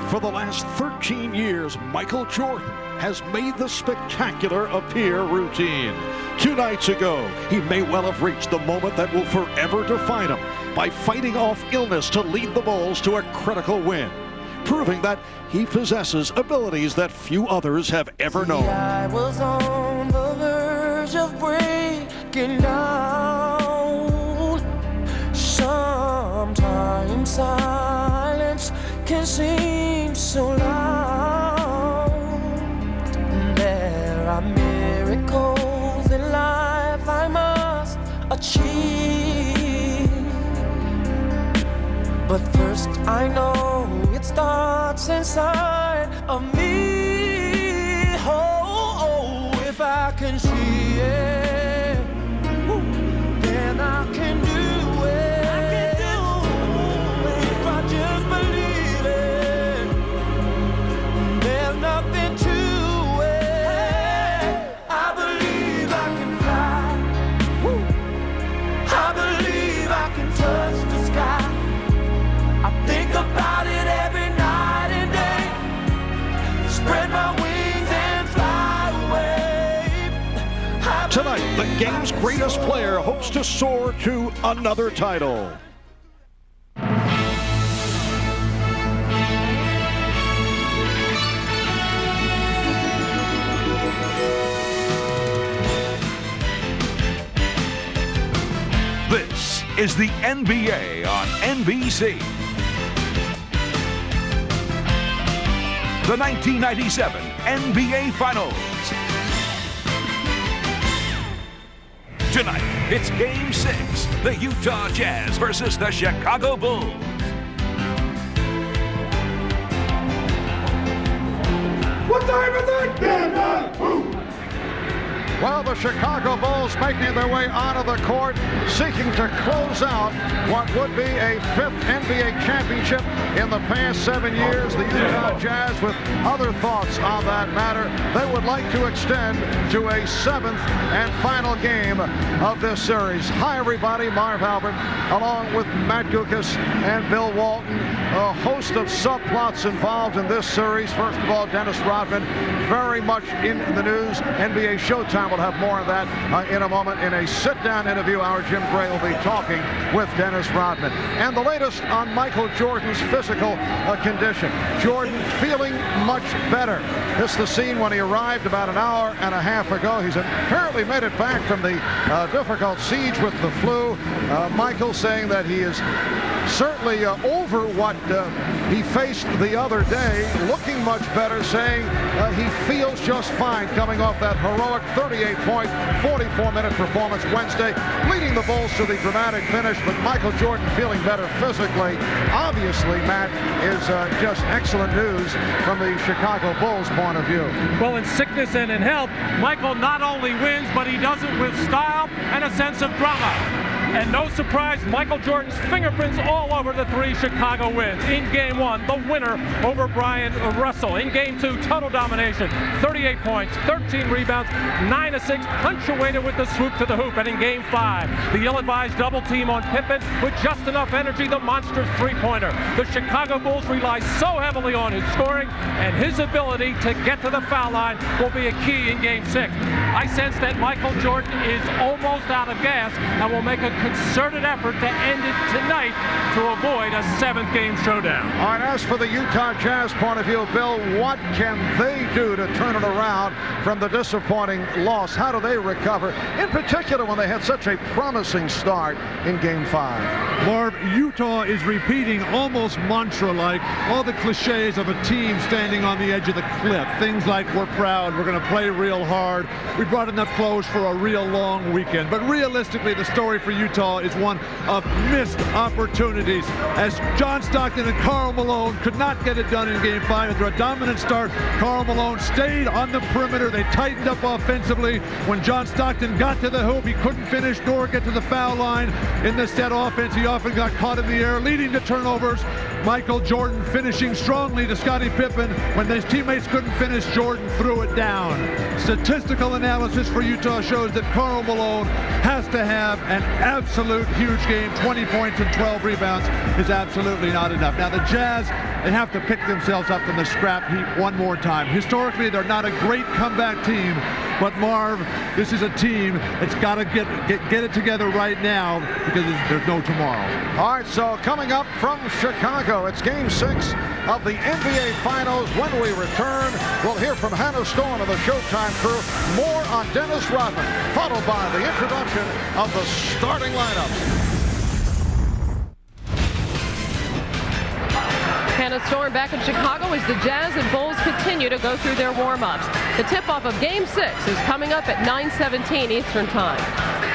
For the last 13 years, Michael Jordan has made the spectacular appear routine. 2 nights ago, he may well have reached the moment that will forever define him by fighting off illness to lead the Bulls to a critical win, proving that he possesses abilities that few others have ever known. I was on the verge of breaking down. Sometimes silence can seem so loud. There are miracles in life I must achieve. But first I know it starts inside of me. Oh, if I can see it, then I can do it. If I just believe it, there's nothing to it. I believe I can fly. I believe I can touch the sky. I think about it every night and day. Spread my wings and fly away. Tonight, the game's greatest player hopes to soar to another title. This is the NBA on NBC. The 1997 NBA Finals. Tonight, it's Game 6, the Utah Jazz versus the Chicago Bulls. What time is it? Midnight! Well, the Chicago Bulls making their way onto the court, seeking to close out what would be a 5th NBA championship in the past 7 years. The Utah Jazz, with other thoughts on that matter, they would like to extend to a 7th and final game of this series. Hi, everybody. Marv Albert, along with Matt Gukas and Bill Walton. A host of subplots involved in this series. First of all, Dennis Rodman, very much in the news. NBA Showtime will have more of that in a moment. In a sit-down interview, our Jim Gray will be talking with Dennis Rodman. And the latest on Michael Jordan's physical condition. Jordan feeling much better. This is the scene when he arrived about an hour and a half ago. He's apparently made it back from the difficult siege with the flu. Michael saying that he is certainly over what he faced the other day, looking much better, saying he feels just fine coming off that heroic 38-point, 44-minute performance Wednesday, leading the Bulls to the dramatic finish, but Michael Jordan feeling better physically. Obviously, Matt, is just excellent news from the Chicago Bulls' point of view. Well, in sickness and in health, Michael not only wins, but he does it with style and a sense of drama. And no surprise, Michael Jordan's fingerprints all over the 3 Chicago wins. In Game 1, the winner over Brian Russell. In Game 2, total domination, 38 points, 13 rebounds, 9 assists, punctuated with the swoop to the hoop. And in Game 5, the ill-advised double team on Pippen with just enough energy, the monstrous three-pointer. The Chicago Bulls rely so heavily on his scoring, and his ability to get to the foul line will be a key in Game 6. I sense that Michael Jordan is almost out of gas and will make a concerted effort to end it tonight to avoid a 7th game showdown. All right, as for the Utah Jazz point of view, Bill, what can they do to turn it around from the disappointing loss? How do they recover, in particular when they had such a promising start in Game 5? Marv, Utah is repeating almost mantra-like all the cliches of a team standing on the edge of the cliff. Things like, we're proud, we're going to play real hard, we brought enough clothes for a real long weekend. But realistically, the story for Utah is one of missed opportunities, as John Stockton and Karl Malone could not get it done in Game 5. After a dominant start, Karl Malone stayed on the perimeter. They tightened up offensively. When John Stockton got to the hoop, he couldn't finish nor get to the foul line. In the set offense, he often got caught in the air, leading to turnovers. Michael Jordan finishing strongly to Scottie Pippen. When his teammates couldn't finish, Jordan threw it down. Statistical analysis for Utah shows that Karl Malone has to have an absolute huge game, 20 points and 12 rebounds. rebounds is absolutely not enough. Now the Jazz, they have to pick themselves up from the scrap heap one more time. Historically, they're not a great comeback team, but Marv, this is a team that's got to get it together right now because there's no tomorrow. All right, so coming up from Chicago, it's Game 6 of the NBA Finals. When we return, we'll hear from Hannah Storm of the Showtime crew. More on Dennis Rodman, followed by the introduction of the starting lineup. Hannah Storm back in Chicago as the Jazz and Bulls continue to go through their warm-ups. The tip-off of Game 6 is coming up at 9:17 Eastern Time.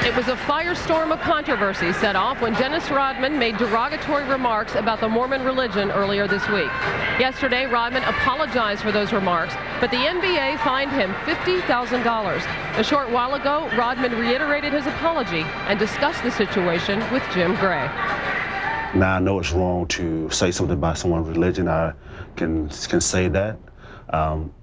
It was a firestorm of controversy set off when Dennis Rodman made derogatory remarks about the Mormon religion earlier this week. Yesterday, Rodman apologized for those remarks, but the NBA fined him $50,000. A short while ago, Rodman reiterated his apology and discussed the situation with Jim Gray. Now I know it's wrong to say something about someone's religion. I can say that,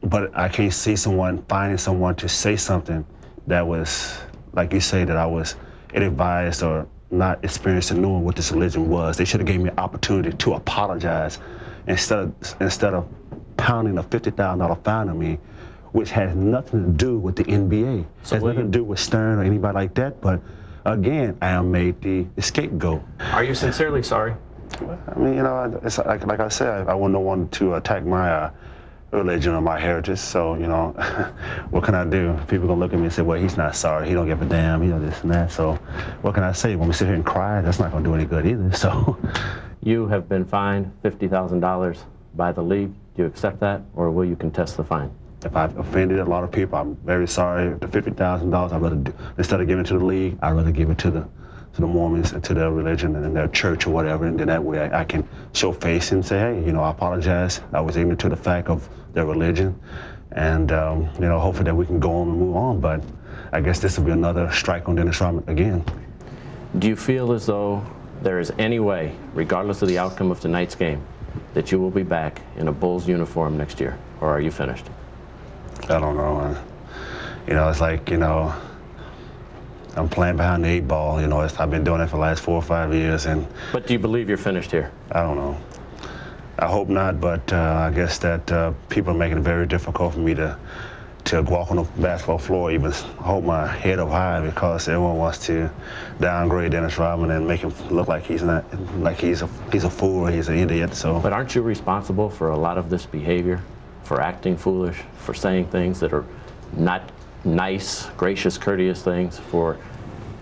but I can't see someone finding someone to say something that was, like you say, that I was ill-advised or not experienced in knowing what this religion was. They should have gave me an opportunity to apologize instead of pounding a $50,000 fine on me, which has nothing to do with the NBA. So it has nothing to do with Stern or anybody like that, but again, I am made the scapegoat. Are you sincerely sorry? I mean, you know, it's like I said, I want no one to attack my religion or my heritage. So, you know, what can I do? People gonna look at me and say, well, he's not sorry. He don't give a damn. You know, this and that. So, what can I say? When we sit here and cry, that's not gonna do any good either. So, you have been fined $50,000 by the league. Do you accept that, or will you contest the fine? If I've offended a lot of people, I'm very sorry. The $50,000, I'd rather do, instead of giving it to the league, I'd rather give it to the Mormons and to their religion and their church or whatever, and then that way I can show face and say, hey, you know, I apologize. I was ignorant to the fact of their religion, and you know, hopefully that we can go on and move on. But I guess this will be another strike on Dennis Rodman again. Do you feel as though there is any way, regardless of the outcome of tonight's game, that you will be back in a Bulls uniform next year, or are you finished? I don't know. You know, it's like, you know, I'm playing behind the 8 ball. You know, I've been doing it for the last 4 or 5 years. But do you believe you're finished here? I don't know. I hope not, but I guess that people are making it very difficult for me to walk on the basketball floor, even hold my head up high, because everyone wants to downgrade Dennis Rodman and make him look like he's not, like he's a fool or he's an idiot. So. But aren't you responsible for a lot of this behavior? For acting foolish, for saying things that are not nice, gracious, courteous things, for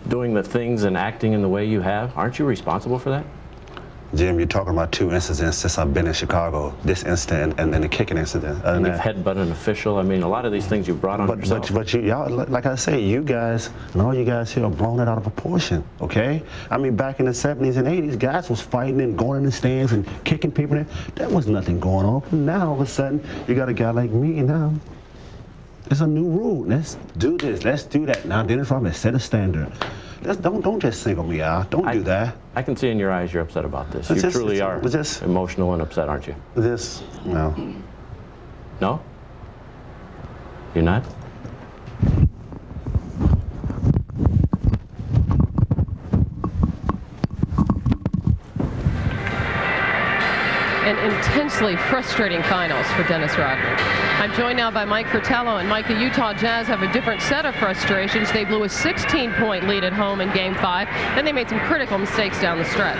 doing the things and acting in the way you have? Aren't you responsible for that? Jim, you're talking about 2 incidents since I've been in Chicago. This incident and then the kicking incident. And you've headbutted an official. I mean, a lot of these things you brought on yourself. But y'all, like I say, you guys and all you guys here are blowing it out of proportion, okay? I mean, back in the 70s and 80s, guys was fighting and going in the stands and kicking people in. There was nothing going on. Now, all of a sudden, you got a guy like me now. It's a new rule. Let's do this. Let's do that. Now, Dennis Rodman, set a standard. Don't just single me out. Don't do that. I can see in your eyes you're upset about this. You truly are emotional and upset, aren't you? No. No? You're not? An intensely frustrating finals for Dennis Rodman. I'm joined now by Mike Fratello, and Mike, the Utah Jazz have a different set of frustrations. They blew a 16-point lead at home in Game 5, then they made some critical mistakes down the stretch.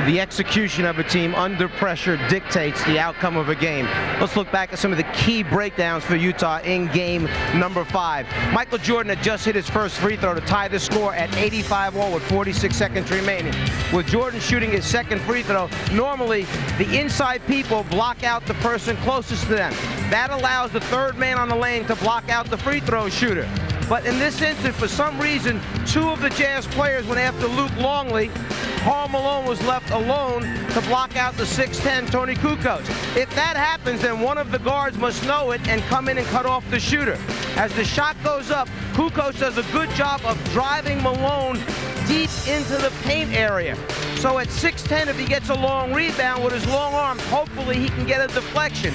The execution of a team under pressure dictates the outcome of a game. Let's look back at some of the key breakdowns for Utah in game number 5. Michael Jordan had just hit his first free throw to tie the score at 85-all with 46 seconds remaining. With Jordan shooting his second free throw, normally the inside people block out the person closest to them. That allows the third man on the lane to block out the free throw shooter. But in this instance, for some reason, 2 of the Jazz players went after Luke Longley. Karl Malone was left alone to block out the 6'10" Tony Kukoc. If that happens, then one of the guards must know it and come in and cut off the shooter. As the shot goes up, Kukoc does a good job of driving Malone deep into the paint area. So at 6'10", if he gets a long rebound with his long arms, hopefully he can get a deflection.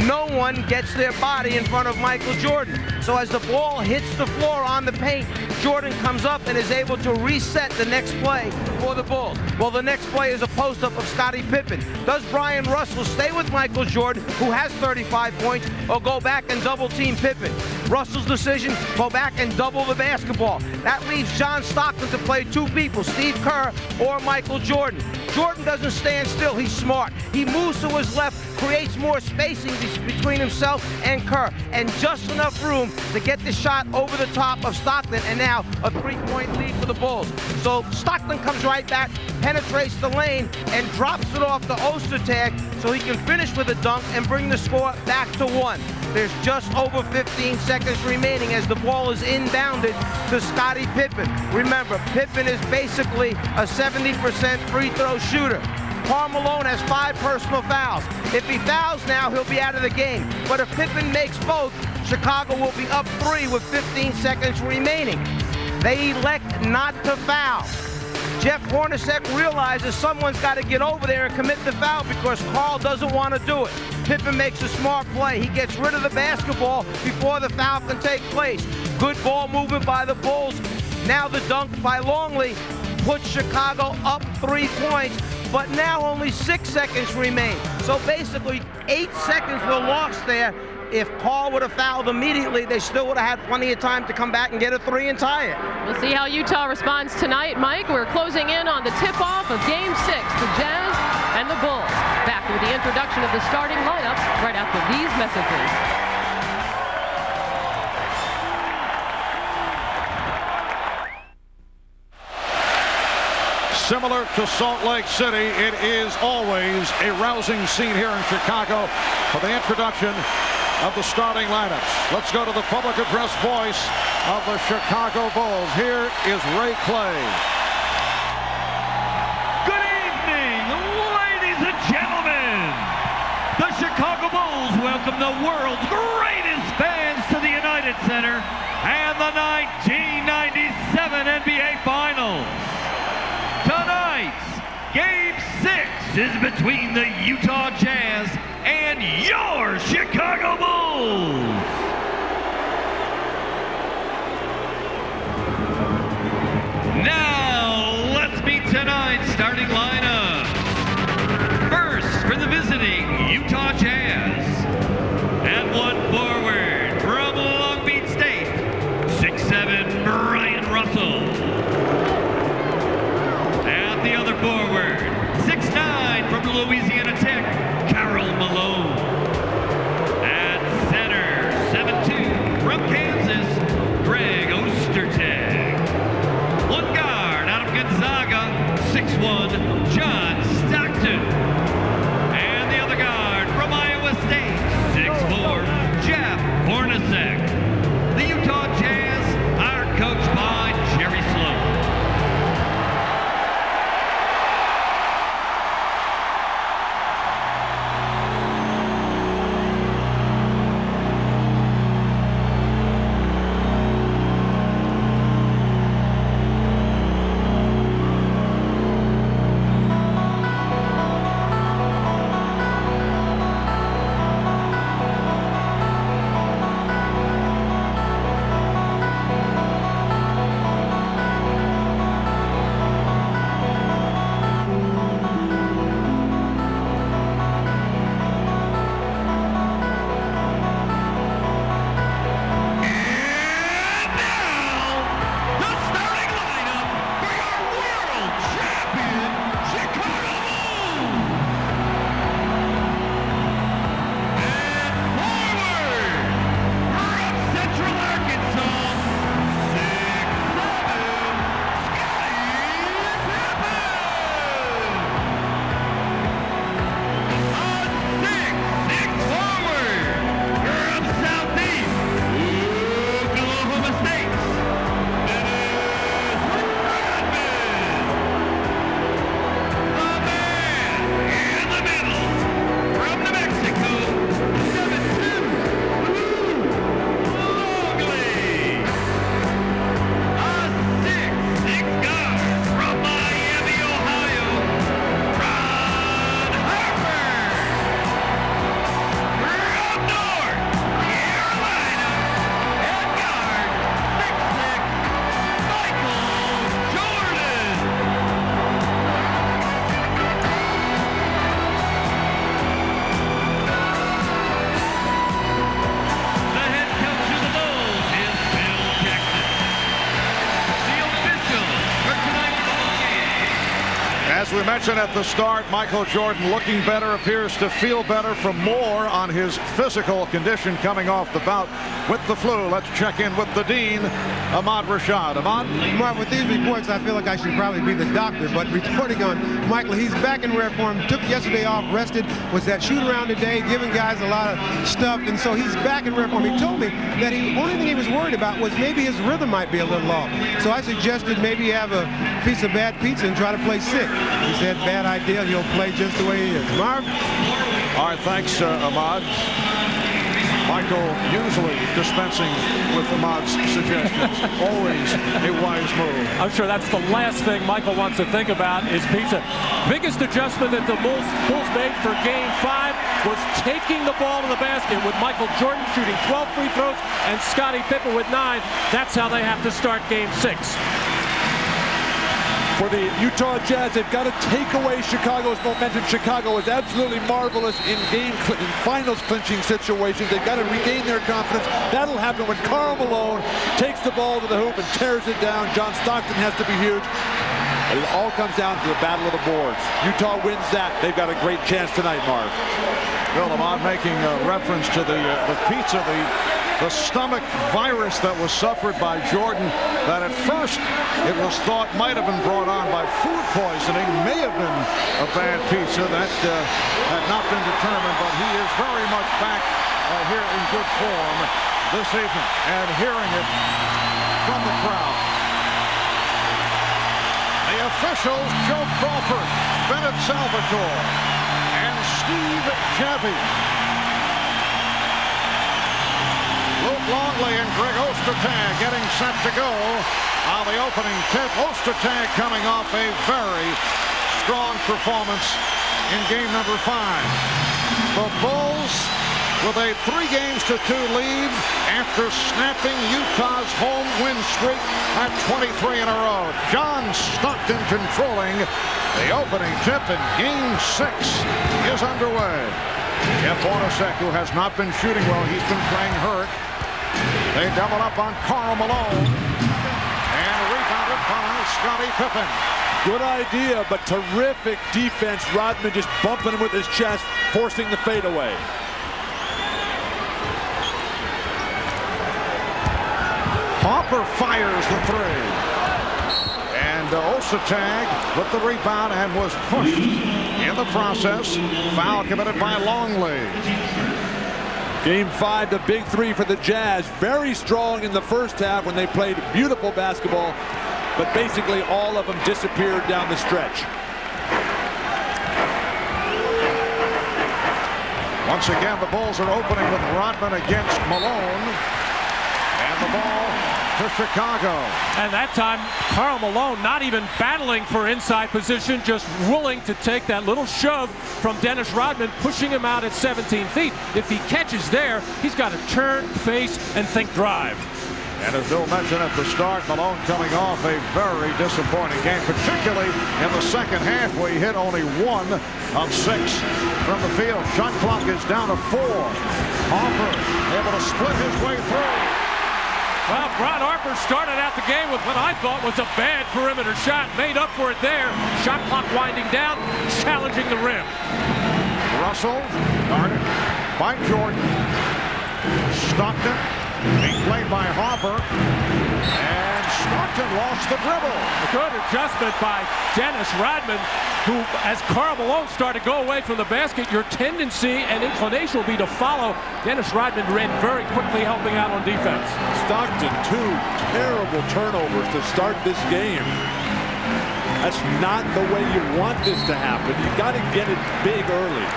No one gets their body in front of Michael Jordan. So as the ball hits the floor on the paint, Jordan comes up and is able to reset the next play for the Bulls. Well, the next play is a post-up of Scottie Pippen. Does Brian Russell stay with Michael Jordan, who has 35 points, or go back and double-team Pippen? Russell's decision, go back and double the basketball. That leaves John Stockton to play two people, Steve Kerr or Michael Jordan. Jordan doesn't stand still. He's smart. He moves to his left, creates more spacing between himself and Kerr, and just enough room to get the shot over the top of Stockton, and now a three-point lead for the Bulls. So Stockton comes right back, penetrates the lane, and drops it off the Ostertag so he can finish with a dunk and bring the score back to 1. There's just over 15 seconds remaining as the ball is inbounded to Scottie Pippen. Remember, Pippen is basically a 70% free throw shooter. Karl Malone has 5 personal fouls. If he fouls now, he'll be out of the game. But if Pippen makes both, Chicago will be up 3 with 15 seconds remaining. They elect not to foul. Jeff Hornacek realizes someone's got to get over there and commit the foul because Karl doesn't want to do it. Pippen makes a smart play. He gets rid of the basketball before the foul can take place. Good ball movement by the Bulls. Now the dunk by Longley puts Chicago up 3 points, but now only 6 seconds remain. So basically 8 seconds were lost there. If Karl would have fouled immediately, they still would have had plenty of time to come back and get a 3 and tie it. We'll see how Utah responds tonight, Mike. We're closing in on the tip-off of Game 6, the Jazz and the Bulls. Back with the introduction of the starting lineups right after these messages. Similar to Salt Lake City, it is always a rousing scene here in Chicago for the introduction of the starting lineups. Let's go to the public address voice of the Chicago Bulls. Here is Ray Clay. Good evening, ladies and gentlemen. The Chicago Bulls welcome the world's greatest fans to the United Center and the 1997 NBA Finals. Tonight's Game 6 is between the Utah Jazz and your Chicago Bulls. Now, let's meet tonight's starting lineup. First, for the visiting Utah Jazz. At one forward, from Long Beach State, 6'7", Brian Russell. The other forward, 6'9", from Louisiana Tech, Karl Malone. At center, 7'2", from Kansas, Greg Ostertag. One guard out of Gonzaga, 6'1", John Stockton. And the other guard from Iowa State, 6'4", Jeff Hornacek. The Utah Jazz are coached by Jerry Sloan. mentioned at the start, Michael Jordan looking better, appears to feel better from more on his physical condition coming off the bout with the flu. Let's check in with the Dean, Ahmad Rashad. Ahmad? Marv, with these reports, I feel like I should probably be the doctor, but reporting on Michael, he's back in rare form, took yesterday off, rested, was at shoot around today, giving guys a lot of stuff, and so he's back in rare form. He told me that the only thing he was worried about was maybe his rhythm might be a little off. So I suggested maybe have a piece of bad pizza and try to play sick. He said, bad idea, he'll play just the way he is. Marv? All right, thanks, Ahmad. Michael usually dispensing with Ahmad's suggestions. Always a wise move. I'm sure that's the last thing Michael wants to think about is pizza. Biggest adjustment that the Bulls made for Game 5 was taking the ball to the basket with Michael Jordan shooting 12 free throws and Scottie Pippen with 9. That's how they have to start Game 6. For the Utah Jazz, they've got to take away Chicago's momentum. Chicago is absolutely marvelous in finals clinching situations. They've got to regain their confidence. That'll happen when Karl Malone takes the ball to the hoop and tears it down. John Stockton has to be huge. It all comes down to the battle of the boards. Utah wins that. They've got a great chance tonight, Marv. Bill, Ahmad making a reference to the pizza, the stomach virus that was suffered by Jordan, that at first it was thought might have been brought on by food poisoning, may have been a bad pizza. That had not been determined, but he is very much back here in good form this evening, and hearing it from the crowd. The officials, Joe Crawford, Bennett Salvatore, and Steve Javy. Luke Longley and Greg Ostertag getting set to go on the opening tip. Ostertag coming off a very strong performance in game number 5. The Bulls with a 3-2 lead after snapping Utah's home win streak at 23 in a row. John Stockton controlling the opening tip, and game 6 is underway. Jeff Hornacek, who has not been shooting well, he's been playing hurt. They double up on Karl Malone, and rebounded by Scottie Pippen. Good idea, but terrific defense. Rodman just bumping him with his chest, forcing the fadeaway. Hopper fires the 3. And Ostertag with the rebound and was pushed in the process. Foul committed by Longley. Game 5, the big 3 for the Jazz. Very strong in the first half when they played beautiful basketball, but basically all of them disappeared down the stretch. Once again, the Bulls are opening with Rodman against Malone. And the ball to Chicago. And that time, Karl Malone not even battling for inside position, just willing to take that little shove from Dennis Rodman, pushing him out at 17 feet. If he catches there, he's got to turn, face, and think drive. And as Bill mentioned at the start, Malone coming off a very disappointing game, particularly in the second half where he hit only 1 of 6 from the field. Shot clock is down to 4. Harper able to split his way through. Well, Ron Harper started out the game with what I thought was a bad perimeter shot. Made up for it there. Shot clock winding down, challenging the rim. Russell guarded by Jordan. Stockton being played by Harper. And Stockton lost the dribble. A good adjustment by Dennis Rodman, who, as Karl Malone started to go away from the basket, your tendency and inclination will be to follow. Dennis Rodman ran very quickly, helping out on defense. Stockton, 2 terrible turnovers to start this game. That's not the way you want this to happen. You got to get it big early.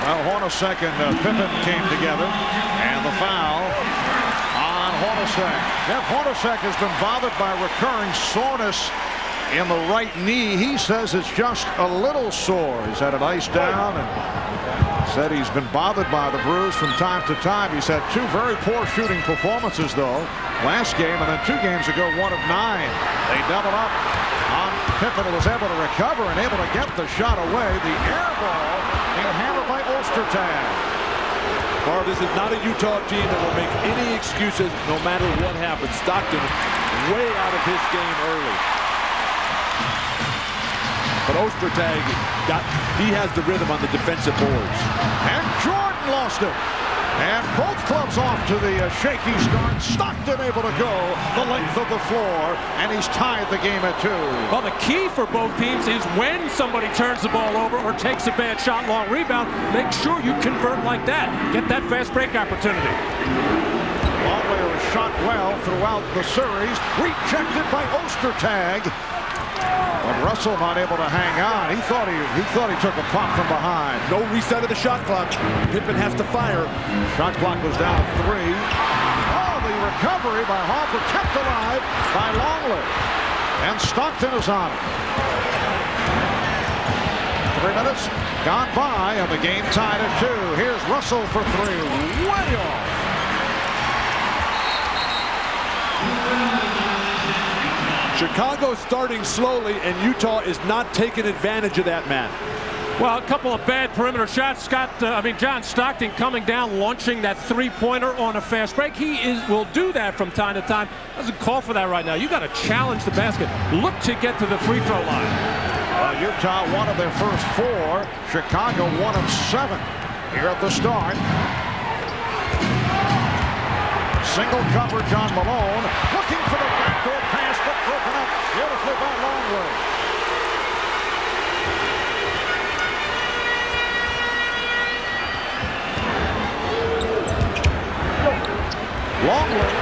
Well, Hornacek and Pippen came together, and the foul on Hornacek. Jeff Hornacek has been bothered by recurring soreness in the right knee. He says it's just a little sore. He's had it iced down and said he's been bothered by the bruise from time to time. He's had 2 very poor shooting performances, though, last game, and then 2 games ago, 1 of 9. They double up on Pippen, who was able to recover and able to get the shot away. The air ball being handled by Ostertag. Marv, this is not a Utah team that will make any excuses no matter what happens. Stockton way out of his game early. But Ostertag he has the rhythm on the defensive boards. And Jordan lost it. And both clubs off to the shaky start. Stockton able to go the length of the floor, and he's tied the game at 2. Well, the key for both teams is when somebody turns the ball over or takes a bad shot, long rebound, make sure you convert like that. Get that fast break opportunity. Longley was shot well throughout the series. Rejected by Ostertag. But Russell not able to hang on. He thought he took a pop from behind. No reset of the shot clock. Pippen has to fire. Shot clock was down 3. Oh, the recovery by Harper kept alive by Longley. And Stockton is on it. 3 minutes gone by and the game tied at 2. Here's Russell for 3. Way off. Chicago starting slowly, and Utah is not taking advantage of that, man. Well, a couple of bad perimeter shots. John Stockton coming down, launching that three-pointer on a fast break. Will do that from time to time. Doesn't call for that right now. You got to challenge the basket. Look to get to the free throw line. Utah one of their first 4. Chicago 1 of 7 here at the start. Single coverage on Malone. Looking for the backdoor pass, but broken up beautifully by Longley. Longley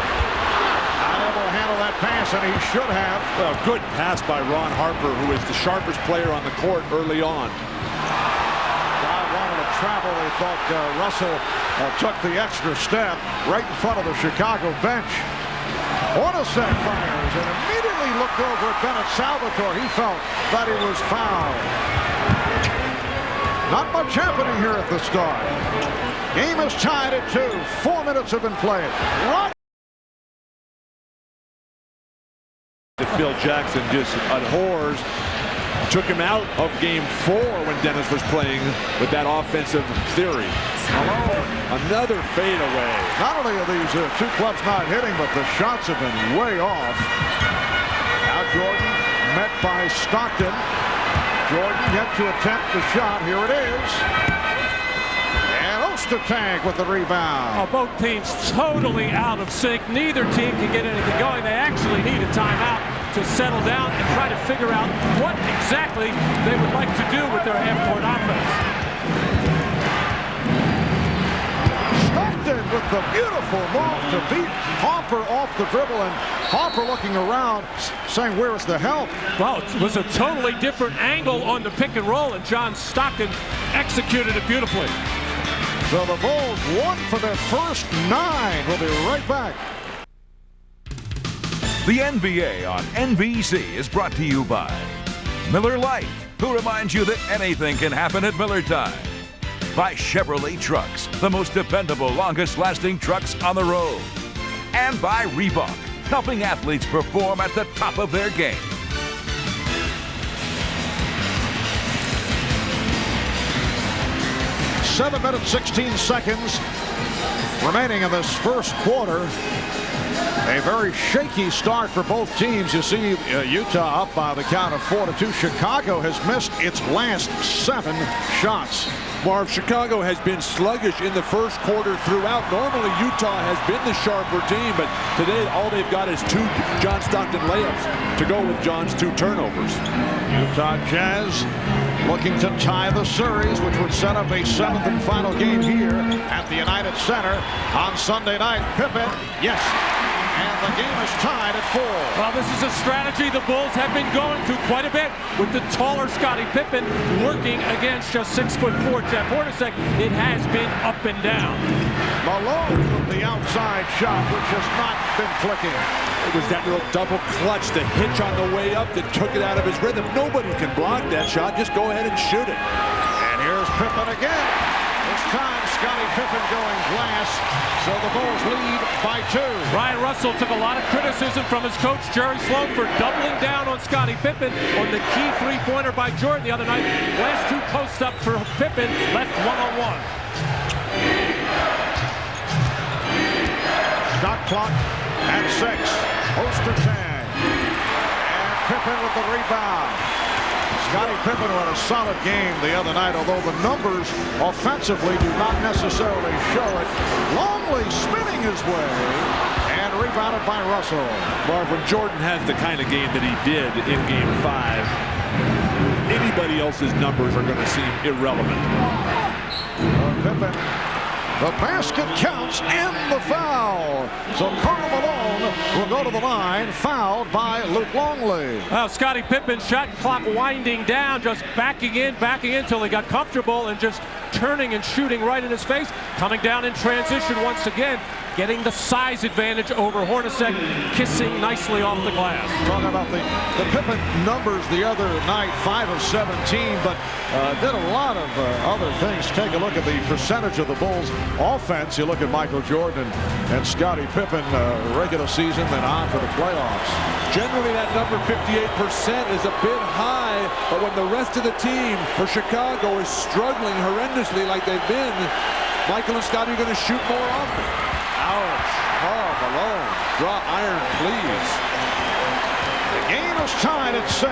not able to handle that pass, and he should have. Well, good pass by Ron Harper, who is the sharpest player on the court early on. Travel, they thought Russell took the extra step right in front of the Chicago bench. Hornacek fires and immediately looked over at Bennett Salvatore. He felt that he was fouled. Not much happening here at the start. Game is tied at 2. 4 minutes have been played. Phil Jackson just abhors. Took him out of game 4 when Dennis was playing with that offensive theory. Malone, another fadeaway. Not only are these 2 clubs not hitting, but the shots have been way off. Now Jordan met by Stockton. Jordan yet to attempt the shot. Here it is. And Ostertag with the rebound. Oh, both teams totally out of sync. Neither team can get anything going. They actually need a timeout to settle down and try to figure out what exactly they would like to do with their half-court offense. Stockton with the beautiful move to beat Harper off the dribble, and Harper looking around saying, where is the help? Well, it was a totally different angle on the pick and roll, and John Stockton executed it beautifully. So the Bulls won for their first 9. We'll be right back. The NBA on NBC is brought to you by Miller Lite, who reminds you that anything can happen at Miller time. By Chevrolet Trucks, the most dependable, longest-lasting trucks on the road. And by Reebok, helping athletes perform at the top of their game. Seven minutes, 16 seconds remaining in this first quarter. A very shaky start for both teams. You see Utah up by the count of 4-2. Chicago has missed its last 7 shots. Marv, Chicago has been sluggish in the first quarter throughout. Normally, Utah has been the sharper team, but today all they've got is 2 John Stockton layups to go with John's 2 turnovers. Utah Jazz looking to tie the series, which would set up a 7th and final game here at the United Center on Sunday night. Pippen, yes. And the game is tied at 4. Well, this is a strategy the Bulls have been going to quite a bit with the taller Scottie Pippen working against just 6'4" Jeff Hornacek. It has been up and down. Malone with the outside shot, which has not been clicking. It was that little double clutch, the hitch on the way up that took it out of his rhythm. Nobody can block that shot. Just go ahead and shoot it. And here's Pippen again. This time, Scottie Pippen going glass, so the Bulls lead by 2. Ryan Russell took a lot of criticism from his coach, Jerry Sloan, for doubling down on Scottie Pippen on the key three-pointer by Jordan the other night. Last 2 posts up for Pippen, left one-on-one. Shot clock at 6. Ostertag. And Pippen with the rebound. Scottie Pippen had a solid game the other night, although the numbers offensively do not necessarily show it. Longley spinning his way and rebounded by Russell. Marv, when Jordan has the kind of game that he did in Game 5, anybody else's numbers are going to seem irrelevant. Pippen, the basket counts and the foul. So Karl Malone will go to the line, fouled by Luke Longley. Well, Scottie Pippen, shot clock winding down, just backing in till he got comfortable and just turning and shooting right in his face. Coming down in transition once again, getting the size advantage over Hornacek, kissing nicely off the glass. Talking about the Pippen numbers the other night, 5 of 17, but did a lot of other things. Take a look at the percentage of the Bulls offense. You look at Michael Jordan and Scottie Pippen regular season, then on for the playoffs. Generally, that number 58% is a bit high, but when the rest of the team for Chicago is struggling horrendously like they've been, Michael and Scottie are going to shoot more often. Ouch. Karl Malone, draw iron, please. The game is tied at 6,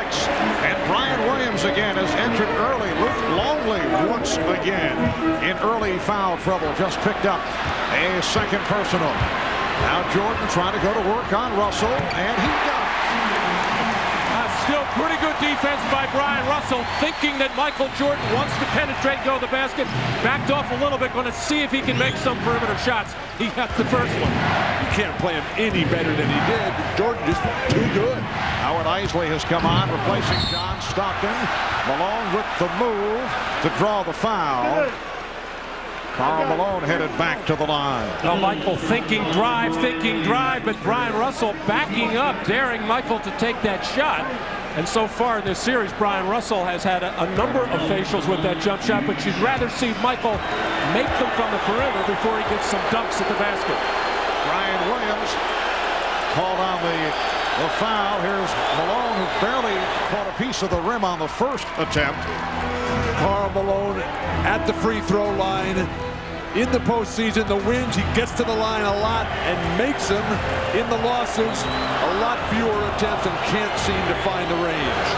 and Brian Williams again has entered early. Luke Longley once again in early foul trouble, just picked up a second personal. Now Jordan trying to go to work on Russell, and he got it. Still pretty good defense by Brian Russell, thinking that Michael Jordan wants to penetrate, go to the basket. Backed off a little bit, going to see if he can make some perimeter shots. He got the first one. You can't play him any better than he did. Jordan just too good. Howard Isley has come on, replacing John Stockton. Malone with the move to draw the foul. Karl Malone headed back to the line. Now Michael thinking drive, but Brian Russell backing up, daring Michael to take that shot. And so far in this series, Brian Russell has had a number of facials with that jump shot, but you'd rather see Michael make them from the perimeter before he gets some dunks at the basket. Brian Williams called on the foul. Here's Malone, who barely caught a piece of the rim on the first attempt. Karl Malone at the free throw line. In the postseason, the wins, he gets to the line a lot and makes them. In the losses, a lot fewer attempts and can't seem to find the range.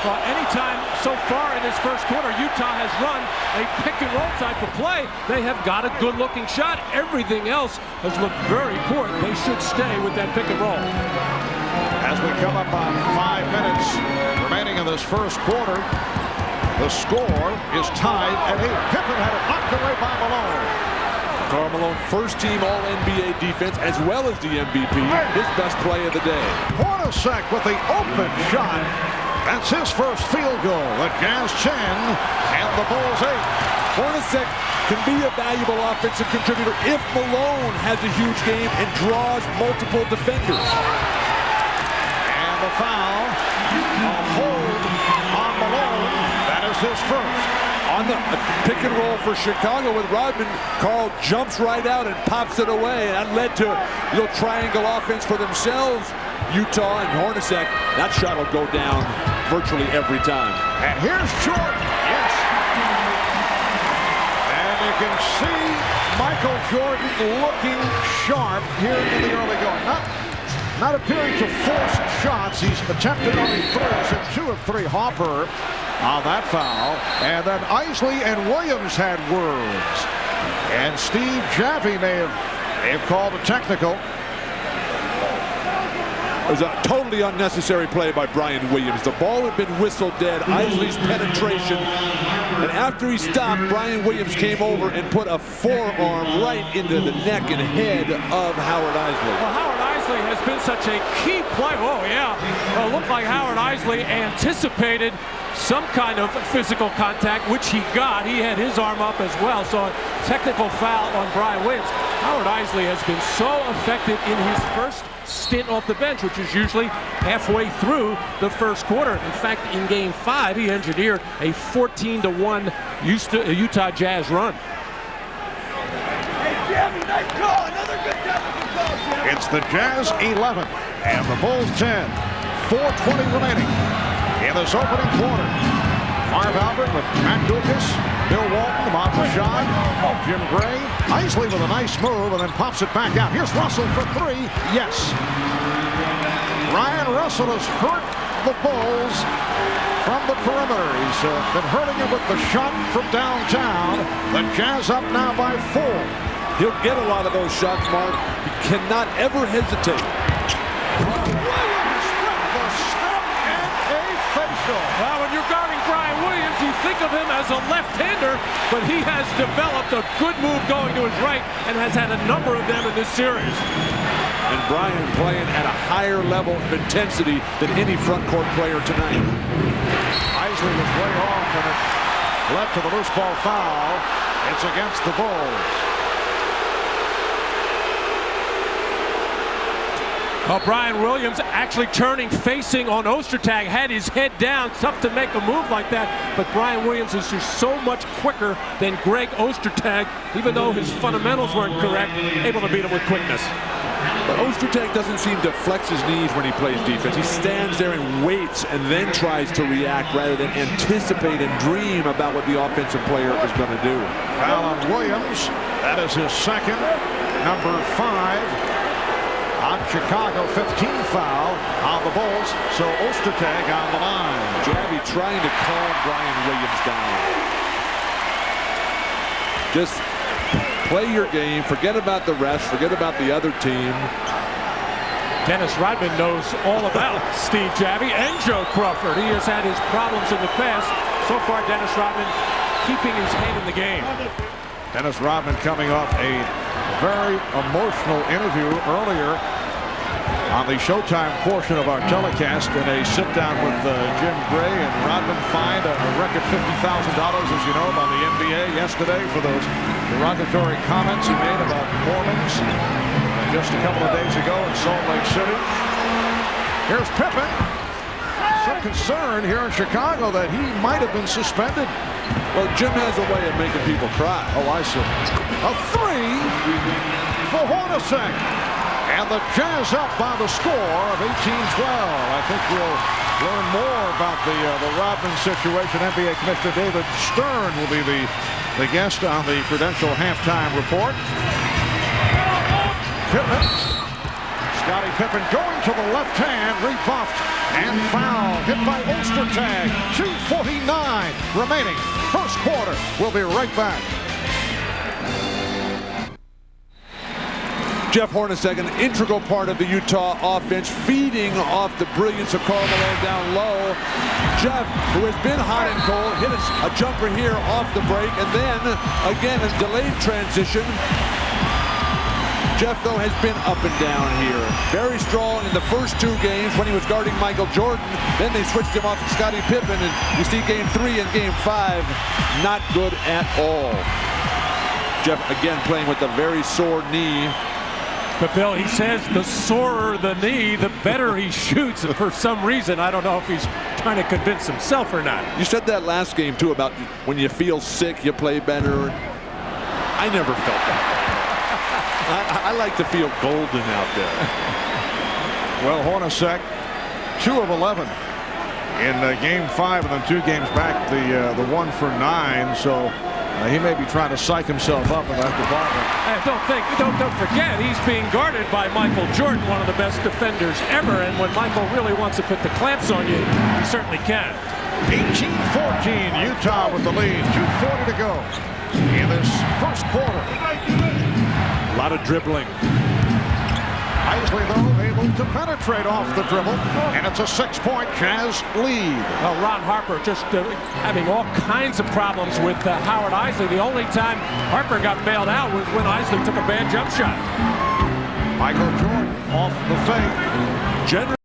Well, anytime so far in this first quarter, Utah has run a pick and roll type of play. They have got a good looking shot. Everything else has looked very poor. They should stay with that pick and roll. As we come up on 5 minutes remaining in this first quarter, the score is tied at 8. Pippen had it knocked away by Malone. Karl Malone, first team All-NBA defense as well as the MVP. His best play of the day. Hornacek with the open shot. That's his first field goal. The Jazz 10 and the Bulls 8. Hornacek can be a valuable offensive contributor if Malone has a huge game and draws multiple defenders. And the foul, a hold on Malone. That is his first. On the pick and roll for Chicago with Rodman, Karl jumps right out and pops it away. That led to a little triangle offense for themselves. Utah and Hornacek, that shot will go down virtually every time. And here's Jordan. Yes. And you can see Michael Jordan looking sharp here in the early going. Not appearing to force shots. He's attempted only 3, and 2 of 3 Hopper on that foul. And then Isley and Williams had words. And Steve Jaffe may have called a technical. It was a totally unnecessary play by Brian Williams. The ball had been whistled dead. Isley's penetration. And after he stopped, Brian Williams came over and put a forearm right into the neck and head of Howard Isley. Well, Howard Isley has been such a key player. Oh, yeah. Well, it looked like Howard Isley anticipated some kind of physical contact, which he got. He had his arm up as well. So a technical foul on Brian Williams. Howard Isley has been so effective in his first stint off the bench, which is usually halfway through the first quarter. In fact, in Game 5, he engineered a 14-1 Utah Jazz run. Hey, Jimmy, nice call. Another good technical call, Jimmy. It's the Jazz 11 and the Bulls 10. 4:20 remaining in this opening quarter. Marv Albert with Matt Dukas, Bill Walton, Bob Rashad, Jim Gray. Isley with a nice move and then pops it back out. Here's Russell for 3. Yes. Ryan Russell has hurt the Bulls from the perimeter. He's been hurting him with the shot from downtown. The Jazz up now by 4. He'll get a lot of those shots, Mark. He cannot ever hesitate. Williams with the step and a facial. Well, when you're guarding Brian Williams, you think of him as a left-hander, but he has developed a good move going to his right and has had a number of them in this series. And Brian playing at a higher level of intensity than any front court player tonight. Isley was way off, and it led to the loose ball foul. It's against the Bulls. Brian Williams actually turning, facing on Ostertag, had his head down. Tough to make a move like that, but Brian Williams is just so much quicker than Greg Ostertag, even though his fundamentals weren't correct, able to beat him with quickness. But Ostertag doesn't seem to flex his knees when he plays defense. He stands there and waits and then tries to react rather than anticipate and dream about what the offensive player is going to do. Foul on Williams. That is his second, number 5. On Chicago, 15 foul on the Bulls, so Ostertag on the line. Javi trying to calm Brian Williams down. Just play your game, forget about the rest, forget about the other team. Dennis Rodman knows all about Steve Javi and Joe Crawford. He has had his problems in the past. So far, Dennis Rodman keeping his head in the game. Dennis Rodman coming off a very emotional interview earlier on the Showtime portion of our telecast in a sit-down with Jim Gray, and Rodman fined a record $50,000, as you know, by the NBA yesterday for those derogatory comments he made about Mormons just a couple of days ago in Salt Lake City. Here's Pippen. Some concern here in Chicago that he might have been suspended. Well, Jim has a way of making people cry. Oh, I see. A 3 for Hornacek. And the Jazz up by the score of 18-12. I think we'll learn more about the Rodman situation. NBA Commissioner David Stern will be the guest on the Prudential halftime report. Pippen. Scottie Pippen going to the left hand, rebuffed and fouled. Hit by Ostertag. 2:49 remaining. First quarter. We'll be right back. Jeff Hornacek, an integral part of the Utah offense, feeding off the brilliance of Karl Malone down low. Jeff, who has been hot and cold, hit a jumper here off the break, and then again a delayed transition. Jeff, though, has been up and down here. Very strong in the first 2 games when he was guarding Michael Jordan. Then they switched him off to Scottie Pippen, and you see game 3 and game 5, not good at all. Jeff again playing with a very sore knee. But Bill, he says the sorer the knee, the better he shoots. And for some reason, I don't know if he's trying to convince himself or not. You said that last game, too, about when you feel sick, you play better. I never felt that. I like to feel golden out there. Well, Hornacek, 2 of 11 in game 5, and then 2 games back, the 1 for 9. So he may be trying to psych himself up in that department. Don't forget, he's being guarded by Michael Jordan, one of the best defenders ever. And when Michael really wants to put the clamps on you, he certainly can. 18-14, Utah with the lead. 2:40 to go in this first quarter. A lot of dribbling. Isley, though, able to penetrate off the dribble, and it's a 6-point Jazz lead. Well, Ron Harper just having all kinds of problems with Howard Isley. The only time Harper got bailed out was when Isley took a bad jump shot. Michael Jordan off the fake.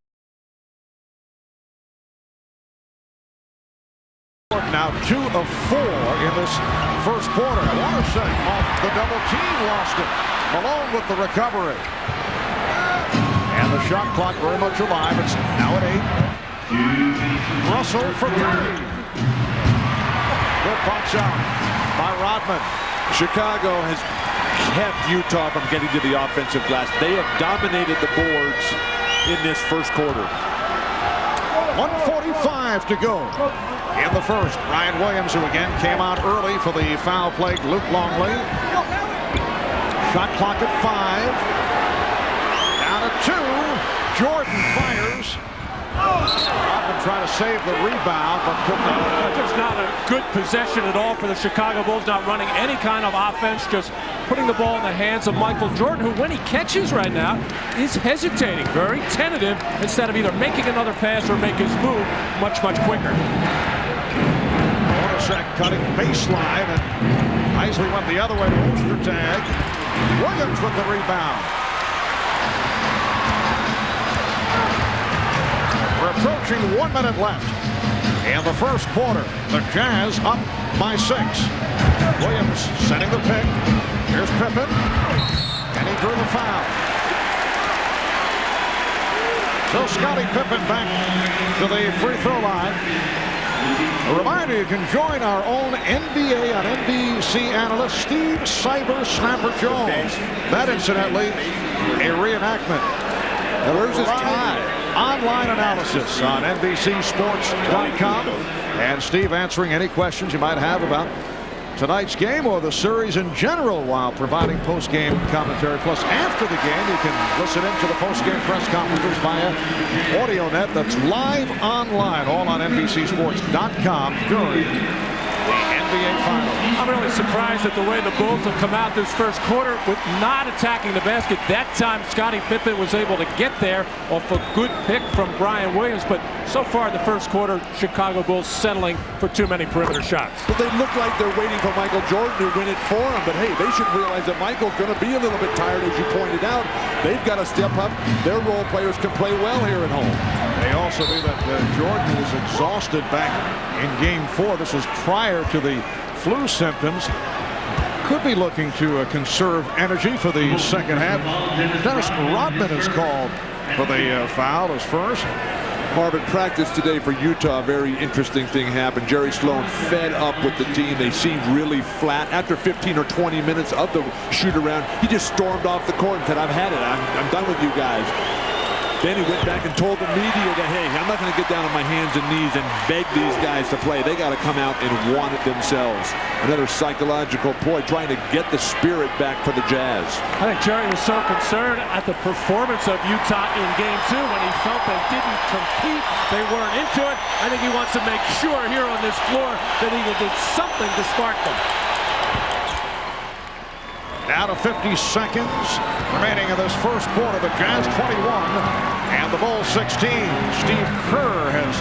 Now 2 of 4 in this first quarter. Hornacek off the double team, lost it. Malone with the recovery. And the shot clock very much alive. It's now at 8. Russell for 3. Good box out by Rodman. Chicago has kept Utah from getting to the offensive glass. They have dominated the boards in this first quarter. 1:45 to go in the first. Brian Williams, who again came out early for the foul-plagued Luke Longley. Shot clock at 5. Down at 2. Jordan fires. Rodman trying to save the rebound, but could not. Just not a good possession at all for the Chicago Bulls, not running any kind of offense, just putting the ball in the hands of Michael Jordan, who, when he catches right now, is hesitating, very tentative, instead of either making another pass or make his move much, much quicker. Hornacek cutting baseline, and Isley went the other way to Ostertag. Williams with the rebound. We're approaching 1 minute left in the first quarter. The Jazz up by 6. Williams sending the pick. Here's Pippen, and he drew the foul. So Scottie Pippen back to the free throw line. A reminder, you can join our own NBA on NBC analyst Steve Cyber Snapper Jones. That, incidentally, a reenactment. Now, where's his tie? Online analysis on NBCSports.com. And Steve answering any questions you might have about tonight's game or the series in general while providing post-game commentary. Plus, after the game, you can listen in to the post-game press conferences via AudioNet. That's live online, all on NBCSports.com during the NBA Finals. I'm really surprised at the way the Bulls have come out this first quarter with not attacking the basket. That time, Scottie Pippen was able to get there off a good pick from Brian Williams. But so far, the first quarter, Chicago Bulls settling for too many perimeter shots. But they look like they're waiting for Michael Jordan to win it for them. But hey, they should realize that Michael's going to be a little bit tired, as you pointed out. They've got to step up. Their role players can play well here at home. They also knew that Jordan was exhausted back in Game 4. This was prior to the flu symptoms. Could be looking to conserve energy for the second half. Dennis Rodman is called for the foul as first. Marvin, practice today for Utah, a very interesting thing happened. Jerry Sloan fed up with the team. They seemed really flat. After 15 or 20 minutes of the shoot-around, he just stormed off the court and said, I've had it. I'm done with you guys. Then he went back and told the media that, hey, I'm not going to get down on my hands and knees and beg these guys to play. They got to come out and want it themselves. Another psychological ploy, trying to get the spirit back for the Jazz. I think Jerry was so concerned at the performance of Utah in Game 2 when he felt they didn't compete, they weren't into it. I think he wants to make sure here on this floor that he will do something to spark them. Down to 50 seconds remaining in this first quarter. The Jazz 21 and the Bulls 16. Steve Kerr has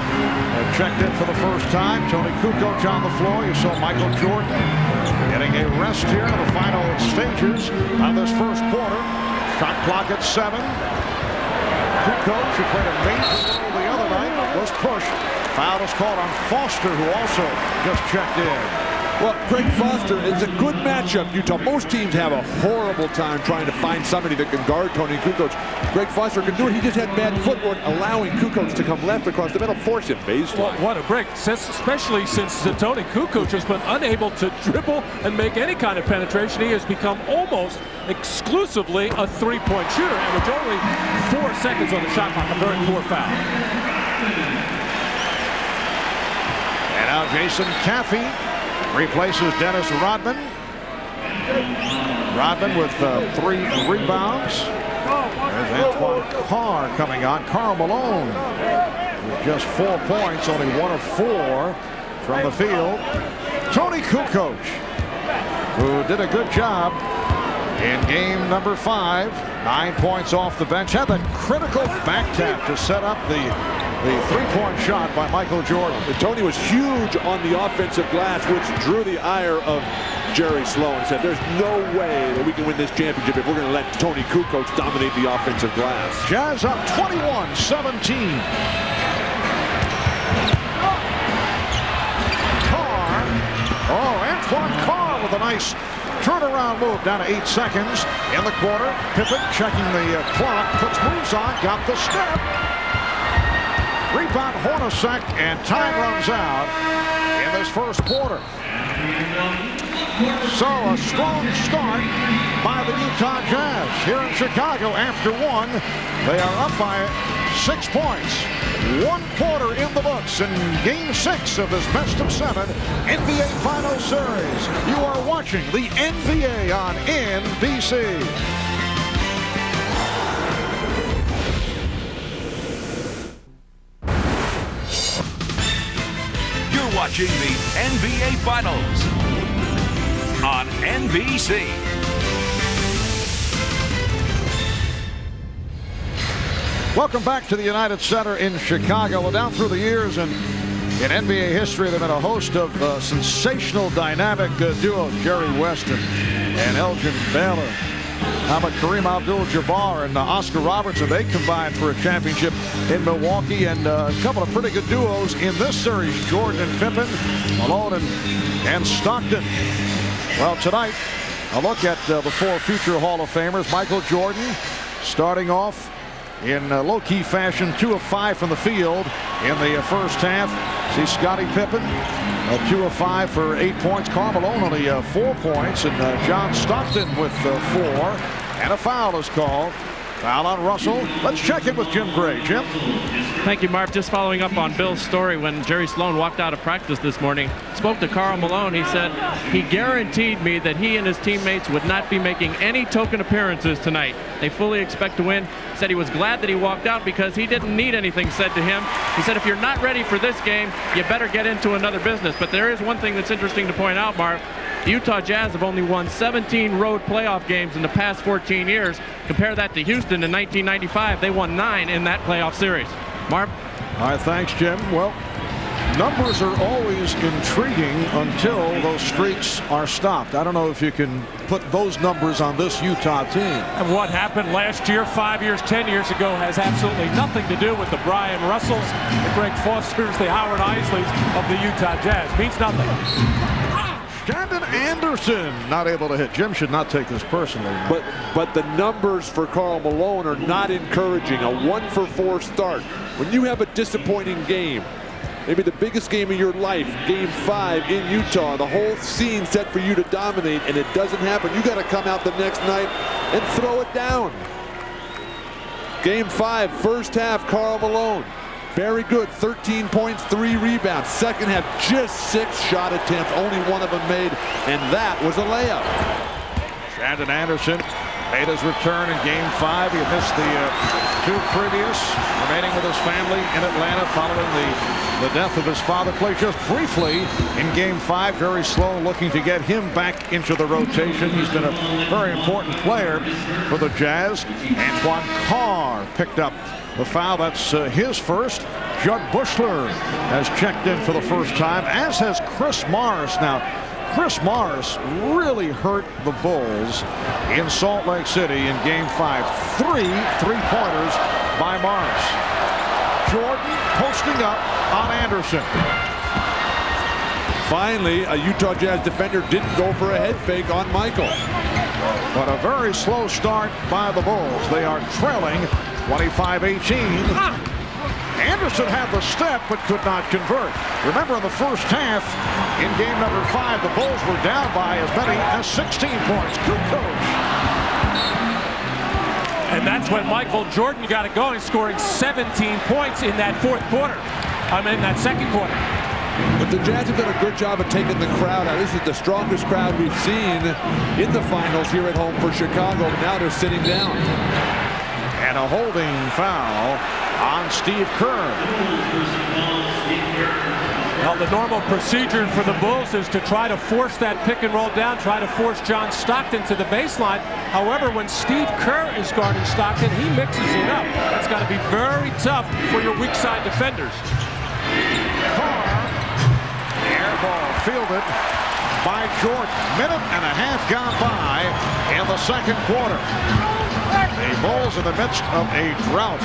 checked in for the first time. Tony Kukoc on the floor. You saw Michael Jordan getting a rest here in the final stages of this first quarter. Shot clock at 7. Kukoc, who played a major role the other night, was pushed. Foul is called on Foster, who also just checked in. Well, Greg Foster is a good matchup, Utah. Most teams have a horrible time trying to find somebody that can guard Tony Kukoc. Greg Foster can do it. He just had bad footwork, allowing Kukoc to come left across the middle, force him baseline. Well, what a break, especially since Tony Kukoc has been unable to dribble and make any kind of penetration. He has become almost exclusively a three-point shooter, and with only 4 seconds on the shot clock, a very poor foul. And now Jason Caffey replaces Dennis Rodman. Rodman with 3 rebounds. There's Antoine Carr coming on. Karl Malone with just 4 points, only 1 of 4 from the field. Tony Kukoc, who did a good job in game number 5. 9 points off the bench. Had that critical back tap to set up the 3-point shot by Michael Jordan. And Tony was huge on the offensive glass, which drew the ire of Jerry Sloan. Said there's no way that we can win this championship if we're going to let Tony Kukoc dominate the offensive glass. Jazz up 21-17. Carr. Oh, Antoine Carr with a nice turnaround move down to 8 seconds in the quarter. Pippen checking the clock, puts moves on, got the step. Rebound Hornacek, and time runs out in this first quarter. So a strong start by the Utah Jazz here in Chicago. After 1, they are up by 6 points. 1 quarter in the books in Game 6 of this best of 7 NBA Finals Series. You are watching the NBA on NBC. watching the NBA Finals on NBC. Welcome back to the United Center in Chicago. Well, down through the years and in NBA history, there have been a host of sensational dynamic duos. Jerry West and Elgin Baylor. How about Kareem Abdul-Jabbar and Oscar Robertson? They combined for a championship in Milwaukee, and a couple of pretty good duos in this series. Jordan and Pippen, Malone and Stockton. Well, tonight, a look at the four future Hall of Famers. Michael Jordan starting off in low-key fashion, 2 of 5 from the field in the first half. See Scottie Pippen, 2 of 5 for 8 points. Karl Malone only 4 points, and John Stockton with 4. And a foul is called. Foul on Russell. Let's check in with Jim Gray. Jim? Thank you, Marv. Just following up on Bill's story, when Jerry Sloan walked out of practice this morning, spoke to Karl Malone. He said he guaranteed me that he and his teammates would not be making any token appearances tonight. They fully expect to win. Said he was glad that he walked out because he didn't need anything said to him. He said, if you're not ready for this game, you better get into another business. But there is one thing that's interesting to point out, Marv. The Utah Jazz have only won 17 road playoff games in the past 14 years. Compare that to Houston in 1995. They won 9 in that playoff series. Marv? All right, thanks, Jim. Well, numbers are always intriguing until those streaks are stopped. I don't know if you can put those numbers on this Utah team. And what happened last year, 5 years, 10 years ago, has absolutely nothing to do with the Brian Russells, the Greg Fosters, the Howard Isleys of the Utah Jazz. Means nothing. Shandon Anderson not able to hit. Jim should not take this personally. But the numbers for Karl Malone are not encouraging. A 1 for 4 start. When you have a disappointing game, maybe the biggest game of your life, Game 5 in Utah, the whole scene set for you to dominate, and it doesn't happen. You got to come out the next night and throw it down. Game 5, first half, Karl Malone. Very good, 13 points, 3 rebounds. Second half, just 6 shot attempts, only 1 of them made, and that was a layup. Shandon Anderson made his return in Game 5. He missed the 2 previous, remaining with his family in Atlanta following the death of his father. Played just briefly in Game 5, very slow, looking to get him back into the rotation. He's been a very important player for the Jazz. Antoine Carr picked up the foul. That's his first. Judd Bushler has checked in for the first time, as has Chris Morris. Now, Chris Morris really hurt the Bulls in Salt Lake City in Game 5. 3 3-pointers by Morris. Jordan posting up on Anderson. Finally, a Utah Jazz defender didn't go for a head fake on Michael. But a very slow start by the Bulls. They are trailing 25-18. Anderson had the step but could not convert. Remember, in the first half, in game number 5, the Bulls were down by as many as 16 points. Good coach. And that's when Michael Jordan got it going, scoring 17 points in that fourth quarter. In that second quarter. But the Jazz have done a good job of taking the crowd out. This is the strongest crowd we've seen in the finals here at home for Chicago. Now they're sitting down. And a holding foul on Steve Kerr. Well, the normal procedure for the Bulls is to try to force that pick and roll down, try to force John Stockton to the baseline. However, when Steve Kerr is guarding Stockton, he mixes it up. That's got to be very tough for your weak side defenders. Air ball fielded by Jordan. Minute and a half gone by in the second quarter. The Bulls in the midst of a drought.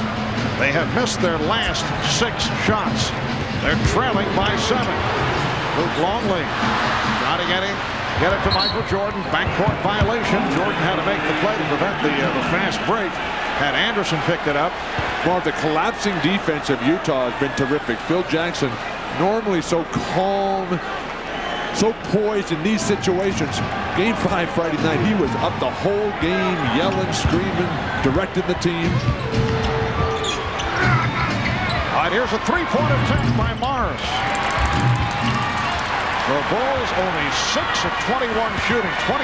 They have missed their last 6 shots. They're trailing by 7. Luke Longley trying to get it to Michael Jordan. Backcourt violation. Jordan had to make the play to prevent the fast break. Had Anderson picked it up. Well, the collapsing defense of Utah has been terrific. Phil Jackson, normally so calm, so poised in these situations. Game 5 Friday night, he was up the whole game, yelling, screaming, directing the team. All right, here's a 3-point attempt by Morris. The Bulls only 6 of 21 shooting, 29%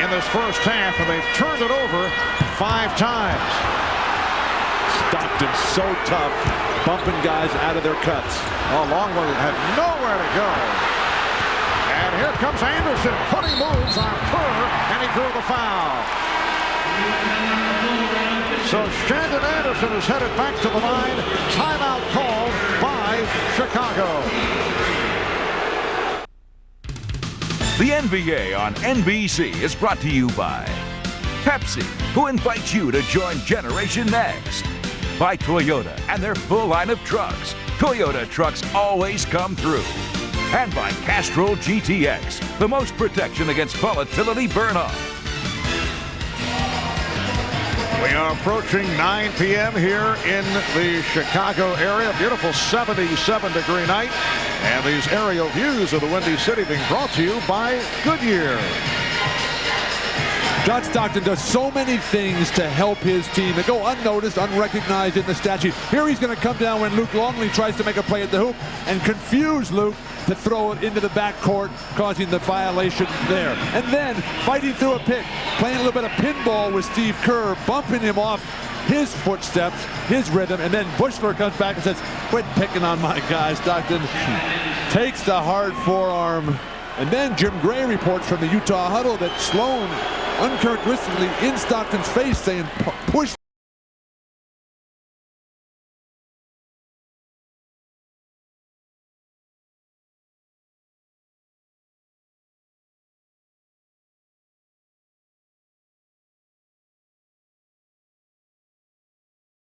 in this first half, and they've turned it over 5 times. Stockton so tough. bumping guys out of their cuts. Oh, Longwood had nowhere to go. And here comes Anderson, putting moves on Kerr, and he drew the foul. So Shandon Anderson is headed back to the line. Timeout called by Chicago. The NBA on NBC is brought to you by Pepsi, who invites you to join Generation Next. By Toyota and their full line of trucks. Toyota trucks always come through. And by Castrol GTX, the most protection against volatility burn-off. We are approaching 9 p.m. here in the Chicago area. Beautiful 77-degree night. And these aerial views of the Windy City being brought to you by Goodyear. John Stockton does so many things to help his team. They go unnoticed, unrecognized in the stat sheet. Here he's going to come down when Luke Longley tries to make a play at the hoop and confuse Luke to throw it into the backcourt, causing the violation there. And then fighting through a pick, playing a little bit of pinball with Steve Kerr, bumping him off his footsteps, his rhythm, and then Bushler comes back and says, quit picking on my guy. Stockton takes the hard forearm. And then Jim Gray reports from the Utah huddle that Sloan uncharacteristically in Stockton's face saying, push.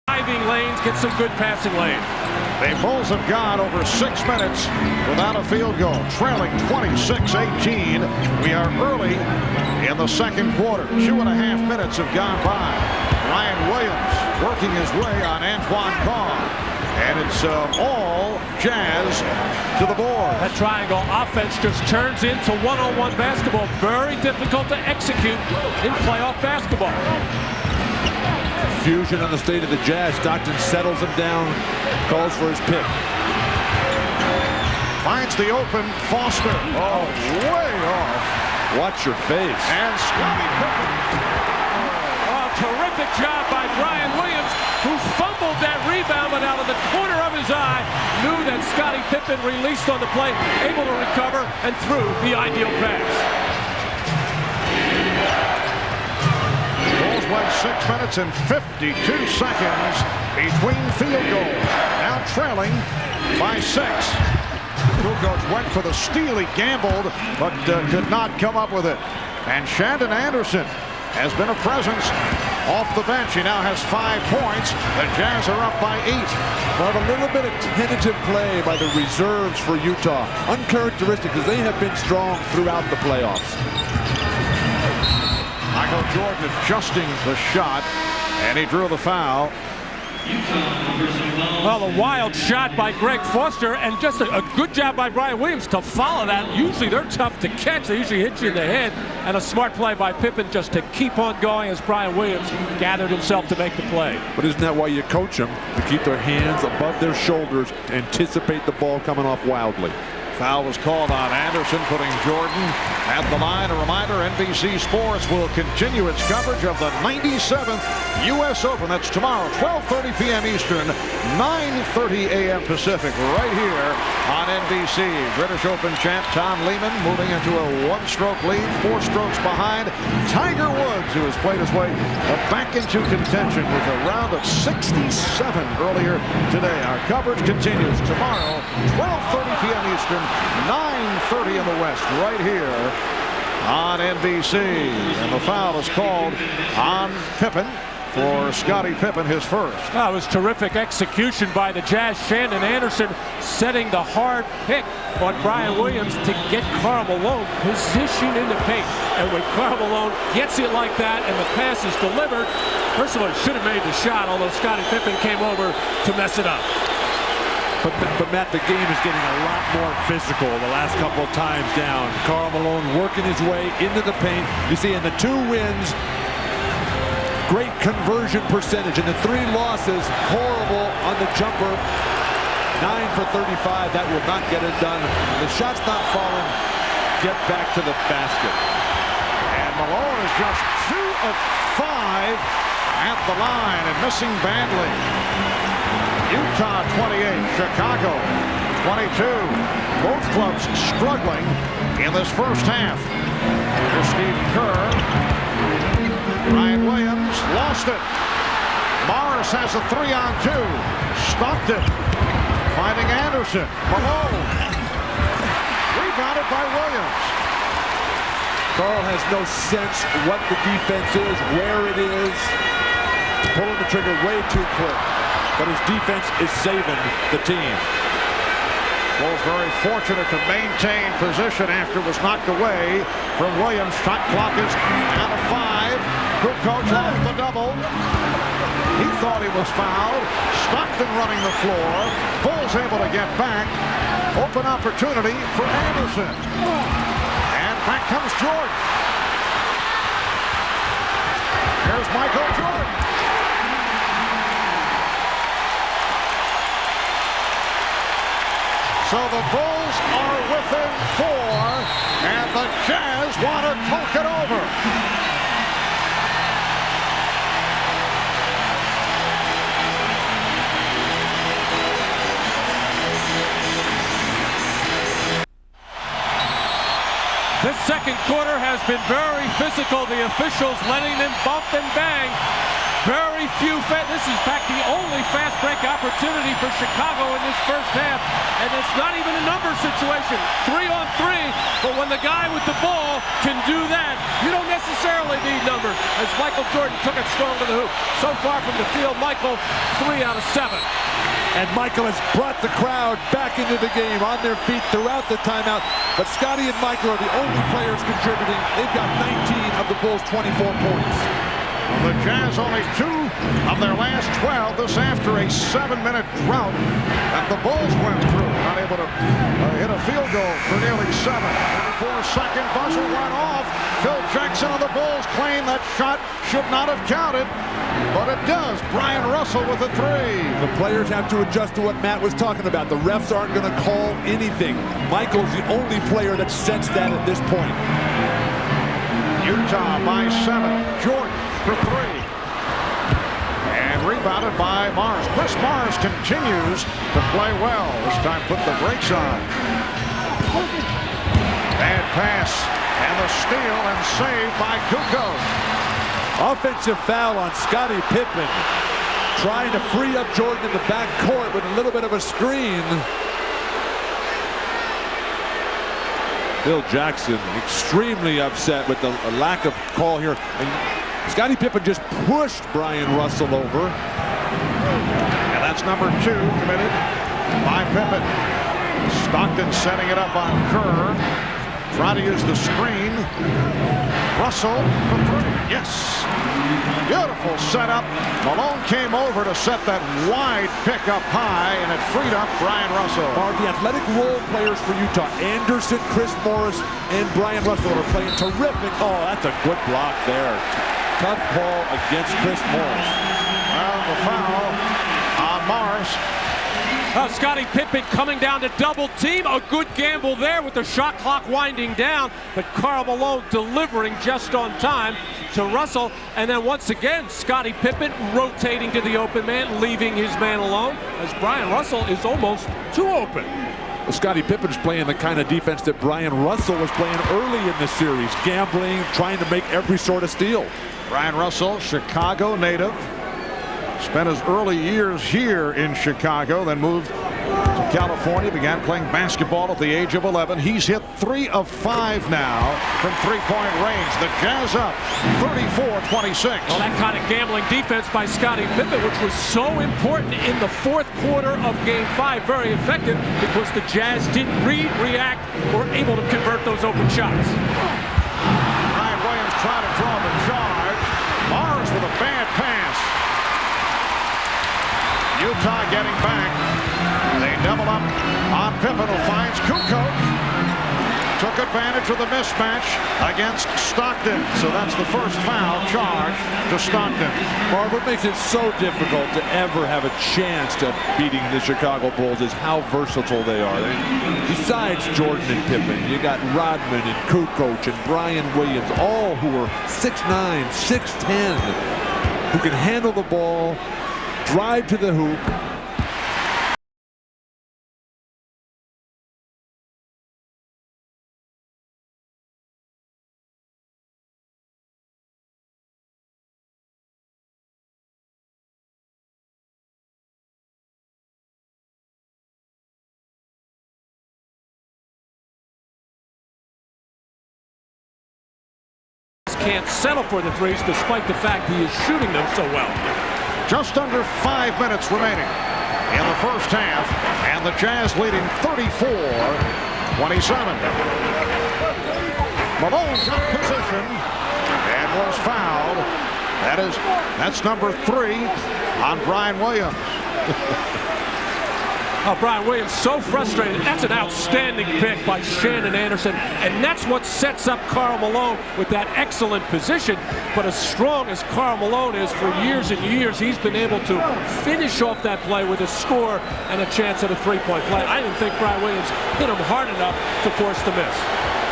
Driving lanes, get some good passing lanes. The Bulls have gone over 6 minutes without a field goal, trailing 26-18. We are early in the second quarter. 2.5 minutes have gone by. Ryan Williams working his way on Antoine Carr. And it's all Jazz to the board. That triangle offense just turns into one-on-one basketball. Very difficult to execute in playoff basketball. Fusion on the state of the Jazz. Stockton settles him down, calls for his pick. Finds the open Foster. Oh, way off. Watch your face. And Scottie Pippen. Oh, terrific job by Brian Williams, who fumbled that rebound, but out of the corner of his eye, knew that Scottie Pippen released on the play, able to recover, and threw the ideal pass. Bulls went 6 minutes and 52 seconds between field goals. Now trailing by 6. Kukoc went for the steal. He gambled, but could not come up with it. And Shandon Anderson has been a presence off the bench. He now has 5 points. The Jazz are up by 8. But a little bit of tentative play by the reserves for Utah. Uncharacteristic because they have been strong throughout the playoffs. Michael Jordan adjusting the shot, and he drew the foul. Well, a wild shot by Greg Foster, and just a good job by Brian Williams to follow that. Usually they're tough to catch. They usually hit you in the head. And a smart play by Pippen just to keep on going as Brian Williams gathered himself to make the play. But isn't that why you coach them? To keep their hands above their shoulders, anticipate the ball coming off wildly. Foul was called on Anderson, putting Jordan at the line. A reminder, NBC Sports will continue its coverage of the 97th U.S. Open. That's tomorrow, 12:30 p.m. Eastern, 9:30 a.m. Pacific, right here on NBC. British Open champ Tom Lehman moving into a 1-stroke lead, 4 strokes behind Tiger Woods, who has played his way back into contention with a round of 67 earlier today. Our coverage continues tomorrow, 12:30 p.m. Eastern, 9:30 in the West, right here on NBC. And the foul is called on Pippen for Scottie Pippen, his first. That was terrific execution by the Jazz. Shandon Anderson setting the hard pick on Brian Williams to get Karl Malone positioned in the paint. And when Karl Malone gets it like that and the pass is delivered, first of all, he should have made the shot, although Scottie Pippen came over to mess it up. But Matt, the game is getting a lot more physical the last couple of times down. Karl Malone working his way into the paint. You see in the 2 wins, great conversion percentage. In the 3 losses, horrible on the jumper. 9 for 35. That will not get it done. The shot's not falling. Get back to the basket. And Malone is just 2 of 5 at the line and missing badly. Utah 28, Chicago 22. Both clubs struggling in this first half. Here's Steve Kerr. Ryan Williams lost it. Morris has a 3-on-2. Stockton finding Anderson. Malone. Rebounded by Williams. Karl has no sense what the defense is, where it is. Pulling the trigger way too quick. But his defense is saving the team. Bulls very fortunate to maintain position after it was knocked away from Williams. Shot clock is down to 5. Good coach off the double. He thought he was fouled. Stockton running the floor. Bulls able to get back. Open opportunity for Anderson. And back comes Jordan. Here's Michael Jordan. So the Bulls are within 4, and the Jazz want to talk it over. This second quarter has been very physical. The officials letting them bump and bang. Very few. This is, in fact, the only fast break opportunity for Chicago in this first half. And it's not even a number situation. 3-on-3. But when the guy with the ball can do that, you don't necessarily need numbers. As Michael Jordan took it strong to the hoop. So far from the field, Michael, 3 out of 7. And Michael has brought the crowd back into the game on their feet throughout the timeout. But Scotty and Michael are the only players contributing. They've got 19 of the Bulls' 24 points. The Jazz only 2 of their last 12. This after a 7-minute drought that the Bulls went through. Not able to hit a field goal for nearly 7. 4-second buzzer went off. Phil Jackson of the Bulls claimed that shot should not have counted. But it does. Brian Russell with a 3. The players have to adjust to what Matt was talking about. The refs aren't going to call anything. Michael's the only player that sensed that at this point. Utah by 7. Jordan for 3. And rebounded by Morris. Chris Morris continues to play well. This time put the brakes on. Bad pass. And the steal and save by Kukoc. Offensive foul on Scottie Pippen. Trying to free up Jordan in the back court with a little bit of a screen. Phil Jackson extremely upset with the lack of call here. And Scottie Pippen just pushed Brian Russell over. And that's number 2 committed by Pippen. Stockton setting it up on Kerr. Trying to use the screen. Russell for 3. Yes. Beautiful setup. Malone came over to set that wide pick up high, and it freed up Brian Russell. Are the athletic role players for Utah. Anderson, Chris Morris, and Brian Russell are playing terrific. Oh, that's a good block there. Tough call against Chris Morris. Well, the foul on Morris. Scottie Pippen coming down to double team. A good gamble there with the shot clock winding down. But Karl Malone delivering just on time to Russell. And then once again, Scottie Pippen rotating to the open man, leaving his man alone, as Brian Russell is almost too open. Well, Scottie Pippen's playing the kind of defense that Brian Russell was playing early in the series. Gambling, trying to make every sort of steal. Brian Russell, Chicago native. Spent his early years here in Chicago, then moved to California, began playing basketball at the age of 11. He's hit 3 of 5 now from three-point range. The Jazz up 34-26. Well, that kind of gambling defense by Scottie Pippen, which was so important in the fourth quarter of Game 5, very effective because the Jazz didn't react, or able to convert those open shots. Ryan Williams trying to draw the charge. Morris with a bad pass. Utah getting back. They double up on Pippen, who finds Kukoc. Took advantage of the mismatch against Stockton. So that's the first foul charge to Stockton. Marv, what makes it so difficult to ever have a chance to beating the Chicago Bulls is how versatile they are. Besides Jordan and Pippen, you got Rodman and Kukoc and Brian Williams, all who are 6'9", 6'10", who can handle the ball, drive to the hoop, can't settle for the threes despite the fact he is shooting them so well. Just under 5 minutes remaining in the first half, and the Jazz leading 34-27. Malone got position and was fouled. That's number 3 on Brian Williams. Oh, Brian Williams so frustrated. That's an outstanding pick by Shannon Anderson, and that's what sets up Karl Malone with that excellent position. But as strong as Karl Malone is, for years and years, he's been able to finish off that play with a score and a chance at a three-point play. I didn't think Brian Williams hit him hard enough to force the miss.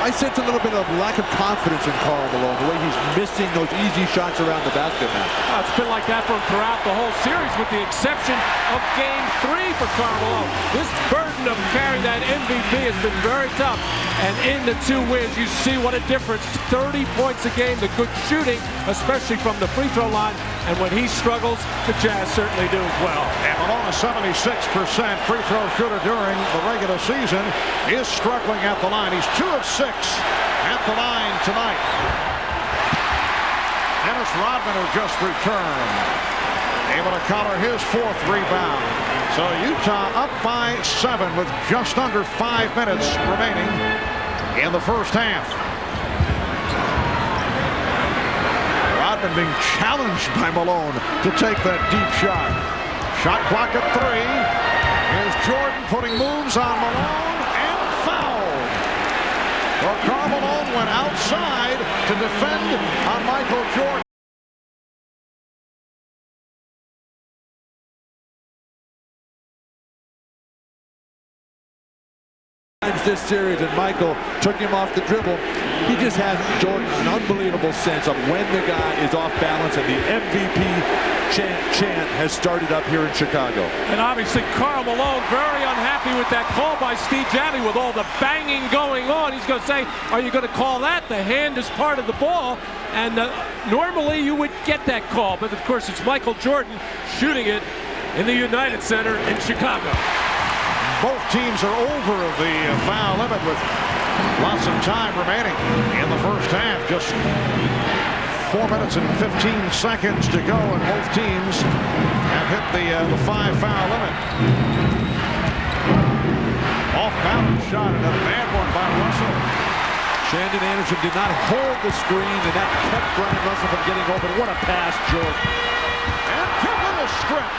I sense a little bit of lack of confidence in Karl Malone, the way he's missing those easy shots around the basket now. It's been like that from throughout the whole series, with the exception of Game 3 for Karl Malone. This burden of carrying that MVP has been very tough. And in the 2 wins, you see what a difference. 30 points a game, the good shooting, especially from the free throw line. And when he struggles, the Jazz certainly do as well. And Malone, a 76% free throw shooter during the regular season, is struggling at the line. He's 2 of 6 at the line tonight. Dennis Rodman, who just returned, able to collar his 4th rebound. So Utah up by 7 with just under 5 minutes remaining in the first half. Rodman being challenged by Malone to take that deep shot. Shot clock at 3. Here's Jordan putting moves on Malone and fouled. Well, Karl Malone went outside to defend on Michael Jordan. This series, and Michael took him off the dribble. He just has, Jordan, an unbelievable sense of when the guy is off balance, and the MVP chant has started up here in Chicago. And obviously Karl Malone very unhappy with that call by Steve Javie, with all the banging going on. He's going to say, are you going to call that? The hand is part of the ball, and normally you would get that call, but of course it's Michael Jordan shooting it in the United Center in Chicago. Both teams are over the foul limit with lots of time remaining in the first half. Just 4 minutes and 15 seconds to go, and both teams have hit the 5-foul limit. Off-balance shot, and a bad one by Russell. Shannon Anderson did not hold the screen, and that kept Brian Russell from getting open. What a pass, Jordan. And Pippen a strip.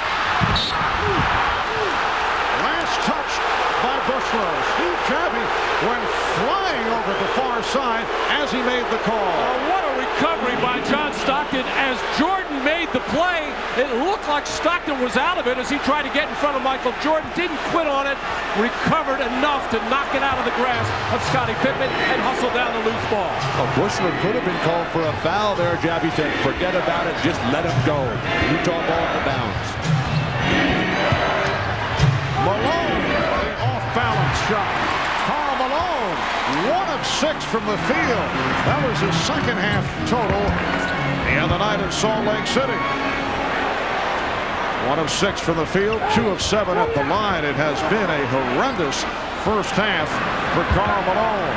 Last touch by Bushlow. Steve Javie went flying over the far side as he made the call. What a recovery by John Stockton as Jordan made the play. It looked like Stockton was out of it as he tried to get in front of Michael Jordan. Didn't quit on it. Recovered enough to knock it out of the grasp of Scottie Pippen and hustle down the loose ball. Bushler could have been called for a foul there. Javie said, forget about it. Just let him go. Utah ball in the bounds. Malone, the off-balance shot. Karl Malone, 1 of 6 from the field. That was his second half total the other night in Salt Lake City. 1 of 6 from the field, 2 of 7 at the line. It has been a horrendous first half for Karl Malone.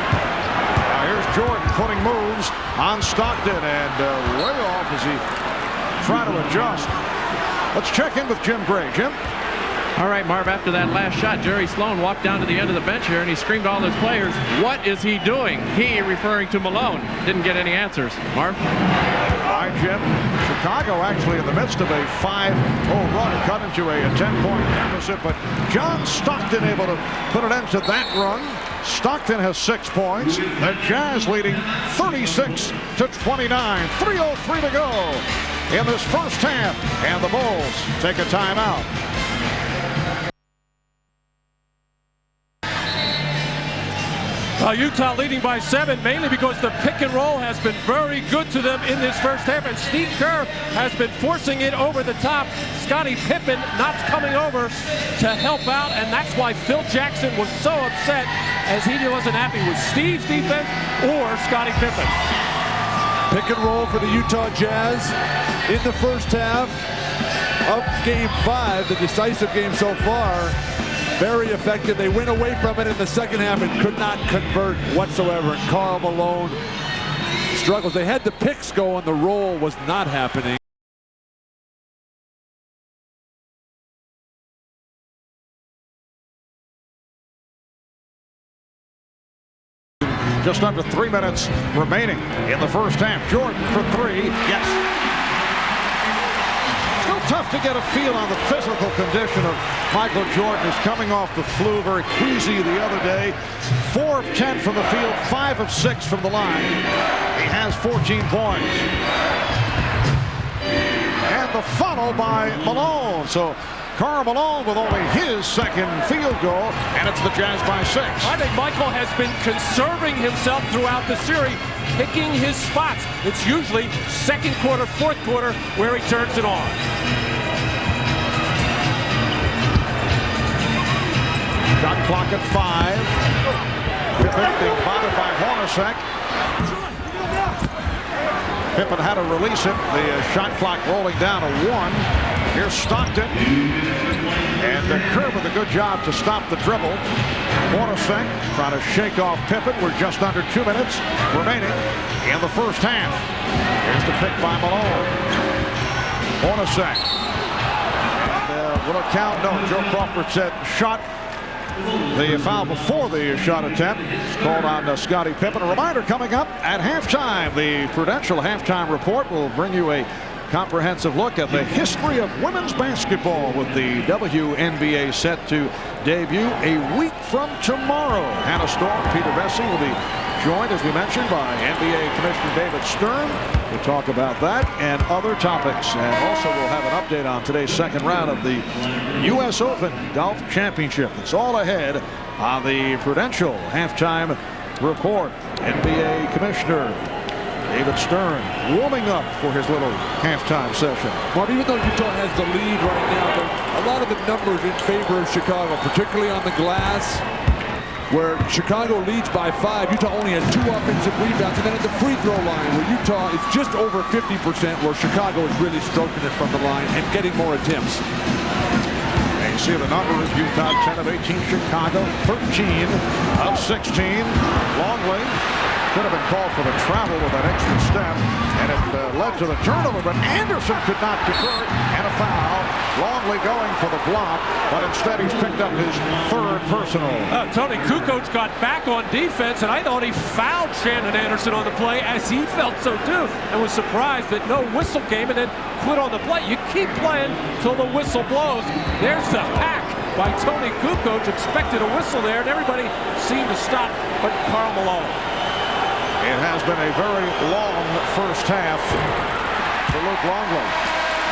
Now here's Jordan putting moves on Stockton, and way off as he tried to adjust. Let's check in with Jim Gray. Jim? All right, Marv, after that last shot, Jerry Sloan walked down to the end of the bench here and he screamed to all his players, what is he doing? He referring to Malone. Didn't get any answers. Marv? All right, Jim. Chicago actually in the midst of a 5-0 run, cut into a 10-point deficit, but John Stockton able to put an end to that run. Stockton has 6 points. The Jazz leading 36-29. 3:03 to go in this first half, and the Bulls take a timeout. Utah leading by 7, mainly because the pick and roll has been very good to them in this first half, and Steve Kerr has been forcing it over the top. Scottie Pippen not coming over to help out, and that's why Phil Jackson was so upset, as he wasn't happy with Steve's defense or Scottie Pippen. Pick and roll for the Utah Jazz in the first half of Game 5, the decisive game so far. Very effective. They went away from it in the second half and could not convert whatsoever. And Karl Malone struggles. They had the picks go and the roll was not happening. Just under 3 minutes remaining in the first half. Jordan for three. Yes. Still tough to get a feel on the physical condition of Michael Jordan. He's coming off the flu, very queasy the other day. 4 of 10 from the field, 5 of 6 from the line. He has 14 points. And the funnel by Malone. So Karl Malone with only his second field goal, and it's the Jazz by 6. I think Michael has been conserving himself throughout the series, picking his spots. It's usually second quarter, fourth quarter where he turns it on. Shot clock at 5. Pippen being bothered by Hornacek. Pippen had to release it. The shot clock rolling down to 1. Here's Stockton. And Kerr with a good job to stop the dribble. Hornacek trying to shake off Pippen. We're just under 2 minutes remaining in the first half. Here's the pick by Malone. Hornacek. And, will it count? No. Joe Crawford said shot. The foul before the shot attempt is called on Scottie Pippen. A reminder coming up at halftime. The Prudential halftime report will bring you a comprehensive look at the history of women's basketball with the WNBA set to debut a week from tomorrow. Hannah Storm, Peter Vesey will be joined, as we mentioned, by NBA Commissioner David Stern. We'll talk about that and other topics. And also we'll have an update on today's second round of the U.S. Open Golf Championship. It's all ahead on the Prudential halftime report. NBA Commissioner David Stern warming up for his little halftime session. Well, even though Utah has the lead right now, a lot of the numbers in favor of Chicago, particularly on the glass, where Chicago leads by 5. Utah only has 2 offensive rebounds. And then at the free throw line, where Utah is just over 50%, where Chicago is really stroking it from the line and getting more attempts. And you see the numbers: Utah 10 of 18, Chicago 13 of 16. Longley could have been called for the travel with that extra step, and it led to the turnover, but Anderson could not convert, and a foul. Longley going for the block, but instead he's picked up his 3rd personal. Tony Kukoc got back on defense, and I thought he fouled Shannon Anderson on the play, as he felt so too, and was surprised that no whistle came and then quit on the play. You keep playing till the whistle blows. There's the hack by Tony Kukoc. Expected a whistle there, and everybody seemed to stop but Karl Malone. It has been a very long first half for Luke Longley.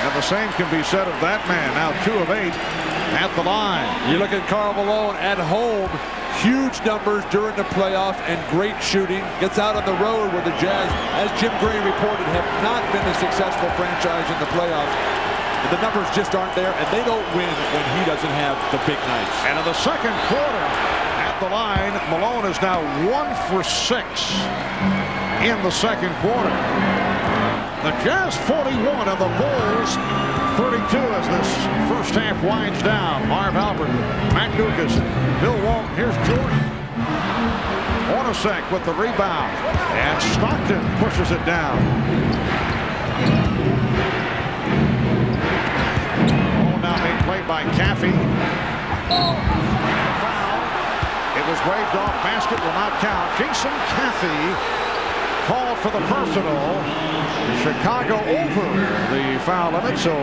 And the same can be said of that man. Now 2 of 8 at the line. You look at Karl Malone at home. Huge numbers during the playoff and great shooting. Gets out on the road where the Jazz, as Jim Gray reported, have not been a successful franchise in the playoffs. And the numbers just aren't there, and they don't win when he doesn't have the big nights. And in the second quarter, the line, Malone is now 1 for 6 in the second quarter. The Jazz 41 and the Bulls 32 as this first half winds down. Marv Albert, Matt Dukas, Bill Walton. Here's Jordan. Hornacek with the rebound, and Stockton pushes it down. Ball now being played by Caffey. It was waved off. Basket will not count. Jason Caffey called for the personal. Chicago over the foul limit. So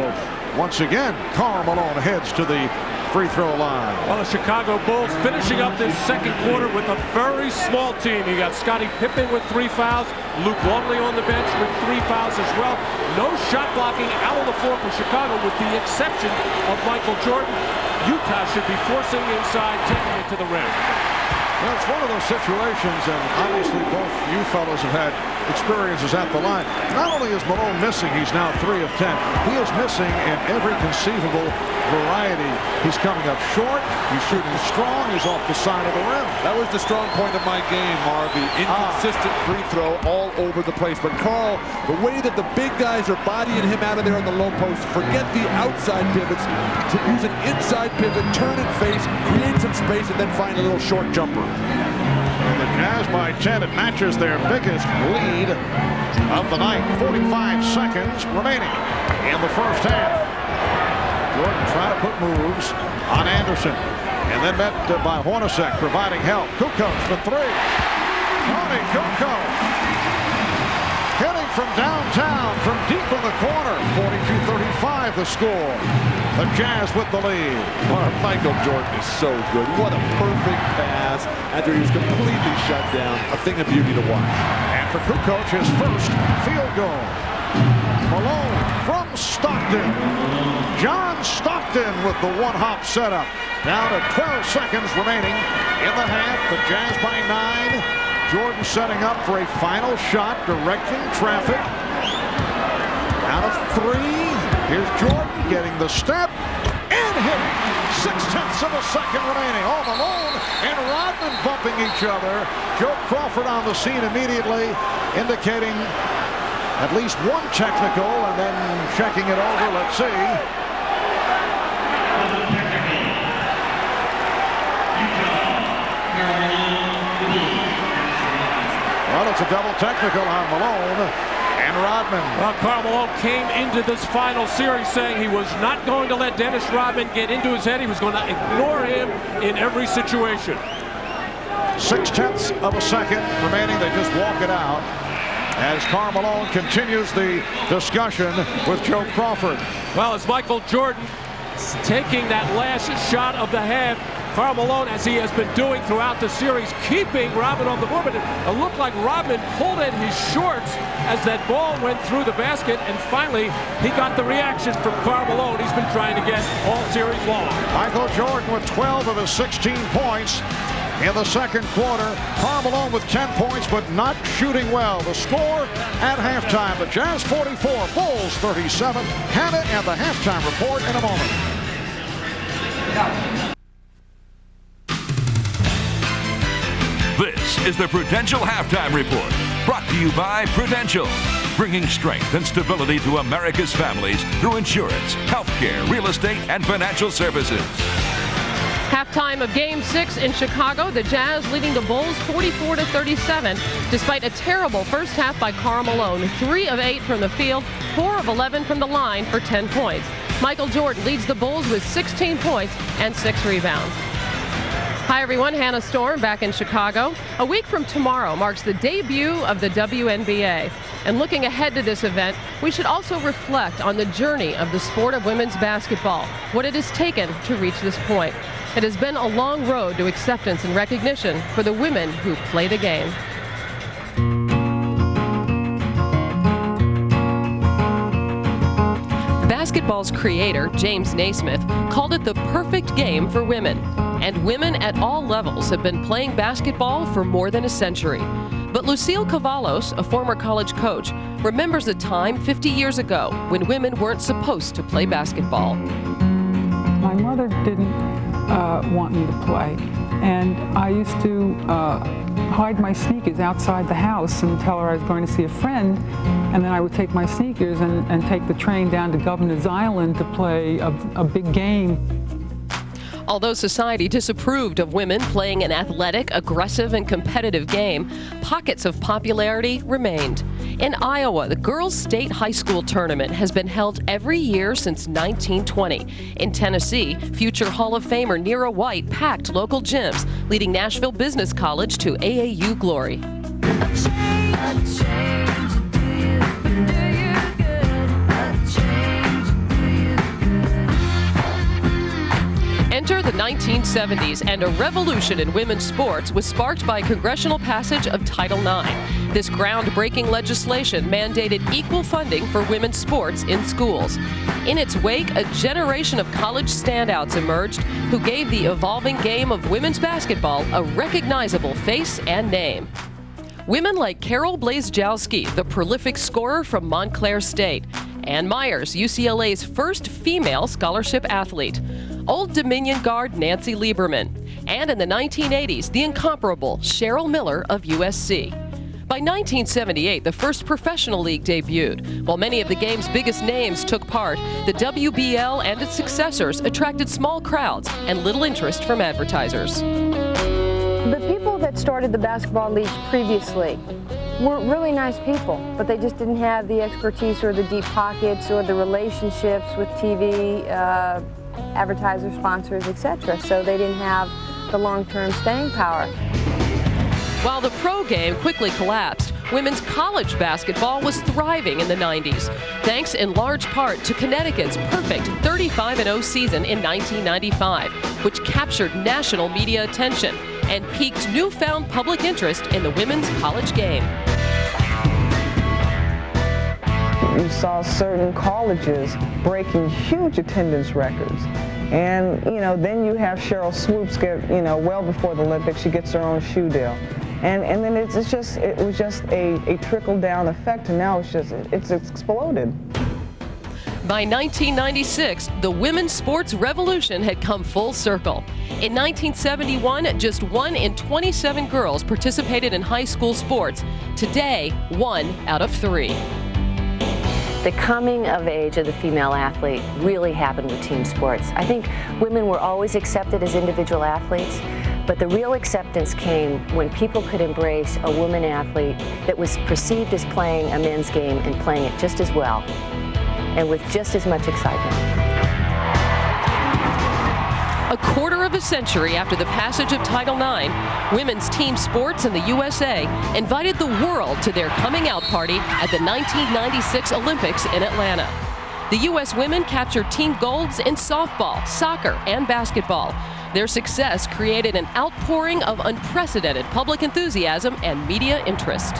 once again, Karl Malone heads to the free throw line. Well, the Chicago Bulls finishing up this second quarter with a very small team. You got Scottie Pippen with 3 fouls. Luke Longley on the bench with 3 fouls as well. No shot blocking out on the floor for Chicago, with the exception of Michael Jordan. Utah should be forcing inside, taking it to the rim. Well, it's one of those situations, and obviously both you fellows have had experiences at the line. Not only is Malone missing, he's now 3 of 10. He is missing in every conceivable variety. He's coming up short, he's shooting strong, he's off the side of the rim. That was the strong point of my game, Marv. The inconsistent free throw all over the place. But Karl, the way that the big guys are bodying him out of there on the low post, forget the outside pivots, to use an inside pivot, turn and face, create some space, and then find a little short jumper. The Jazz by 10. It matches their biggest lead of the night. 45 seconds remaining in the first half. Jordan trying to put moves on Anderson. And then met by Hornacek providing help. Kukoc for three. Tony Kukoc hitting from downtown from deep in the corner. 42-35 the score. The Jazz with the lead. Michael Jordan is so good. What a perfect pass after he was completely shut down. A thing of beauty to watch. And for Kukoc, his first field goal. Malone from Stockton. John Stockton with the one-hop setup. Down to 12 seconds remaining in the half. The Jazz by 9. Jordan setting up for a final shot, directing traffic. Out of 3. Here's Jordan getting the step and hitting. 0.6 of a second remaining. Oh, Malone and Rodman bumping each other. Joe Crawford on the scene immediately, indicating at least one technical, and then checking it over. Let's see. Well, it's a double technical on Malone and Rodman. Well, Karl Malone came into this final series saying he was not going to let Dennis Rodman get into his head. He was going to ignore him in every situation. 0.6 of a second remaining. They just walk it out as Karl Malone continues the discussion with Joe Crawford. Well, as Michael Jordan taking that last shot of the half, Karl Malone, as he has been doing throughout the series, keeping Rodman on the board. But it looked like Rodman pulled at his shorts as that ball went through the basket, and finally he got the reaction from Karl Malone he's been trying to get all series long. Michael Jordan with 12 of his 16 points in the second quarter. Karl Malone with 10 points, but not shooting well. The score at halftime: the Jazz 44, Bulls 37. Hannah and the halftime report in a moment. This is the Prudential Halftime Report, brought to you by Prudential, bringing strength and stability to America's families through insurance, healthcare, real estate, and financial services. Halftime of Game 6 in Chicago, the Jazz leading the Bulls 44-37, despite a terrible first half by Karl Malone. 3 of 8 from the field, 4 of 11 from the line for 10 points. Michael Jordan leads the Bulls with 16 points and 6 rebounds. Hi everyone, Hannah Storm back in Chicago. A week from tomorrow marks the debut of the WNBA. And looking ahead to this event, we should also reflect on the journey of the sport of women's basketball, what it has taken to reach this point. It has been a long road to acceptance and recognition for the women who play the game. Basketball's creator, James Naismith, called it the perfect game for women. And women at all levels have been playing basketball for more than a century. But Lucille Cavalos, a former college coach, remembers a time 50 years ago when women weren't supposed to play basketball. My mother didn't want me to play, and I used to hide my sneakers outside the house and tell her I was going to see a friend, and then I would take my sneakers and take the train down to Governor's Island to play a big game. Although society disapproved of women playing an athletic, aggressive, and competitive game, pockets of popularity remained. In Iowa, the girls' state high school tournament has been held every year since 1920. In Tennessee, future Hall of Famer Nero White packed local gyms, leading Nashville Business College to AAU glory. Enter the 1970s, and a revolution in women's sports was sparked by congressional passage of Title IX. This groundbreaking legislation mandated equal funding for women's sports in schools. In its wake, a generation of college standouts emerged who gave the evolving game of women's basketball a recognizable face and name. Women like Carol Blazejowski, the prolific scorer from Montclair State, Ann Myers, UCLA's first female scholarship athlete, Old Dominion guard Nancy Lieberman, and in the 1980s, the incomparable Cheryl Miller of USC. By 1978, the first professional league debuted. While many of the game's biggest names took part, the WBL and its successors attracted small crowds and little interest from advertisers. The people that started the basketball leagues previously were really nice people, but they just didn't have the expertise or the deep pockets or the relationships with TV, advertisers, sponsors, etc. So they didn't have the long-term staying power. While the pro game quickly collapsed, women's college basketball was thriving in the 90s, thanks in large part to Connecticut's perfect 35-0 season in 1995, which captured national media attention and piqued newfound public interest in the women's college game. You saw certain colleges breaking huge attendance records. And, then you have Cheryl Swoops get, well before the Olympics, she gets her own shoe deal. And then it was just a trickle-down effect, and now it's exploded. By 1996, the women's sports revolution had come full circle. In 1971, just 1 in 27 girls participated in high school sports. Today, 1 out of 3. The coming of age of the female athlete really happened with team sports. I think women were always accepted as individual athletes, but the real acceptance came when people could embrace a woman athlete that was perceived as playing a men's game and playing it just as well and with just as much excitement. A quarter of a century after the passage of Title IX, women's team sports in the USA invited the world to their coming out party at the 1996 Olympics in Atlanta. The U.S. women captured team golds in softball, soccer, and basketball. Their success created an outpouring of unprecedented public enthusiasm and media interest.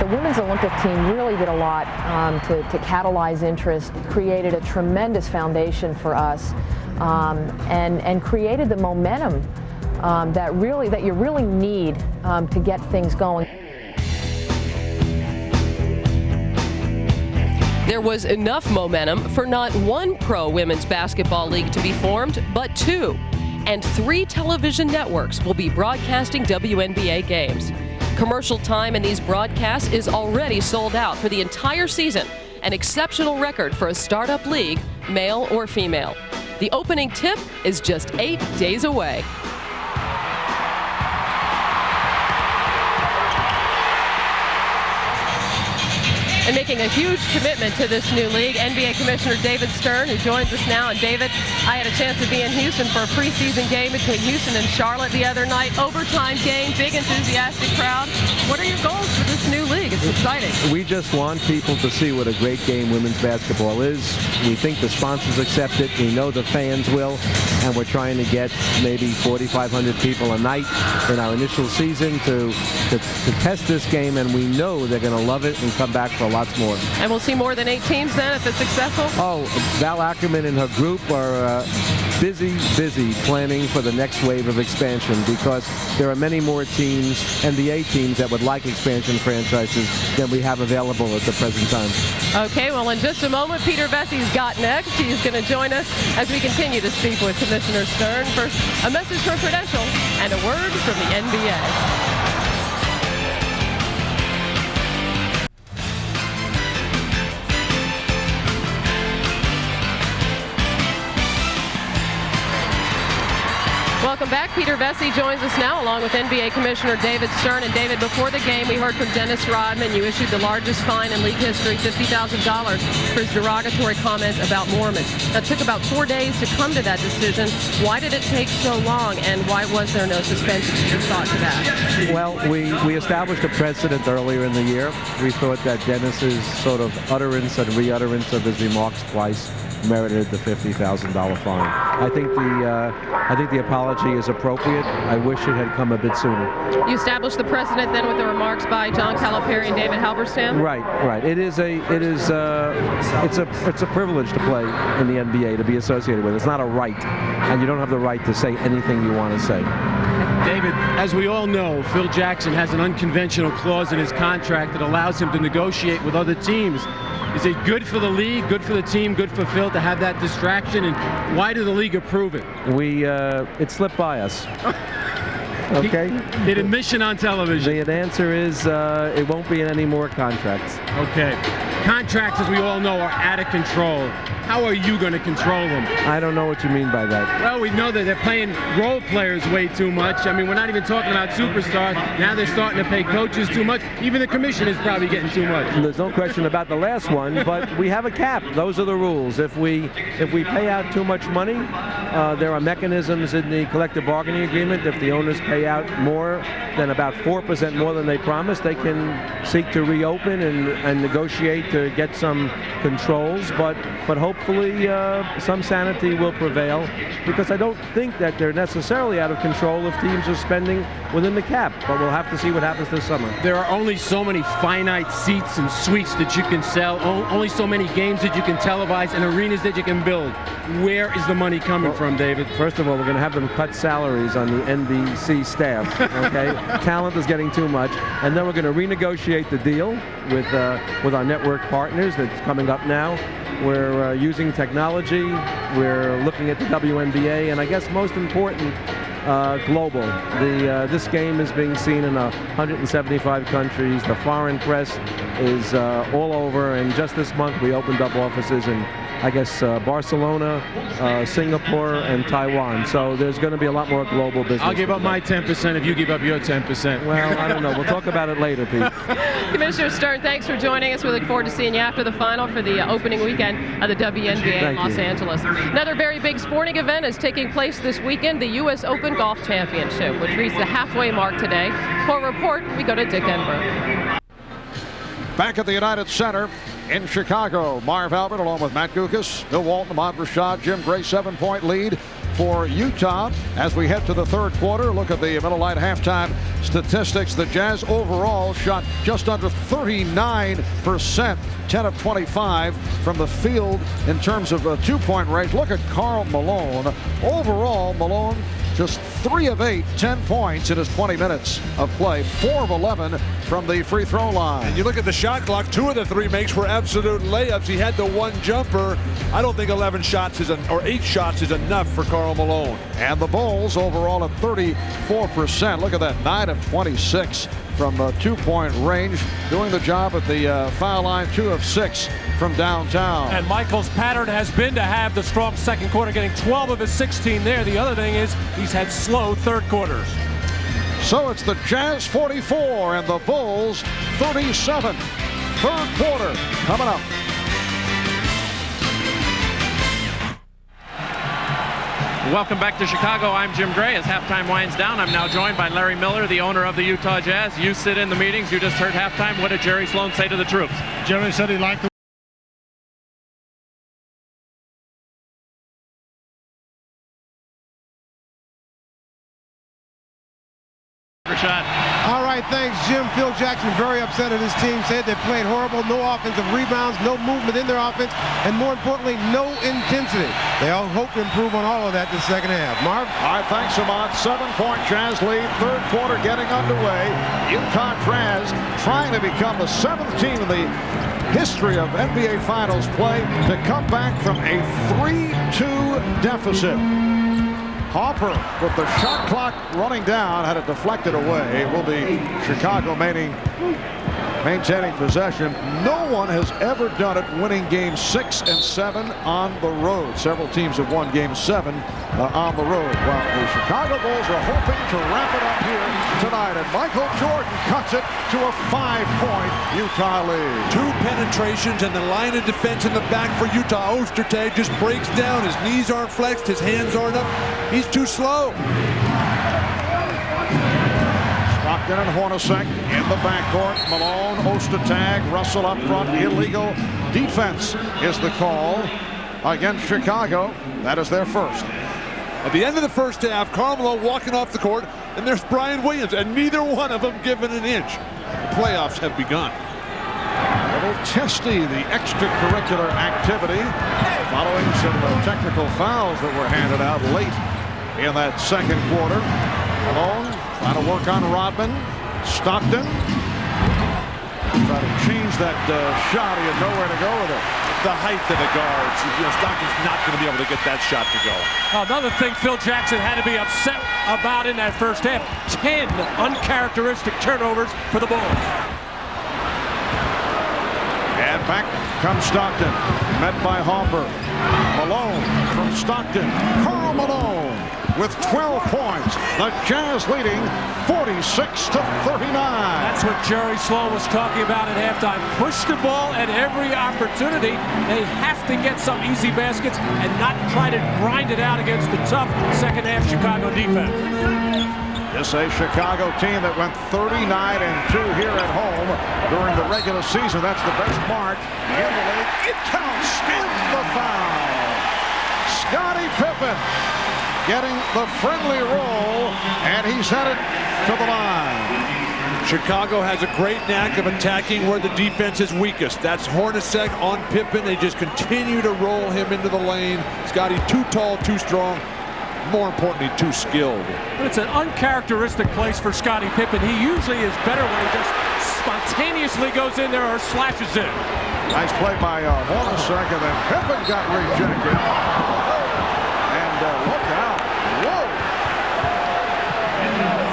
The women's Olympic team really did a lot to catalyze interest, created a tremendous foundation for us, and created the momentum that you really need to get things going. There was enough momentum for not 1 pro women's basketball league to be formed, but 2. And 3 television networks will be broadcasting WNBA games. Commercial time in these broadcasts is already sold out for the entire season, an exceptional record for a startup league, male or female. The opening tip is just 8 days away. And making a huge commitment to this new league, NBA Commissioner David Stern, who joins us now. And David, I had a chance to be in Houston for a preseason game between Houston and Charlotte the other night. Overtime game, big enthusiastic crowd. What are your goals for this new league? It's exciting. We just want people to see what a great game women's basketball is. We think the sponsors accept it. We know the fans will. And we're trying to get maybe 4,500 people a night in our initial season to test this game. And we know they're going to love it and come back for lots more. And we'll see more than 8 teams then if it's successful? Oh, Val Ackerman and her group are busy planning for the next wave of expansion because there are many more teams, NBA teams, that would like expansion franchises than we have available at the present time. Okay, well, in just a moment, Peter Vessey's got next. He's going to join us as we continue to speak with Commissioner Stern. First, a message from Prudential and a word from the NBA. Welcome back. Peter Vessey joins us now along with NBA Commissioner David Stern. And David, before the game, we heard from Dennis Rodman. You issued the largest fine in league history, $50,000, for his derogatory comments about Mormons. That took about 4 days to come to that decision. Why did it take so long, and why was there no suspension? Your thought to that? Well, we established a precedent earlier in the year. We thought that Dennis's sort of utterance and re-utterance of his remarks twice merited the $50,000 fine. I think the apology is appropriate. I wish it had come a bit sooner. You established the precedent then with the remarks by John Calipari and David Halberstam? Right. It's a privilege to play in the NBA, to be associated with. It's not a right, and you don't have the right to say anything you want to say. David, as we all know, Phil Jackson has an unconventional clause in his contract that allows him to negotiate with other teams. Is it good for the league, good for the team, good for Phil to have that distraction? And why did the league approve it? It slipped by us. Okay. Did admission on television. The answer is it won't be in any more contracts. Okay. Contracts, as we all know, are out of control. How are you going to control them? I don't know what you mean by that. Well, we know that they're paying role players way too much. I mean, we're not even talking about superstars. Now they're starting to pay coaches too much. Even the commission is probably getting too much. There's no question about the last one, but we have a cap. Those are the rules. If we pay out too much money, there are mechanisms in the collective bargaining agreement. If the owners pay out more than about 4% more than they promised, they can seek to reopen and negotiate to get some controls. But hopefully some sanity will prevail, because I don't think that they're necessarily out of control if teams are spending within the cap. But we'll have to see what happens this summer. There are only so many finite seats and suites that you can sell, only so many games that you can televise, and arenas that you can build. Where is the money coming from, David? First of all, we're going to have them cut salaries on the NBC staff. Okay, talent is getting too much, and then we're going to renegotiate the deal with our network partners that's coming up now. We're using technology. We're looking at the WNBA, and I guess most important, global. This game is being seen in 175 countries. The foreign press is all over, and just this month we opened up offices in, I guess, Barcelona, Singapore, and Taiwan. So there's going to be a lot more global business. I'll give up my 10% if you give up your 10%. Well, I don't know. We'll talk about it later, Pete. Commissioner Stern, thanks for joining us. We look forward to seeing you after the final for the opening weekend of the WNBA in Los Angeles. Another very big sporting event is taking place this weekend, the U.S. Open Golf Championship, which reached the halfway mark today. For a report, we go to Dick Enberg. Back at the United Center in Chicago, Marv Albert along with Matt Gukas, Bill Walton, Ahmad Rashad, Jim Gray, 7-point lead for Utah. As we head to the third quarter, look at the Miller Lite halftime statistics. The Jazz overall shot just under 39%, 10 of 25 from the field in terms of a two-point range. Look at Karl Malone. Overall, Malone just 3 of 8, 10 points in his 20 minutes of play, 4 of 11 from the free throw line. And you look at the shot clock, 2 of the 3 makes were absolute layups. He had the 1 jumper. I don't think 11 shots or 8 shots is enough for Karl Malone. And the Bulls overall at 34%. Look at that, 9 of 26 from two-point range, doing the job at the foul line, 2 of 6 from downtown. And Michael's pattern has been to have the strong second quarter, getting 12 of his 16 there. The other thing is he's had slow third quarters. So it's the Jazz 44 and the Bulls 37. Third quarter coming up. Welcome back to Chicago. I'm Jim Gray. As halftime winds down, I'm now joined by Larry Miller, the owner of the Utah Jazz. You sit in the meetings. You just heard halftime. What did Jerry Sloan say to the troops? Jerry said he liked the Rashad. All right, thanks, Jim. Phil Jackson very upset at his team. Said they played horrible, no offensive rebounds, no movement in their offense, and more importantly, no intensity. They all hope to improve on all of that in the second half. Marv? All right, thanks, Ahmad. 7-point Jazz lead. Third quarter getting underway. Utah Jazz trying to become the 7th team in the history of NBA Finals play to come back from a 3-2 deficit. Hopper with the shot clock running down, had it deflected away. It will be Chicago maintaining possession. No one has ever done it, winning games 6 and 7 on the road. Several teams have won game 7 on the road. Well, the Chicago Bulls are hoping to wrap it up here tonight, and Michael Jordan cuts it to a 5-point Utah lead. 2 penetrations and the line of defense in the back for Utah. Ostertag just breaks down. His knees aren't flexed. His hands aren't up. He's too slow. Stockton and Hornacek in the backcourt. Malone, Ostertag, Russell up front. Illegal defense is the call against Chicago. That is their first. At the end of the first half, Karl Malone walking off the court, and there's Brian Williams, and neither one of them given an inch. The playoffs have begun. A little testy, the extracurricular activity, following some technical fouls that were handed out late in that second quarter. Malone trying to work on Rodman. Stockton trying to change that shot. He had nowhere to go with it. The height of the guards. Stockton's not going to be able to get that shot to go. Another thing Phil Jackson had to be upset about in that first half. 10 uncharacteristic turnovers for the Bulls. And Back comes Stockton. Met by Hoffer. Malone from Stockton. Karl Malone with 12 points. The Jazz leading 46-39. That's what Jerry Sloan was talking about at halftime. Push the ball at every opportunity. They have to get some easy baskets and not try to grind it out against the tough second half Chicago defense. This is a Chicago team that went 39-2 here at home during the regular season. That's the best mark in the league. It counts in the foul. Scottie Pippen getting the friendly roll, and he's headed to the line. Chicago has a great knack of attacking where the defense is weakest. That's Hornacek on Pippen. They just continue to roll him into the lane. Scottie too tall, too strong. More importantly, too skilled. But it's an uncharacteristic place for Scottie Pippen. He usually is better when he just spontaneously goes in there or slashes in. Nice play by Hornacek, and then Pippen got rejected. And look out. Whoa!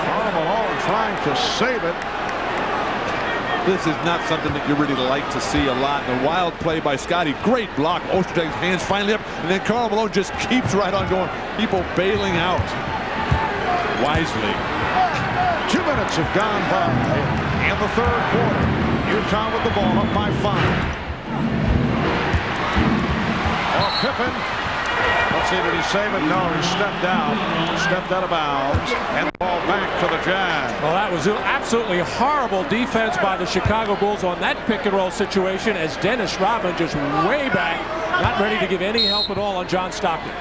Karl Malone trying to save it. This is not something that you really like to see a lot. The wild play by Scottie. Great block. Ostertag's hands finally up. And then Karl Malone just keeps right on going. People bailing out. Wisely. 2 minutes have gone by in the third quarter. Utah with the ball up by 5. Oh, Pippen. Let's see, did he save it? No, he stepped out. Stepped out of bounds. And the ball back to the Jazz. Well, that was absolutely horrible defense by the Chicago Bulls on that pick and roll situation as Dennis Rodman just way back, not ready to give any help at all on John Stockton.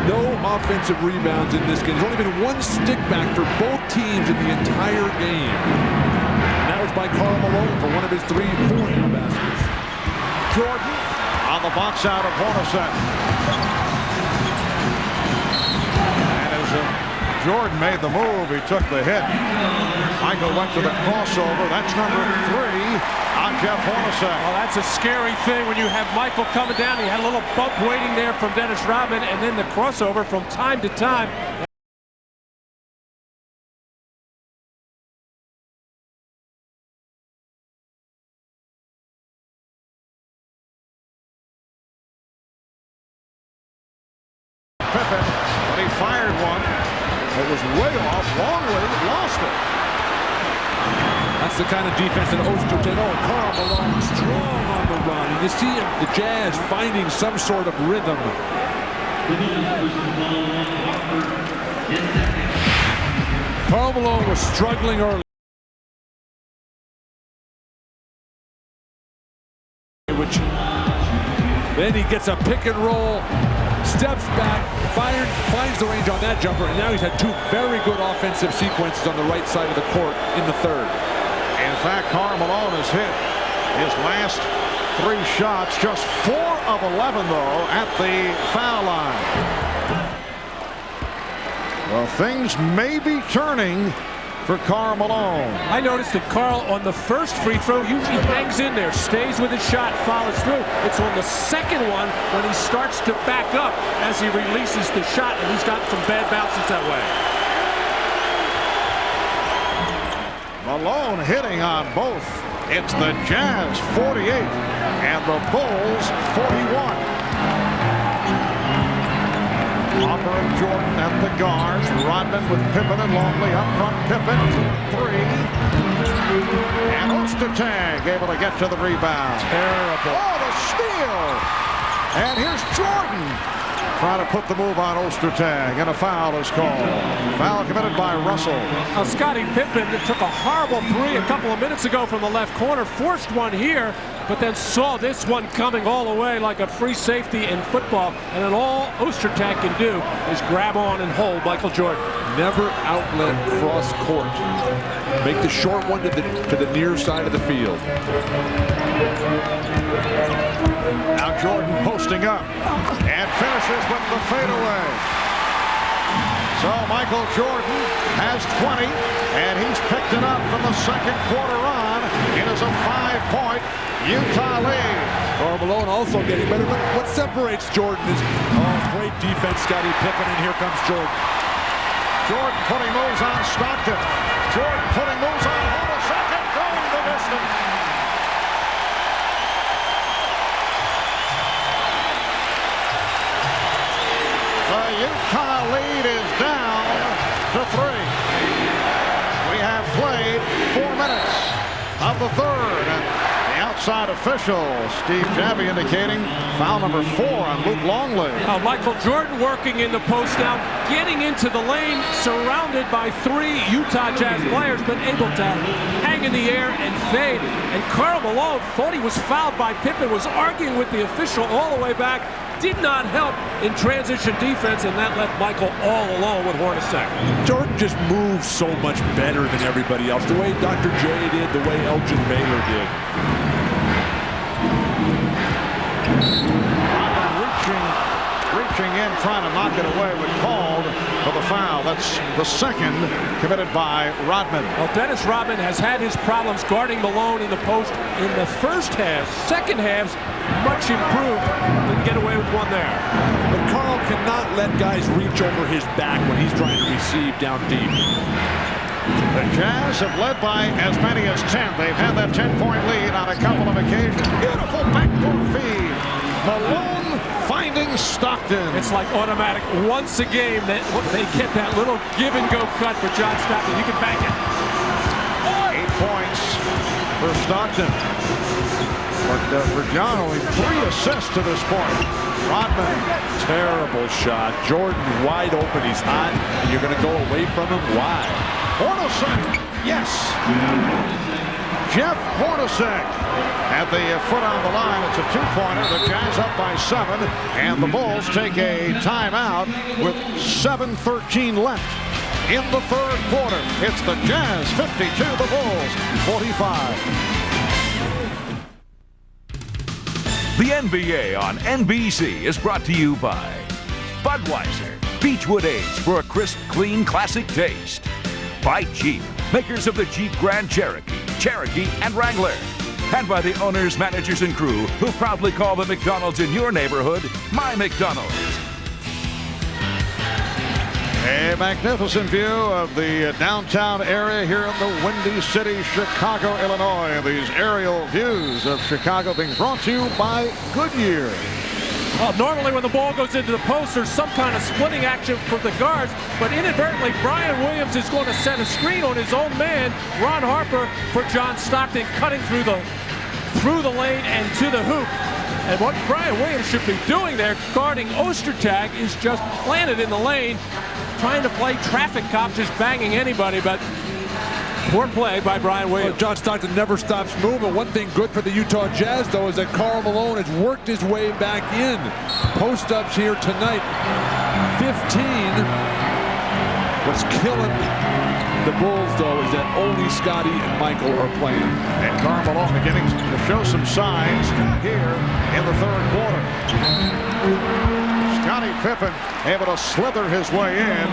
No offensive rebounds in this game. There's only been one stick back for both teams in the entire game. And that was by Karl Malone for one of his 3 4 baskets. Jordan on the box out of Hornacek. And as Jordan made the move, he took the hit. Michael went to the crossover. That's number 3 on Jeff Hornacek. Well, that's a scary thing when you have Michael coming down. He had a little bump waiting there from Dennis Rodman, and then the crossover from time to time. Pippen, when he fired one, it was way off, long way, lost it. That's the kind of defense that Ostertag. Oh, Karl Malone strong on the run. And you see the Jazz finding some sort of rhythm. Karl Malone was struggling early. Which then he gets a pick and roll, steps back, finds the range on that jumper, and now he's had 2 very good offensive sequences on the right side of the court in the third. In fact, Karl Malone has hit his last 3 shots, just 4 of 11, though, at the foul line. Well, things may be turning for Karl Malone. I noticed that Karl on the first free throw usually hangs in there, stays with his shot, follows through. It's on the second one when he starts to back up as he releases the shot, and he's got some bad bounces that way. Malone hitting on both. It's the Jazz 48 and the Bulls 41. Hopper and Jordan at the guards. Rodman with Pippen and Longley up front. Pippen 3. And Ostertag able to get to the rebound. Terrible. Oh, the steal. And here's Jordan trying to put the move on Ostertag, and a foul is called. Foul committed by Russell. Now, Scottie Pippen took a horrible 3 a couple of minutes ago from the left corner, forced one here, but then saw this one coming all the way like a free safety in football, and then all Ostertag can do is grab on and hold Michael Jordan. Never outlet cross court. Make the short one to the near side of the field. Now Jordan posting up and finishes with the fadeaway. So Michael Jordan has 20, and he's picked it up from the second quarter on. It is a 5-point Utah lead. Karl Malone also getting better. What separates Jordan is great defense, Scottie Pippen, and here comes Jordan. Jordan putting moves on Stockton. Jordan putting moves on Hornacek and going the distance. the third. The outside official, Steve Javi, indicating foul number 4 on Luke Longley. Michael Jordan working in the post now, getting into the lane, surrounded by 3 Utah Jazz players, but able to hang in the air and fade. And Karl Malone thought he was fouled by Pippen, was arguing with the official all the way back. Did not help in transition defense, and that left Michael all alone with Hornacek. Jordan just moves so much better than everybody else. The way Dr. J did, the way Elgin Baylor did. Reaching in, trying to knock it away, but called for the foul. That's the second committed by Rodman. Well, Dennis Rodman has had his problems guarding Malone in the post in the first half. Second half's much improved. Didn't get away with one there. But Karl cannot let guys reach over his back when he's trying to receive down deep. The Jazz have led by as many as 10. They've had that 10-point lead on a couple of occasions. Beautiful backdoor feed. Malone finding Stockton. It's like automatic. Once a game, they get that little give-and-go cut for John Stockton. You can bank it. 8 points for Stockton. But for John, only 3 assists to this point. Rodman. Terrible shot. Jordan wide open. He's hot. And you're going to go away from him. Why? Hornacek. Yes. Jeff Hornacek at the foot on the line. It's a 2-pointer. The Jazz up by 7. And the Bulls take a timeout with 7:13 left in the third quarter. It's the Jazz 52, the Bulls 45. The NBA on NBC is brought to you by Budweiser, Beechwood Age for a crisp, clean, classic taste. By Jeep, makers of the Jeep Grand Cherokee, Cherokee, and Wrangler. And by the owners, managers, and crew who proudly call the McDonald's in your neighborhood My McDonald's. A magnificent view of the downtown area here in the Windy City, Chicago, Illinois. These aerial views of Chicago being brought to you by Goodyear. Well, normally when the ball goes into the post, there's some kind of splitting action for the guards, but inadvertently, Brian Williams is going to set a screen on his own man, Ron Harper, for John Stockton, cutting through the lane and to the hoop. And what Brian Williams should be doing there, guarding Ostertag, is just planted in the lane, trying to play traffic cop, just banging anybody, but poor play by Brian Williams. Well, John Stockton never stops moving. One thing good for the Utah Jazz, though, is that Karl Malone has worked his way back in. Post-ups here tonight, 15. What's killing the Bulls, though, is that only Scotty and Michael are playing. And Karl Malone beginning to show some signs here in the third quarter. Scottie Pippen able to slither his way in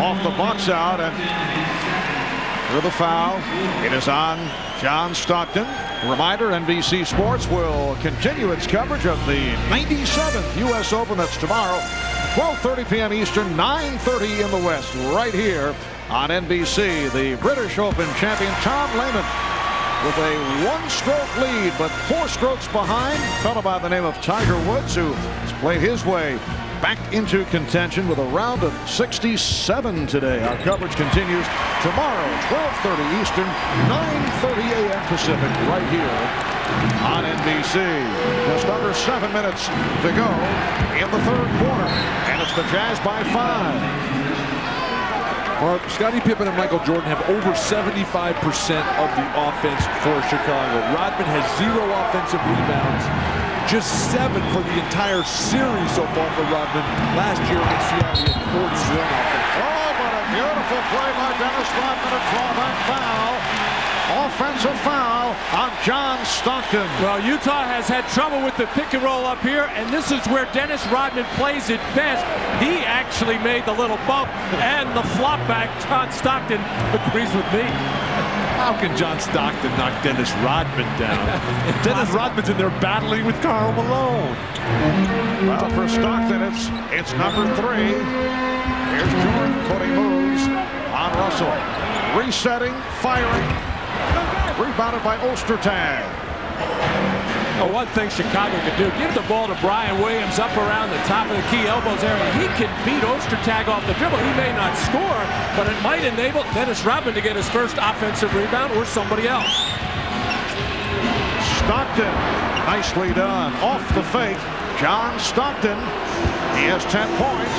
off the box out, and with a foul, it is on John Stockton. Reminder, NBC Sports will continue its coverage of the 97th U.S. Open. That's tomorrow, 12:30 p.m. Eastern, 9:30 in the West, right here on NBC. The British Open champion Tom Lehman with a 1-stroke lead, but 4 strokes behind. A fellow by the name of Tiger Woods, who has played his way back into contention with a round of 67 today. Our coverage continues tomorrow, 12:30 Eastern, 9:30 a.m. Pacific, right here on NBC. Just under 7 minutes to go in the third quarter, and it's the Jazz by 5. Well, Scottie Pippen and Michael Jordan have over 75% of the offense for Chicago. Rodman has 0 offensive rebounds, just 7 for the entire series so far for Rodman. Last year in Seattle, he had 41 offense. Oh, but a beautiful play by Dennis Rodman, a drawback foul. Offensive foul on John Stockton. Well, Utah has had trouble with the pick and roll up here, and this is where Dennis Rodman plays it best. He actually made the little bump and the flop back. John Stockton agrees with me. How can John Stockton knock Dennis Rodman down? Dennis Rodman's in there battling with Karl Malone. Well, for Stockton, it's number 3. Here's Jordan putting moves on Russell. Resetting, firing. Rebounded by Ostertag. Well, one thing Chicago could do, give the ball to Brian Williams up around the top of the key elbows area. He can beat Ostertag off the dribble. He may not score, but it might enable Dennis Rodman to get his first offensive rebound or somebody else. Stockton. Nicely done. Off the fake. John Stockton. He has 10 points.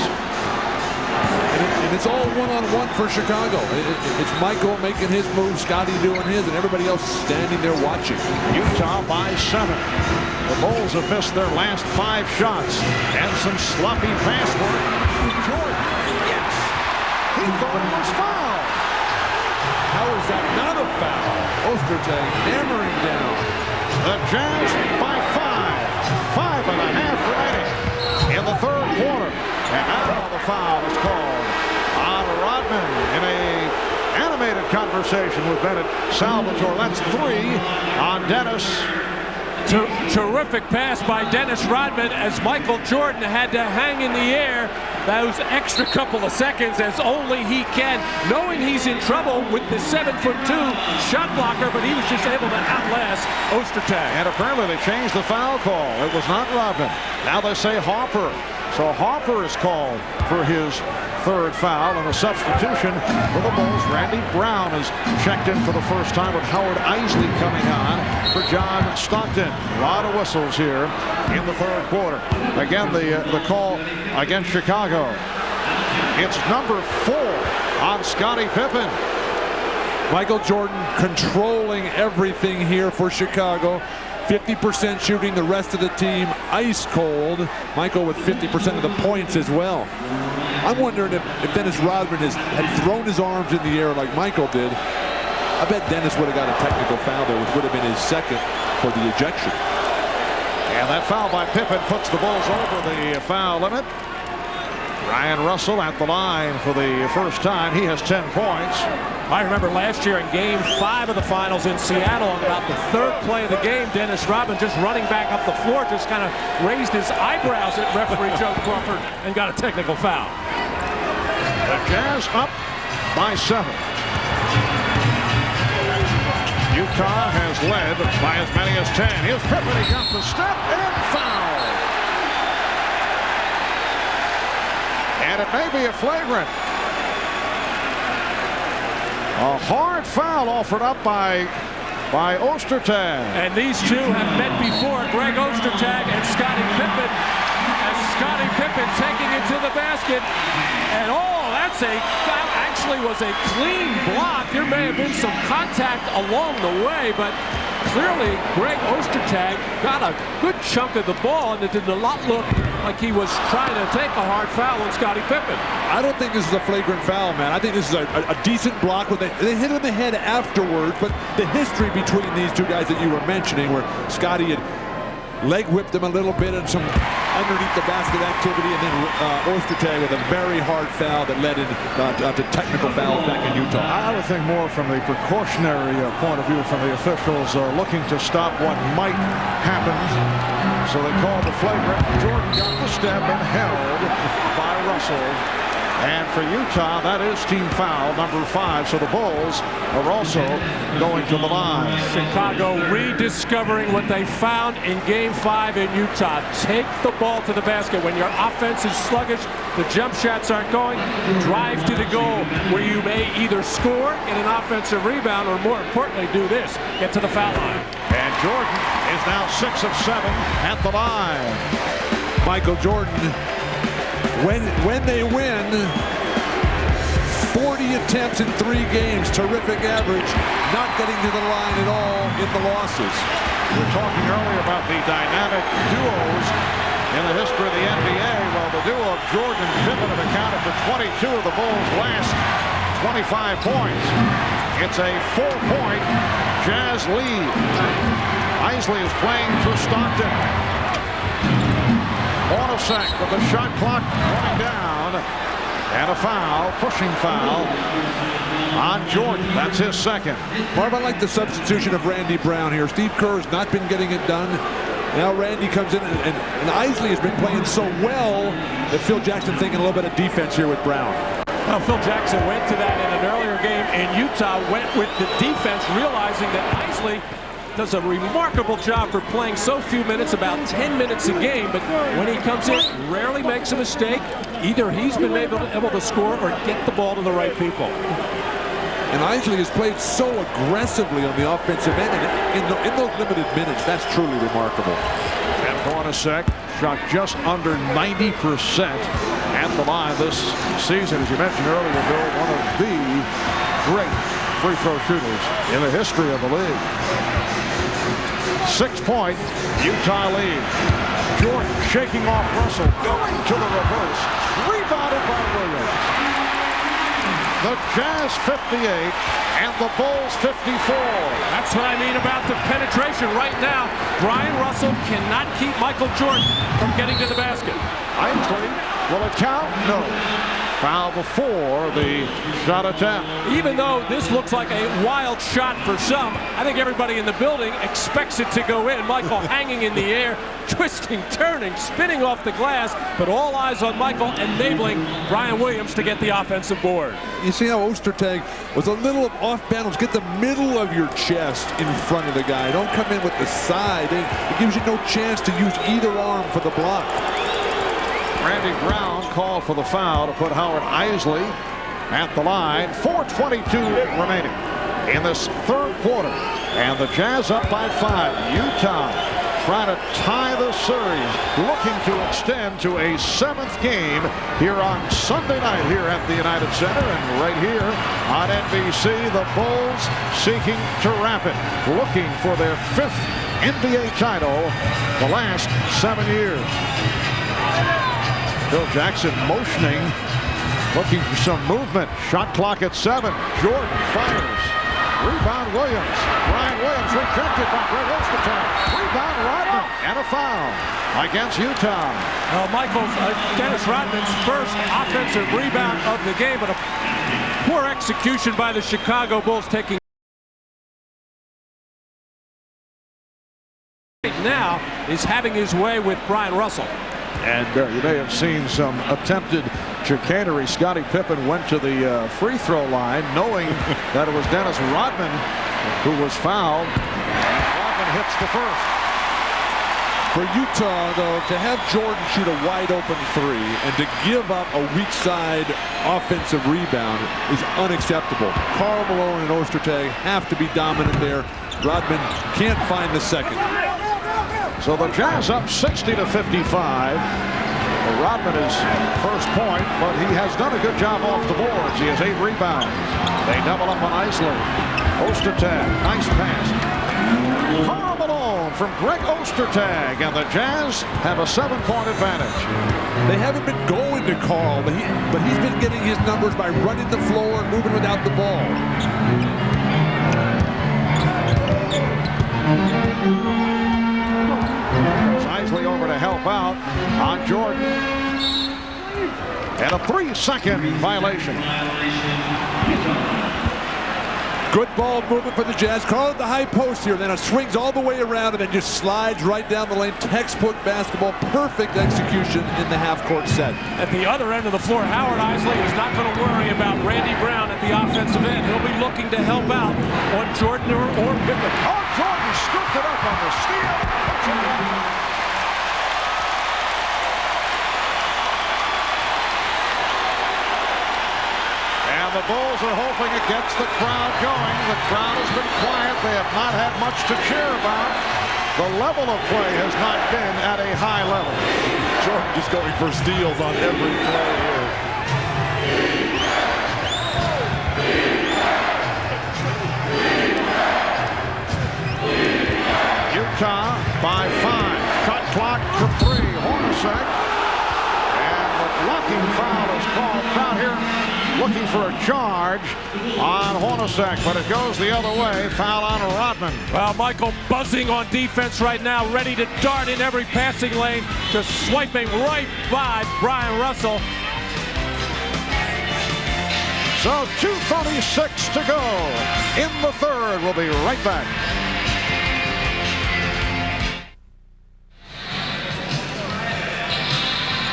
And it's all one-on-one for Chicago. It's Michael making his move, Scotty doing his, and everybody else standing there watching. Utah by 7. The Bulls have missed their last 5 shots. And some sloppy pass work. Jordan. Yes. He thought it was foul. How is that not a foul? Ostertag hammering down. The Jazz by 5. 5.5 remaining in the third quarter. And now the foul is called on Rodman in a animated conversation with Bennett Salvatore. That's 3 on Dennis. Terrific pass by Dennis Rodman as Michael Jordan had to hang in the air those extra couple of seconds as only he can, knowing he's in trouble with the 7'2" shot blocker, but he was just able to outlast Ostertag. And apparently they changed the foul call. It was not Rodman. Now they say Harper. So Harper is called for his 3rd foul, and a substitution for the Bulls. Randy Brown is checked in for the first time with Howard Isley coming on for John Stockton. A lot of whistles here in the 3rd quarter. Again, the call against Chicago. It's number 4 on Scottie Pippen. Michael Jordan controlling everything here for Chicago. 50% shooting, the rest of the team ice cold. Michael with 50% of the points as well. I'm wondering if Dennis Rodman had thrown his arms in the air like Michael did. I bet Dennis would have got a technical foul there, which would have been his 2nd for the ejection. And that foul by Pippen puts the Bulls over the foul limit. Ryan Russell at the line for the first time. He has 10 points. I remember last year in Game 5 of the finals in Seattle, on about the 3rd play of the game, Dennis Rodman just running back up the floor, just kind of raised his eyebrows at referee Joe Crawford and got a technical foul. The Jazz up by 7. Utah has led by as many as 10. Here's Pippen. He got the step and foul. And it may be a flagrant. A hard foul offered up by Ostertag. And these two have met before, Greg Ostertag and Scottie Pippen. As Scottie Pippen taking it to the basket. And that actually was a clean block. There may have been some contact along the way, but clearly Greg Ostertag got a good chunk of the ball, and it did not look like he was trying to take a hard foul on Scottie Pippen. I don't think this is a flagrant foul, man. I think this is a decent block. They hit him in the head afterwards, but the history between these two guys that you were mentioning, where Scottie had leg whipped him a little bit and some underneath the basket activity, and then Ostertag with a very hard foul that led into technical fouls back in Utah. I would think more from the precautionary point of view from the officials looking to stop what might happen. So they called the flagrant. Jordan got the step and held by Russell. And for Utah, that is team foul number 5. So the Bulls are also going to the line. Chicago rediscovering what they found in Game 5 in Utah. Take the ball to the basket. When your offense is sluggish, the jump shots aren't going, drive to the goal where you may either score, get an offensive rebound, or more importantly, do this, get to the foul line. And Jordan is now 6 of 7 at the line. Michael Jordan, when they win, 40 attempts in 3 games, terrific average, not getting to the line at all in the losses. We were talking earlier about the dynamic duos in the history of the NBA. Well, the duo of Jordan and Pippen have accounted for 22 of the Bulls' last 25 points. It's a 4-point Jazz lead. Isley is playing for Stockton. Hornacek with the shot clock running down. And a foul, pushing foul on Jordan. That's his 2nd. Barb, I like the substitution of Randy Brown here. Steve Kerr's not been getting it done. Now Randy comes in, and Isley has been playing so well that Phil Jackson thinking a little bit of defense here with Brown. Well, Phil Jackson went to that in an earlier game in Utah, went with the defense, realizing that Isley does a remarkable job for playing so few minutes, about 10 minutes a game, but when he comes in, rarely makes a mistake. Either he's been able to score or get the ball to the right people. And Isley has played so aggressively on the offensive end, and in those limited minutes, that's truly remarkable. And Hornacek shot just under 90% at the line this season. As you mentioned earlier, Bill, one of the great free throw shooters in the history of the league. 6-point Utah lead. Jordan shaking off Russell, going to the reverse, rebounded by Williams. The Jazz 58 and the Bulls 54. That's what I mean about the penetration right now. Brian Russell cannot keep Michael Jordan from getting to the basket. Isley, will it count? No. Foul before the shot attempt. Even though this looks like a wild shot for some, I think everybody in the building expects it to go in. Michael hanging in the air, twisting, turning, spinning off the glass, but all eyes on Michael, enabling Brian Williams to get the offensive board. You see how Ostertag was a little off balance. Get the middle of your chest in front of the guy. Don't come in with the side. It gives you no chance to use either arm for the block. Randy Brown called for the foul to put Howard Isley at the line. 4:22 remaining in this third quarter. And the Jazz up by 5. Utah trying to tie the series, looking to extend to a 7th game here on Sunday night here at the United Center. And right here on NBC, the Bulls seeking to wrap it, looking for their 5th NBA title the last 7 years. Phil Jackson motioning, looking for some movement. Shot clock at 7. Jordan fires. Rebound Williams. Brian Williams rejected by Greg Ostertag. Rebound Rodman. And a foul against Utah. Michael, Dennis Rodman's first offensive rebound of the game, but a poor execution by the Chicago Bulls, taking right now is having his way with Brian Russell. And you may have seen some attempted chicanery. Scottie Pippen went to the free throw line knowing that it was Dennis Rodman who was fouled. And Rodman hits the first. For Utah, though, to have Jordan shoot a wide open 3 and to give up a weak side offensive rebound is unacceptable. Karl, Malone, and Ostertag have to be dominant there. Rodman can't find the second. So the Jazz up 60-55. Rodman is first point, but he has done a good job off the boards. He has 8 rebounds. They double up on Isley. Ostertag, nice pass. Karl Malone from Greg Ostertag, and the Jazz have a 7-point advantage. They haven't been going to Karl, but he's been getting his numbers by running the floor and moving without the ball. Isley over to help out on Jordan. And a 3-second violation. Good ball movement for the Jazz. Karl at the high post here. Then it swings all the way around and then just slides right down the lane. Textbook basketball. Perfect execution in the half-court set. At the other end of the floor, Howard Isley is not going to worry about Randy Brown at the offensive end. He'll be looking to help out on Jordan or Pippen. Oh, Jordan scooped it up on the steal. The Bulls are hoping it gets the crowd going. The crowd has been quiet. They have not had much to cheer about. The level of play has not been at a high level. Jordan just going for steals on every play here. Utah by 5. Shot clock to 3. Hornacek. And the blocking foul is called. Crowd here looking for a charge on Hornacek, but it goes the other way. Foul on Rodman. Well, Michael buzzing on defense right now, ready to dart in every passing lane, just swiping right by Brian Russell. So 2:36 to go in the third. We'll be right back.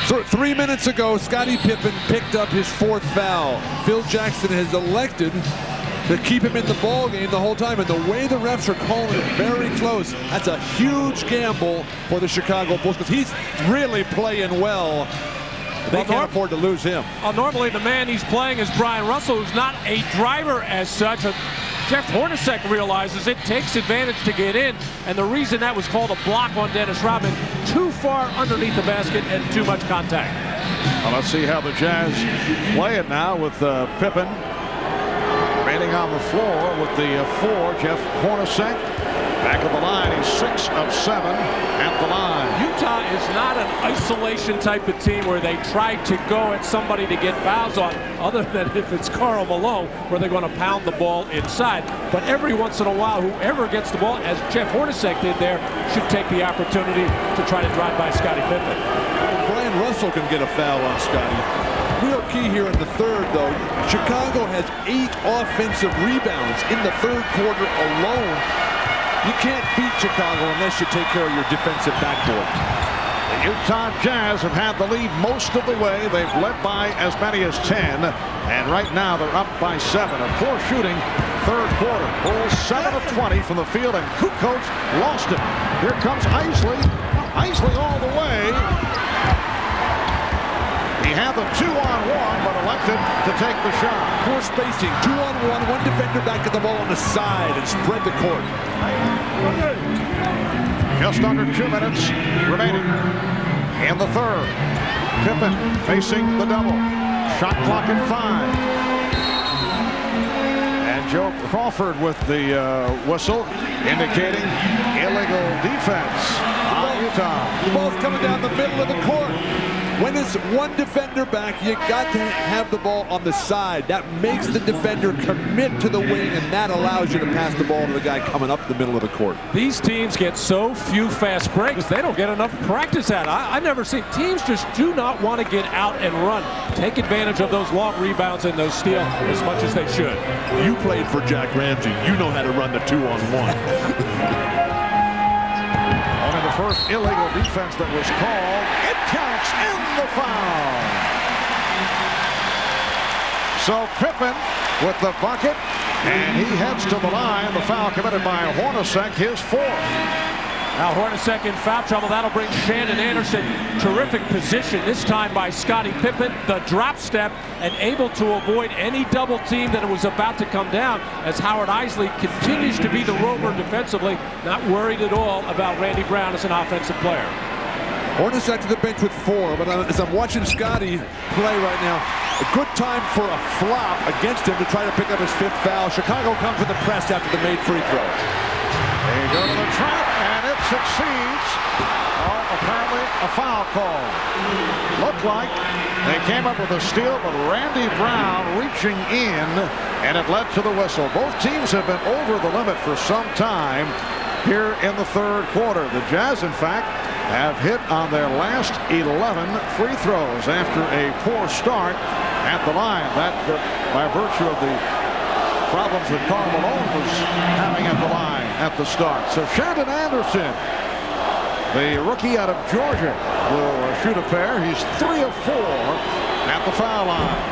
So 3 minutes ago, Scottie Pippen picked up his 4th foul. Phil Jackson has elected to keep him in the ball game the whole time, and the way the refs are calling it very close, that's a huge gamble for the Chicago Bulls because he's really playing well. They can't afford to lose him. Normally the man he's playing is Brian Russell, who's not a driver as such. Jeff Hornacek realizes it, takes advantage to get in, and the reason that was called a block on Dennis Rodman, too far underneath the basket and too much contact. Well, let's see how the Jazz play it now with Pippen remaining on the floor with the 4. Jeff Hornacek back of the line. He's 6 of 7 at the line. Utah is not an isolation type of team where they try to go at somebody to get fouls on, other than if it's Karl Malone, where they're going to pound the ball inside. But every once in a while, whoever gets the ball, as Jeff Hornacek did there, should take the opportunity to try to drive by Scottie Pippen. Brian Russell can get a foul on Scottie. Real key here in the third, though. Chicago has 8 offensive rebounds in the third quarter alone. You can't beat Chicago unless you take care of your defensive backboard. The Utah Jazz have had the lead most of the way. They've led by as many as 10. And right now they're up by 7. A poor shooting third quarter. Bulls 7 of 20 from the field, and Kukoc lost it. Here comes Isley. Isley all the way. He had the 2-on-1, but elected to take the shot. Poor spacing. 2-on-1, one defender back at the ball on the side and spread the court. Just under 2 minutes remaining in the third. Pippen facing the double. Shot clock at 5. And Joe Crawford with the whistle indicating illegal defense on Utah. The ball's coming down the middle of the court. When it's one defender back, you got to have the ball on the side. That makes the defender commit to the wing, and that allows you to pass the ball to the guy coming up the middle of the court. These teams get so few fast breaks, they don't get enough practice at it. I've never seen teams just do not want to get out and run. Take advantage of those long rebounds and those steals as much as they should. You played for Jack Ramsey. You know how to run the 2-on-1. Only the first illegal defense that was called. It counts in the foul. So Pippen with the bucket, and he heads to the line. The foul committed by Hornacek, his 4th. Now Hornacek in foul trouble. That'll bring Shannon Anderson. Terrific position this time by Scottie Pippen. The drop step and able to avoid any double team that was about to come down as Howard Isley continues to be the rover defensively. Not worried at all about Randy Brown as an offensive player. Hornacek to the bench with 4, but as I'm watching Scottie play right now, a good time for a flop against him to try to pick up his 5th foul. Chicago comes with the press after the made free throw. They go to the trap, and it succeeds. Oh, apparently a foul call. Looked like they came up with a steal, but Randy Brown reaching in, and it led to the whistle. Both teams have been over the limit for some time here in the third quarter. The Jazz, in fact, have hit on their last 11 free throws after a poor start at the line. That by virtue of the problems that Karl Malone was having at the line at the start. So Shannon Anderson, the rookie out of Georgia, will shoot a pair. He's 3 of 4 at the foul line.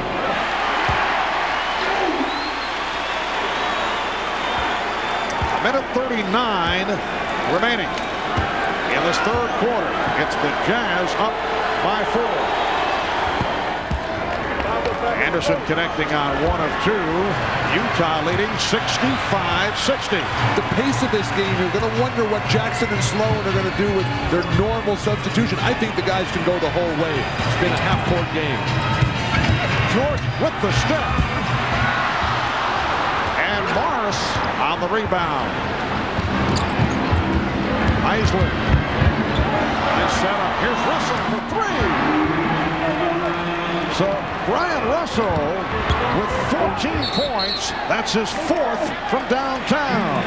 A minute 39 remaining in this third quarter. It's the Jazz up by 4. Anderson connecting on 1 of 2. Utah leading 65-60. The pace of this game, you're going to wonder what Jackson and Sloan are going to do with their normal substitution. I think the guys can go the whole way. It's been a half-court game. George with the step. And Morris on the rebound. Isley. Nice setup. Here's Russell for 3. So Brian Russell with 14 points. That's his 4th from downtown.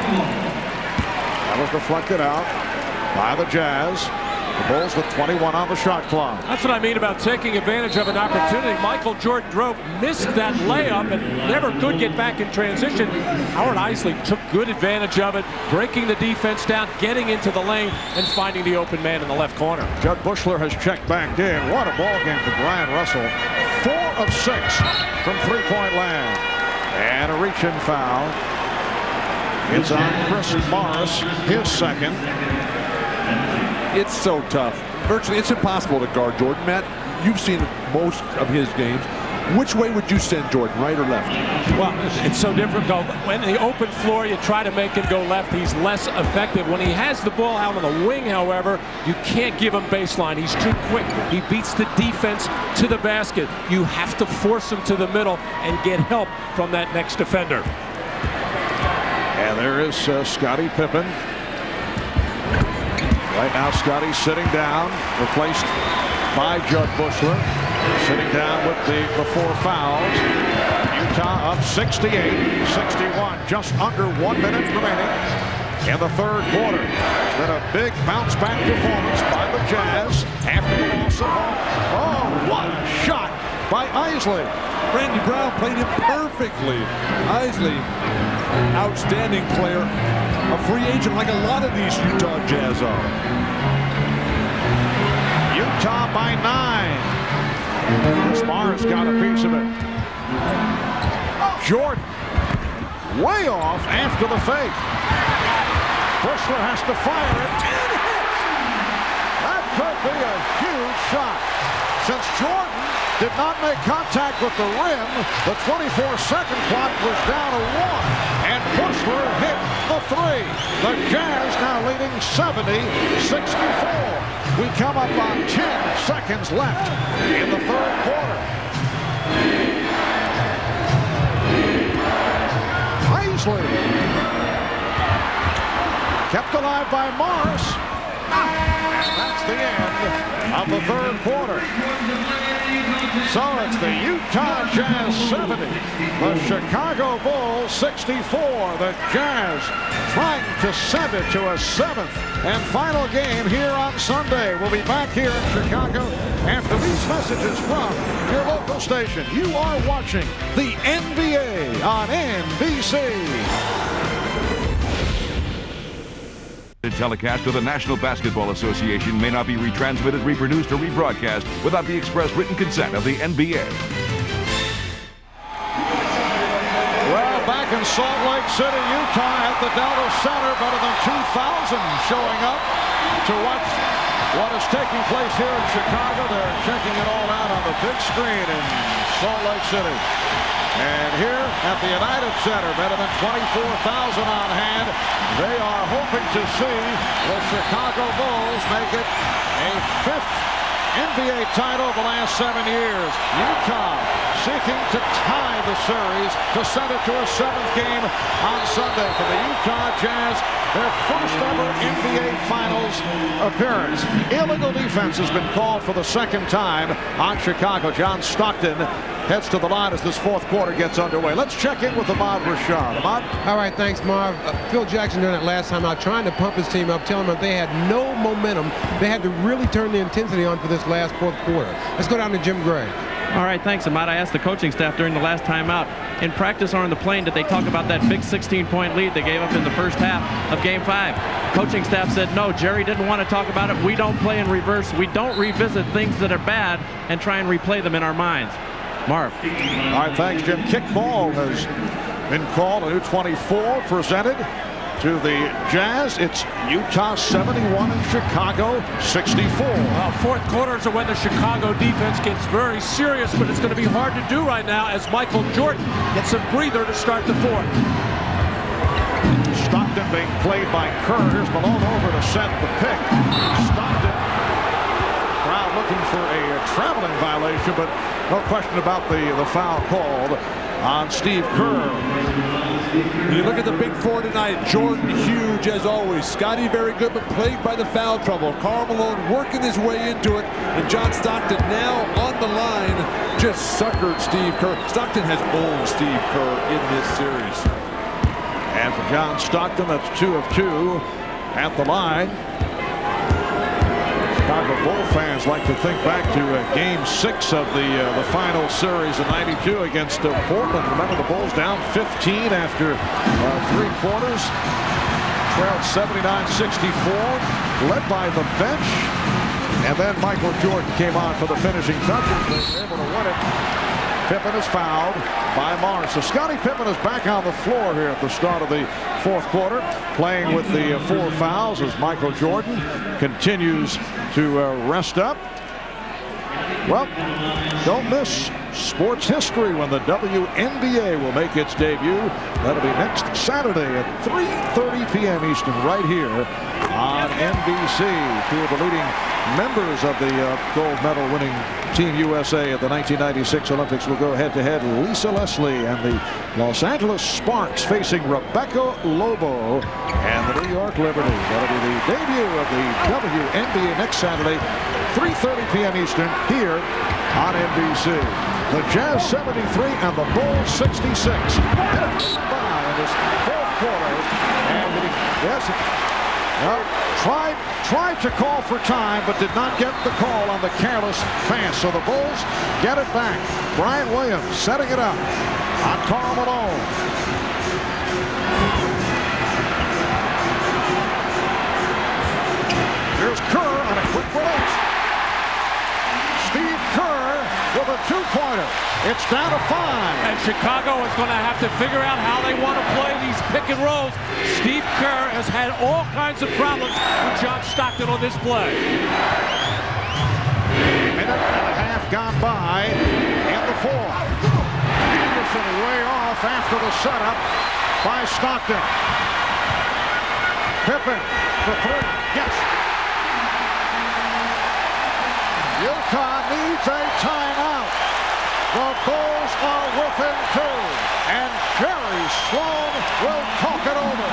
That was deflected out by the Jazz. The Bulls with 21 on the shot clock. That's what I mean about taking advantage of an opportunity. Michael Jordan drove, missed that layup, and never could get back in transition. Howard Isley took good advantage of it, breaking the defense down, getting into the lane, and finding the open man in the left corner. Judd Bushler has checked back in. What a ball game for Brian Russell. 4 of 6 from three-point land. And a reach-in foul. It's on Chris Morris, his 2nd. It's so tough. Virtually, it's impossible to guard Jordan, Matt. you've seen most of his games. Which way would you send Jordan, right or left? Well, it's so different. When the open floor, you try to make him go left. He's less effective. When he has the ball out on the wing, however, you can't give him baseline. He's too quick. He beats the defense to the basket. You have to force him to the middle and get help from that next defender. And there is Scottie Pippen. Right now, Scottie sitting down, replaced by Jud Bushler. Sitting down with the 4 fouls. Utah up 68-61. Just under 1 minute remaining in the third quarter. It's been a big bounce-back performance by the Jazz after the loss at home. Oh, what a shot by Isley. Randy Brown played him perfectly. Isley, outstanding player. A free agent like a lot of these Utah Jazz are. Utah by 9. Smar's got a piece of it. Jordan way off after the fake. Bushler has to fire it. And hits. That could be a huge shot. Since Jordan did not make contact with the rim, the 24-second clock was down to 1. And Bushler hit the 3. The Jazz now leading 70-64. We come up on 10 seconds left in the third quarter. Isley kept alive by Morris. That's the end of the third quarter. So it's the Utah Jazz 70, the Chicago Bulls 64. The Jazz trying to send it to a 7th and final game here on Sunday. We'll be back here in Chicago after these messages from your local station. You are watching the NBA on NBC. The telecast of the National Basketball Association may not be retransmitted, reproduced, or rebroadcast without the express written consent of the NBA. Well, back in Salt Lake City, Utah at the Delta Center, better than 2,000 showing up to watch what is taking place here in Chicago. They're checking it all out on the big screen in Salt Lake City. And here at the United Center, better than 24,000 on hand. They are hoping to see the Chicago Bulls make it a 5th NBA title the last 7 years. Utah seeking to tie the series to send it to a 7th game on Sunday for the Utah Jazz. Their first ever NBA Finals appearance. Illegal defense has been called for the 2nd time on Chicago. John Stockton heads to the line as this 4th quarter gets underway. Let's check in with Ahmad Rashad. Ahmad? All right, thanks, Marv. Phil Jackson during that last time out trying to pump his team up, telling them that they had no momentum. They had to really turn the intensity on for this last 4th quarter. Let's go down to Jim Gray. All right, thanks, Ahmad. I asked the coaching staff during the last timeout, in practice or on the plane, did they talk about that big 16-point lead they gave up in the first half of Game 5? Coaching staff said, no, Jerry didn't want to talk about it. We don't play in reverse. We don't revisit things that are bad and try and replay them in our minds. Marv. All right, thanks, Jim. Kickball has been called. A new 24 presented to the Jazz. It's Utah 71 and Chicago 64. Well, 4th quarters are when the Chicago defense gets very serious, but it's going to be hard to do right now as Michael Jordan gets a breather to start the 4th. Stockton being played by Kerr. Here's Malone over to set the pick. Stockton. Crowd looking for a traveling violation, but no question about the foul called on Steve Kerr. You look at the big 4 tonight. Jordan huge as always. Scottie very good, but plagued by the foul trouble. Karl Malone working his way into it, and John Stockton now on the line just suckered Steve Kerr. Stockton has owned Steve Kerr in this series. And for John Stockton, that's 2 of 2 at the line. Chicago Bull fans like to think back to Game 6 of the final series in '92 against Portland. Remember, the Bulls down 15 after 3 quarters. Trailed 79-64, led by the bench. And then Michael Jordan came on for the finishing touches. They were able to win it. Pippen is fouled by Morris. So Scottie Pippen is back on the floor here at the start of the 4th quarter, playing with the 4 fouls as Michael Jordan continues to rest up. Well, don't miss sports history when the WNBA will make its debut. That'll be next Saturday at 3:30 p.m. Eastern right here on NBC. Two of the leading members of the gold medal winning Team USA at the 1996 Olympics will go head-to-head. Lisa Leslie and the Los Angeles Sparks facing Rebecca Lobo and the New York Liberty. That'll be the debut of the WNBA next Saturday, 3:30 p.m. Eastern here on NBC. The Jazz 73 and the Bulls 66. By in this fourth quarter. And yes, well, tried to call for time, but did not get the call on the careless pass. So the Bulls get it back. Brian Williams setting it up on Karl Malone. Here's Kerr on a quick release. Steve Kerr with a two-pointer. It's down to 5. And Chicago is going to have to figure out how they want to play these pick and rolls. Steve Kerr has had all kinds of problems with John Stockton on this play. Minute and a half gone by in the fourth. Anderson way off after the setup by Stockton. Pippen for 3. Yes. Utah needs a timeout. The Bulls are within 2, and Jerry Sloan will talk it over.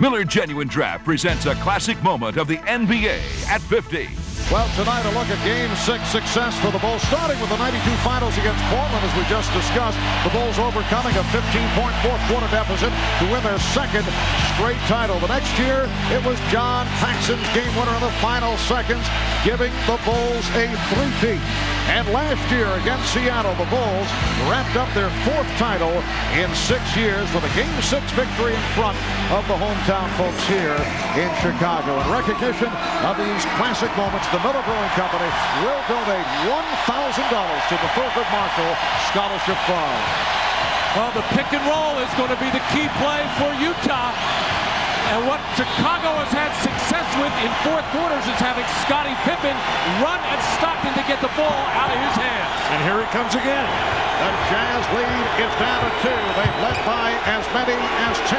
Miller Genuine Draft presents a classic moment of the NBA at 50. Well, tonight a look at Game 6 success for the Bulls, starting with the 92 finals against Portland, as we just discussed. The Bulls overcoming a 15-point fourth-quarter deficit to win their second straight title. The next year, it was John Paxson's game winner in the final seconds, giving the Bulls a three-peat. And last year against Seattle, the Bulls wrapped up their 4th title in 6 years with a Game 6 victory in front of the hometown folks here in Chicago. In recognition of these classic moments, the Miller Brewing Company will donate $1,000 to the Thurgood Marshall Scholarship Fund. Well, the pick and roll is going to be the key play for Utah. And what Chicago has had success with in fourth quarters is having Scottie Pippen run at Stockton to get the ball out of his hands. And here he comes again. The Jazz lead is down to 2. They've led by as many as 10.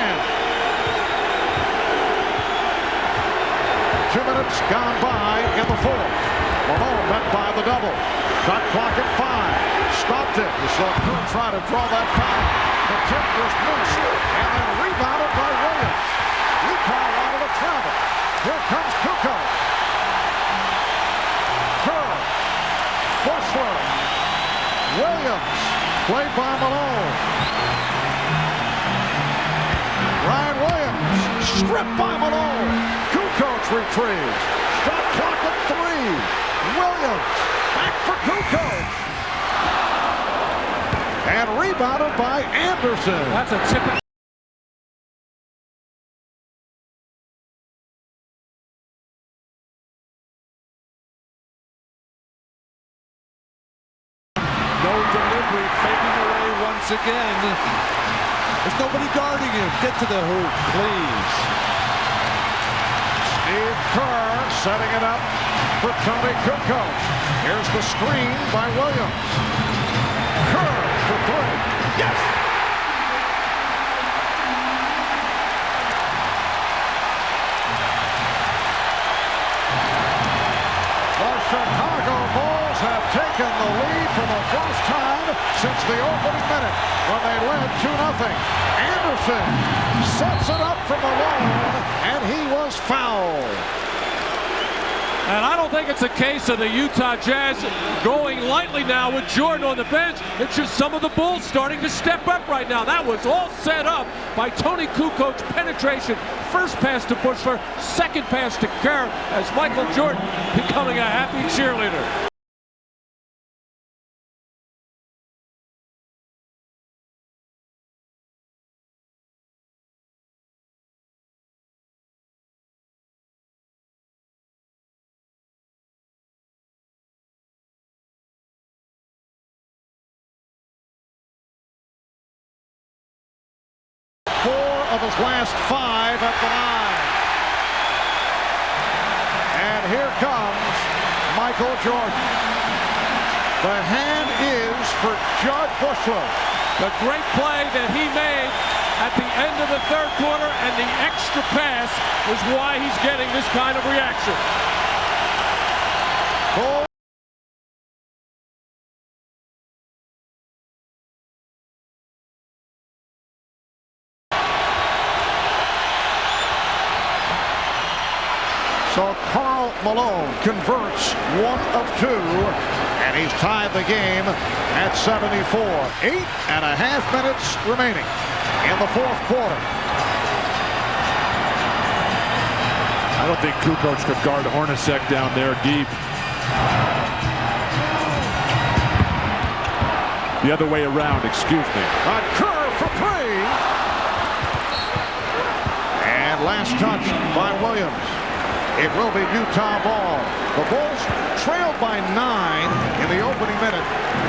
2 minutes gone by in the fourth. Malone met by the double. Shot clock at 5. Stockton. You saw Kerr try to draw that foul. The tip was missed and then rebounded by Williams. Karl wanted to travel. Here comes Kukoc. Kerr. Bushler. Williams. Played by Malone. Ryan Williams. Stripped by Malone. Kukoc retrieves. Shot clock at 3. Williams. Back for Kukoc. And rebounded by Anderson. That's a typical. Delivery fading away once again. There's nobody guarding him. Get to the hoop, please. Steve Kerr setting it up for Tony Kukoc. Here's the screen by Williams. Kerr for 3. Yes! The Chicago Bulls have taken the lead for the first time since the opening minute when they led 2-0. Anderson sets it up for Malone, and he was fouled. And I don't think it's a case of the Utah Jazz going lightly now with Jordan on the bench. It's just some of the Bulls starting to step up right now. That was all set up by Tony Kukoc's penetration. First pass to Bushler, second pass to Kerr, as Michael Jordan becoming a happy cheerleader. of his last 5 at the line. And here comes Michael Jordan. The hand is for Judd Bushler. The great play that he made at the end of the third quarter, and the extra pass was why he's getting this kind of reaction. So Karl Malone converts 1 of 2, and he's tied the game at 74. 8.5 minutes remaining in the fourth quarter. I don't think Kukoc could guard Hornacek down there deep. The other way around, excuse me. A curve for 3. And last touch by Williams. It will be Utah ball. The Bulls trailed by 9 in the opening minute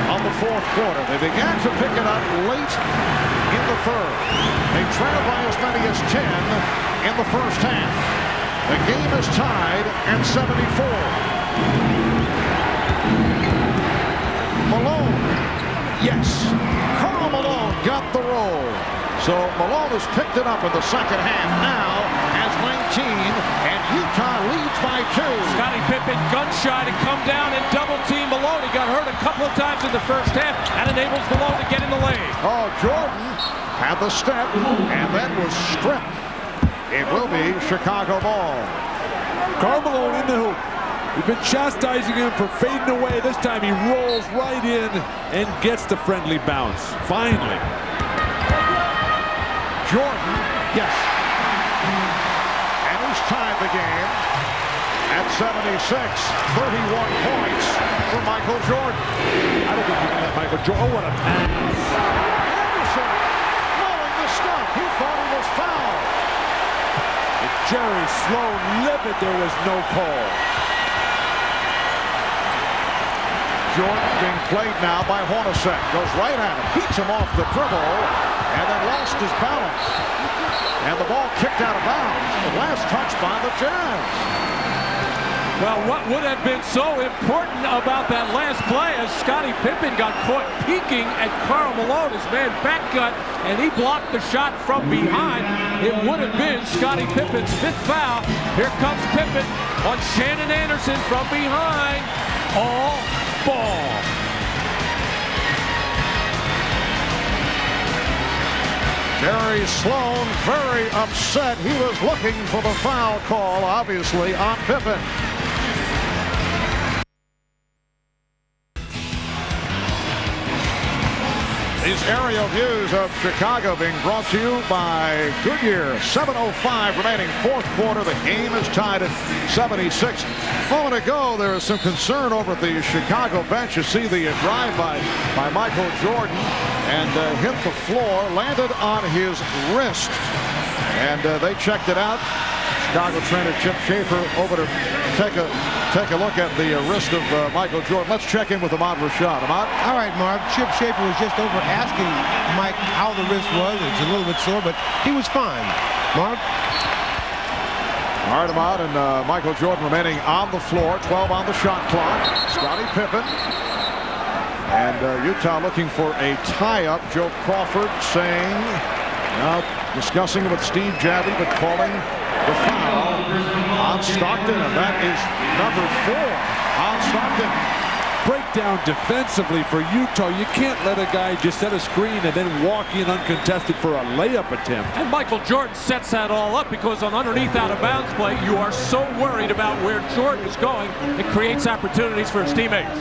of the fourth quarter. They began to pick it up late in the third. They trailed by as many as 10 in the first half. The game is tied at 74. Malone, yes, Karl Malone got the roll. So Malone has picked it up in the second half now has 19, and Utah leads by 2. Scottie Pippen gunshot and come down and double team Malone. He got hurt a couple of times in the first half and enables Malone to get in the lane. Oh, Jordan had the step and then was stripped. It will be Chicago ball. Karl Malone in the hoop. We've been chastising him for fading away. This time he rolls right in and gets the friendly bounce. Finally. Jordan, yes. And he's tied the game at 76. 31 points for Michael Jordan. I don't think you can let Michael Jordan. Oh, what a pass. Anderson blowing the stuff. He thought he was fouled. And Jerry Sloan livid. There was no call. Jordan being played now by Hornacek. Goes right at him. Beats him off the dribble. And then lost his balance. And the ball kicked out of bounds. The last touch by the Jazz. Well, what would have been so important about that last play as Scottie Pippen got caught peeking at Karl Malone, his man back cut, and he blocked the shot from behind. It would have been Scottie Pippen's 5th foul. Here comes Pippen on Shannon Anderson from behind. All ball. Jerry Sloan very upset. He was looking for the foul call, obviously, on Pippen. These aerial views of Chicago being brought to you by Goodyear. 7:05 remaining, fourth quarter. The game is tied at 76. A moment ago, there was some concern over at the Chicago bench. You see the drive by Michael Jordan and hit the floor, landed on his wrist. And they checked it out. Chicago trainer Chip Schaefer over to take a look at the wrist of Michael Jordan. Let's check in with Ahmad Rashad. Ahmad? All right, Marv. Chip Schaefer was just over asking Mike how the wrist was. It's a little bit sore, but he was fine. Marv? All right, Ahmad, and Michael Jordan remaining on the floor. 12 on the shot clock. Scottie Pippen. And Utah looking for a tie-up. Joe Crawford saying, discussing with Steve Javie, but calling the foul on Stockton, and that is number 4 on Stockton. Breakdown defensively for Utah. You can't let a guy just set a screen and then walk in uncontested for a layup attempt. And Michael Jordan sets that all up because on underneath out-of-bounds play, you are so worried about where Jordan is going. It creates opportunities for his teammates.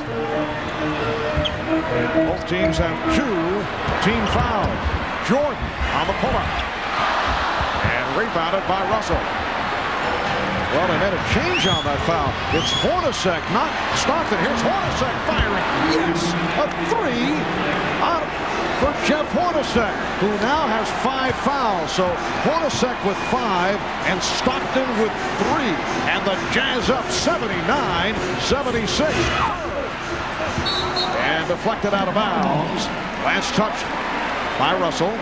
Both teams have 2 team fouls. Jordan on the pull-up. And rebounded by Russell. Well, they made a change on that foul. It's Hornacek, not Stockton. Here's Hornacek firing. Yes, a 3 for Jeff Hornacek, who now has 5 fouls. So Hornacek with 5 and Stockton with 3. And the Jazz up 79-76. And deflected out of bounds. Last touch by Russell.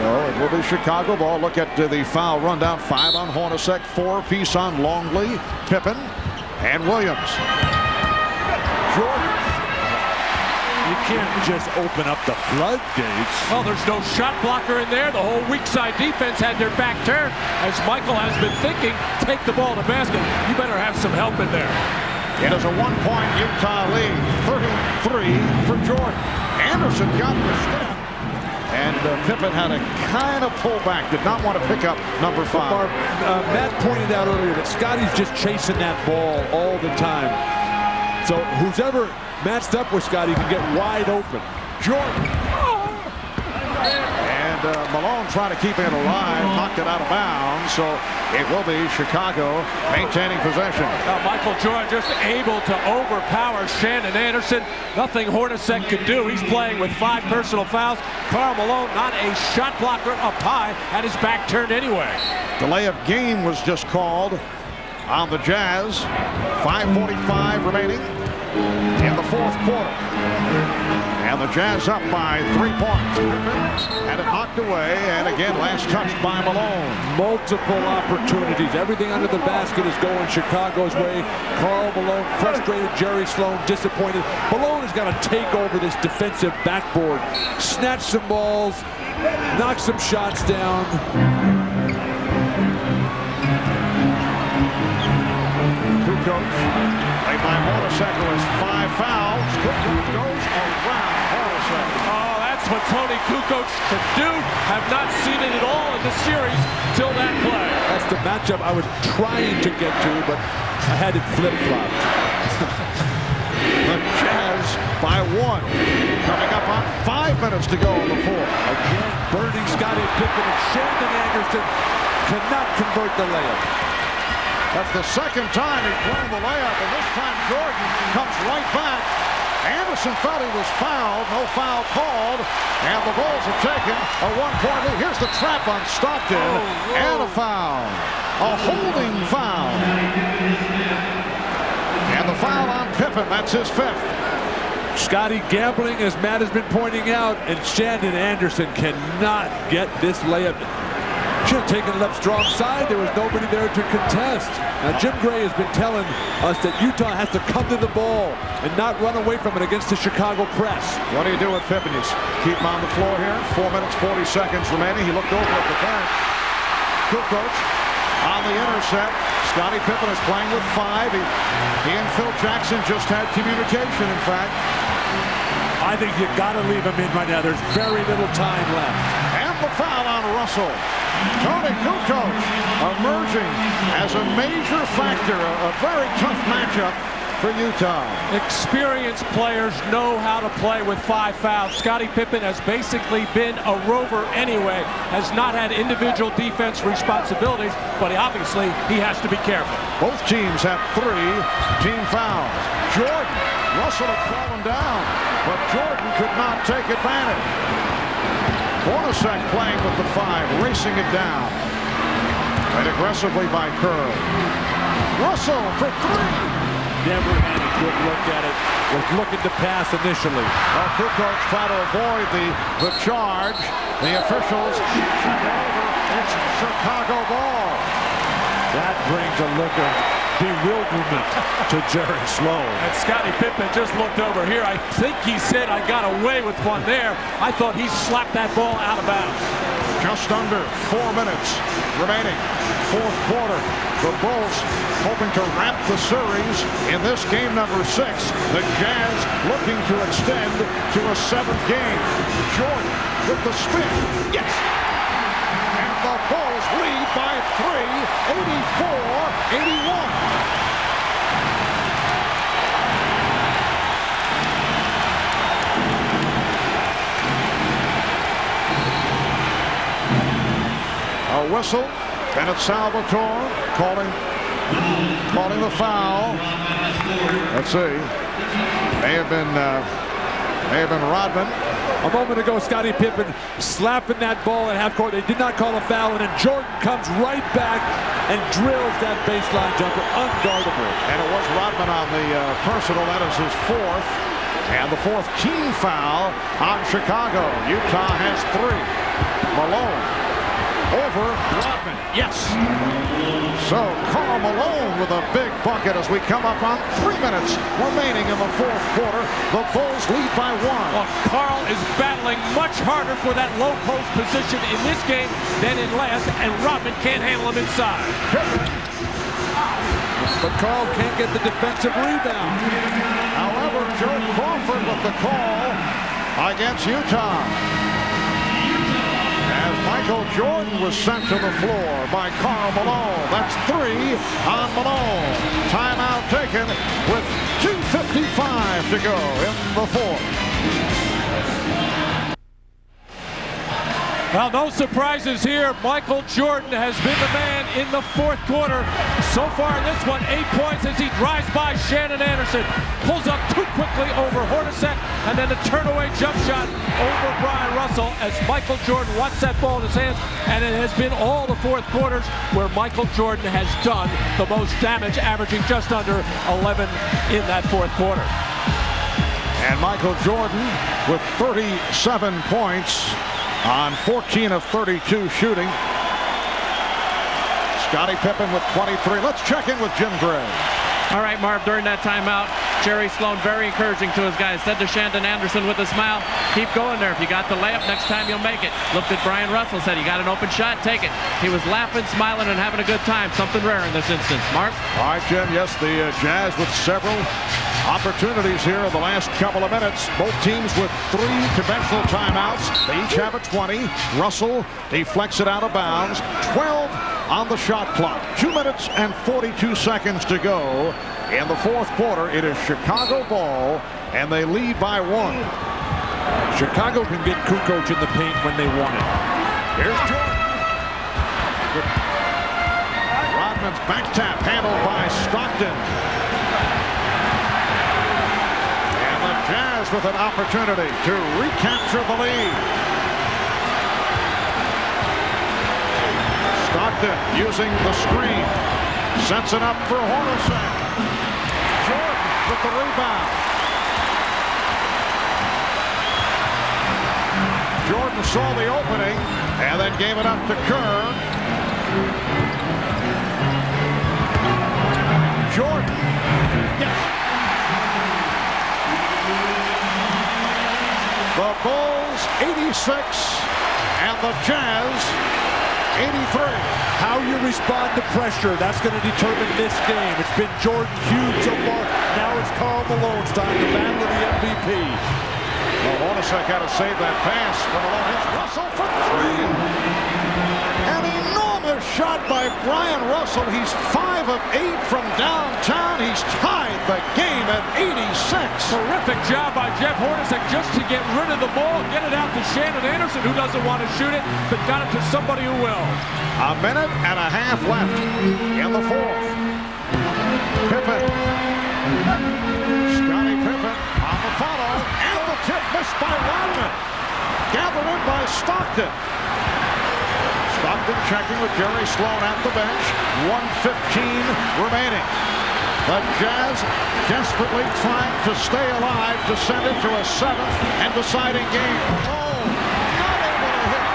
So it will be Chicago ball. Look at the foul rundown. 5 on Hornacek, 4-piece on Longley, Pippen, and Williams. Jordan. You can't just open up the floodgates. Well, there's no shot blocker in there. The whole weak side defense had their back turned. As Michael has been thinking, take the ball to basket. You better have some help in there. It is a 1-point Utah lead. 33 for Jordan. Anderson got the step. And Pippen had a kind of pullback. Did not want to pick up number 5. Matt pointed out earlier that Scotty's just chasing that ball all the time. So who's ever matched up with Scotty can get wide open. Jordan. And Malone trying to keep it alive, knocked it out of bounds. So it will be Chicago maintaining possession. Michael Jordan just able to overpower Shannon Anderson. Nothing Hornacek could do. He's playing with 5 personal fouls. Karl Malone, not a shot blocker, up high, had his back turned anyway. Delay of game was just called on the Jazz. 5:45 remaining in the 4th quarter. And the Jazz up by 3 points. Had it knocked away, and again, last touched by Malone. Multiple opportunities. Everything under the basket is going Chicago's way. Karl Malone frustrated. Jerry Sloan disappointed. Malone has got to take over this defensive backboard. Snatch some balls. Knock some shots down. Kukoc, played by Hornacek, who has 5 fouls. Kukoc goes around Hornacek. Oh, that's what Tony Kukoc can do. Have not seen it at all in the series till that play. That's the matchup I was trying to get to, but I had it flip-flopped. The Jazz by 1. Coming up on 5 minutes to go in the 4th. Again, burning Scottie Pippen, and Shannon Anderson cannot convert the layup. That's the second time he's blown the layup, and this time Jordan comes right back. Anderson felt he was fouled, no foul called, and the Bulls have taken a 1-point lead. Here's the trap on Stockton, and a foul. A holding foul. And the foul on Pippen, that's his 5th. Scotty gambling, as Matt has been pointing out, and Shannon Anderson cannot get this layup. Should have taken it up strong side. There was nobody there to contest. Now, Jim Gray has been telling us that Utah has to come to the ball and not run away from it against the Chicago press. What do you do with Pippen? You keep him on the floor here. 4 minutes, 40 seconds remaining. He looked over at the bench. Kukoc on the intercept. Scottie Pippen is playing with 5. He and Phil Jackson just had communication, in fact. I think you got to leave him in right now. There's very little time left. And the foul on Russell. Tony Kukoc emerging as a major factor, a very tough matchup for Utah. Experienced players know how to play with 5 fouls. Scottie Pippen has basically been a rover anyway, has not had individual defense responsibilities, but obviously he has to be careful. Both teams have 3 team fouls. Jordan, Russell had fallen down, but Jordan could not take advantage. Hornacek playing with the 5, racing it down. Played aggressively by Karl. Russell for 3. Never had a good look at it. Was looking to pass initially. Well, Kukoc tried to avoid the charge. The officials check over. It's Chicago ball. That brings a look of bewilderment to Jerry Sloan. And Scottie Pippen just looked over here. I think he said, I got away with one there. I thought he slapped that ball out of bounds. Just under 4 minutes remaining. 4th quarter. The Bulls hoping to wrap the series in this game number 6. The Jazz looking to extend to a 7th game. Jordan with the spin. Yes! And the Bulls lead by 3, 84-81. A whistle, and it's Salvatore calling the foul. Let's see. May have been Rodman. A moment ago, Scottie Pippen slapping that ball at half court. They did not call a foul, and then Jordan comes right back and drills that baseline jumper, unguardable. And it was Rodman on the personal. That is his 4th. And the 4th team foul on Chicago. Utah has 3. Malone over Rodman. Yes. So Karl Malone with a big bucket as we come up on 3 minutes remaining in the fourth quarter. The Bulls lead by 1. Well, Karl is battling much harder for that low post position in this game than in last, and Rodman can't handle him inside. But Karl can't get the defensive rebound. However, Joe Crawford with the call against Utah. As Michael Jordan was sent to the floor by Karl Malone. That's 3 on Malone. Timeout taken with 2:55 to go in the fourth. Well, no surprises here. Michael Jordan has been the man in the fourth quarter. So far in this one, 8 points as he drives by Shannon Anderson. Pulls up too quickly over Hornacek, and then a turn-away jump shot over Brian Russell as Michael Jordan wants that ball in his hands. And it has been all the fourth quarters where Michael Jordan has done the most damage, averaging just under 11 in that fourth quarter. And Michael Jordan with 37 points on 14 of 32 shooting. Scottie Pippen with 23. Let's check in with Jim Gray. All right, Marv, during that timeout, Jerry Sloan very encouraging to his guys. Said to Shannon Anderson with a smile, keep going there. If you got the layup, next time you'll make it. Looked at Brian Russell, said, you got an open shot, take it. He was laughing, smiling, and having a good time. Something rare in this instance. Marv? All right, Jim. Yes, the Jazz with several opportunities here in the last couple of minutes. Both teams with 3 conventional timeouts. They each have a 20. Russell deflects it out of bounds. 12 on the shot clock. 2 minutes and 42 seconds to go. In the fourth quarter, it is Chicago ball, and they lead by 1. Chicago can get Kukoc in the paint when they want it. Here's Jordan. Rodman's back tap handled by Stockton. Jazz with an opportunity to recapture the lead. Stockton using the screen. Sets it up for Hornacek. Jordan with the rebound. Jordan saw the opening and then gave it up to Kerr. Jordan. Yes. The Bulls 86 and the Jazz 83. How you respond to pressure, that's going to determine this game. It's been Jordan huge so far. Now it's Karl Malone's time to battle the MVP. Well, Hornacek had to save that pass from Malone. It's Russell for 3. An enormous shot by Brian Russell. He's 5 of 8 from downtown. He's tied the game at 86. Terrific job by Jeff Hornacek just to get rid of the ball, get it out to Shannon Anderson, who doesn't want to shoot it, but got it to somebody who will. A minute and a half left in the fourth. Pippen. Scottie Pippen on the follow, and the tip missed by Rodman. Gathered in by Stockton. Stockton checking with Jerry Sloan at the bench. 1:15 remaining. The Jazz desperately trying to stay alive to send it to a 7th and deciding game. Oh, not able to hit.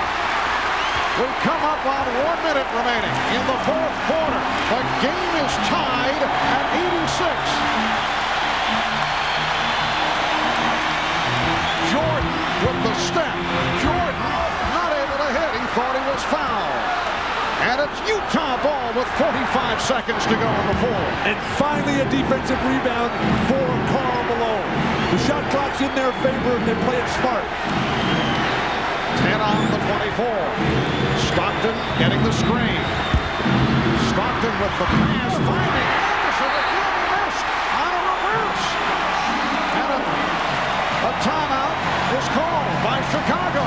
We come up on 1 minute remaining in the fourth quarter. The game is tied at 86. Jordan with the step. Jordan not able to hit. He thought he was fouled. And it's Utah ball with 45 seconds to go in the fourth. And finally a defensive rebound for Karl Malone. The shot clock's in their favor if they play it smart. 10 on the 24. Stockton getting the screen. Stockton with the pass, finding Anderson again, missed on a reverse. And a timeout is called by Chicago.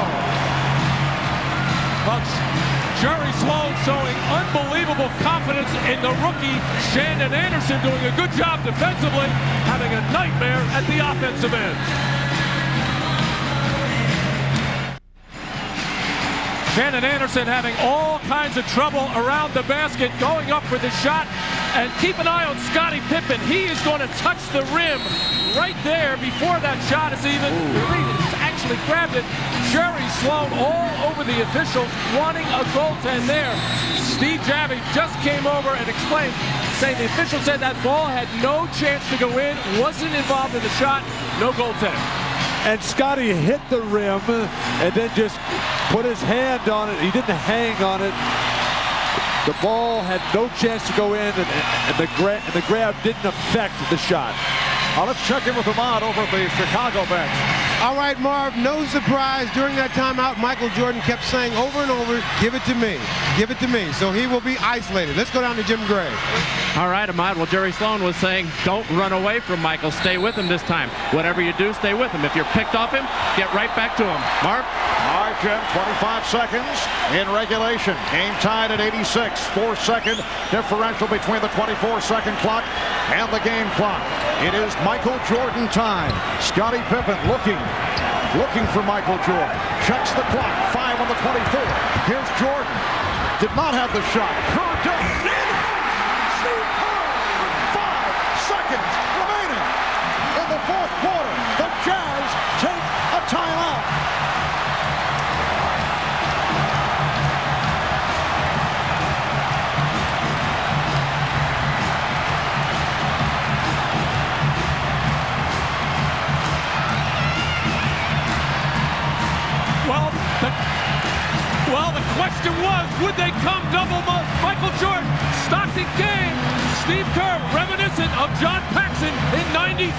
Jerry Sloan showing unbelievable confidence in the rookie Shannon Anderson, doing a good job defensively, having a nightmare at the offensive end. Shannon Anderson having all kinds of trouble around the basket, going up for the shot. And keep an eye on Scottie Pippen. He is going to touch the rim right there before that shot is even. actually grabbed it. Jerry Sloan all over the officials wanting a goaltend there. Steve Javie just came over and explained, saying the official said that ball had no chance to go in, wasn't involved in the shot, no goaltend. And Scotty hit the rim and then just put his hand on it. He didn't hang on it. The ball had no chance to go in, and the grab didn't affect the shot. Let's check in with Ahmad over at the Chicago bench. All right, Marv, no surprise. During that timeout, Michael Jordan kept saying over and over, give it to me, give it to me. So he will be isolated. Let's go down to Jim Gray. All right, Ahmad. Well, Jerry Sloan was saying, don't run away from Michael. Stay with him this time. Whatever you do, stay with him. If you're picked off him, get right back to him. Marv? All right, Jim, 25 seconds in regulation. Game tied at 86. 4-second differential between the 24-second clock and the game clock. It is Michael Jordan time. Scottie Pippen looking for Michael Jordan. Checks the clock. 5 on the 24. Here's Jordan. Did not have the shot. Kerr does. Steve Kerr. 5 seconds remaining in the fourth quarter. The Jazz take a timeout. Well, the question was, would they come double Michael Jordan? Stockton game. Steve Kerr, reminiscent of John Paxson in '93.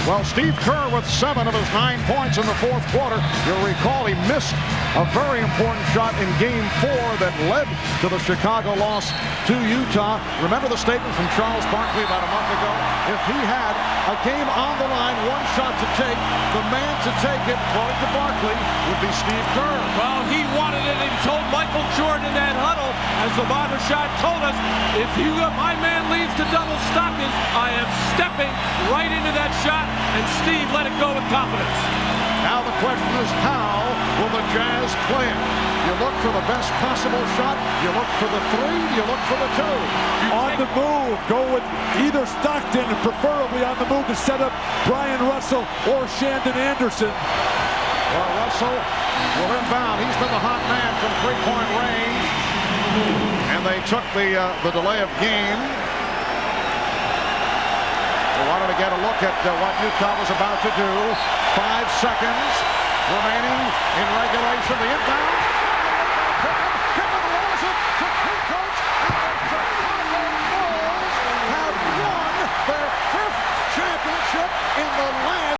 Well, Steve Kerr with 7 of his 9 points in the fourth quarter. You'll recall he missed a very important shot in Game 4 that led to the Chicago loss to Utah. Remember the statement from Charles Barkley about a month ago? If he had a game on the line, one shot to take, the man to take it, according to Barkley, would be Steve Kerr. Well, he wanted it, and he told Michael Jordan in that huddle, as the barbershop told us, if my man leads to double Stockton, I am stepping right into that shot. And Steve let it go with confidence. Now the question is, how will the Jazz play it? You look for the best possible shot. You look for the 3. You look for the 2. On the move. Go with either Stockton, preferably on the move to set up Brian Russell or Shandon Anderson. Well, Russell will inbound. He's been the hot man from 3-point range. And they took the delay of game. They wanted to get a look at what Utah was about to do. 5 seconds remaining in regulation. The inbound. Pippen lowers it to Kukoc. And the Chicago Bulls have won their 5th championship in the land.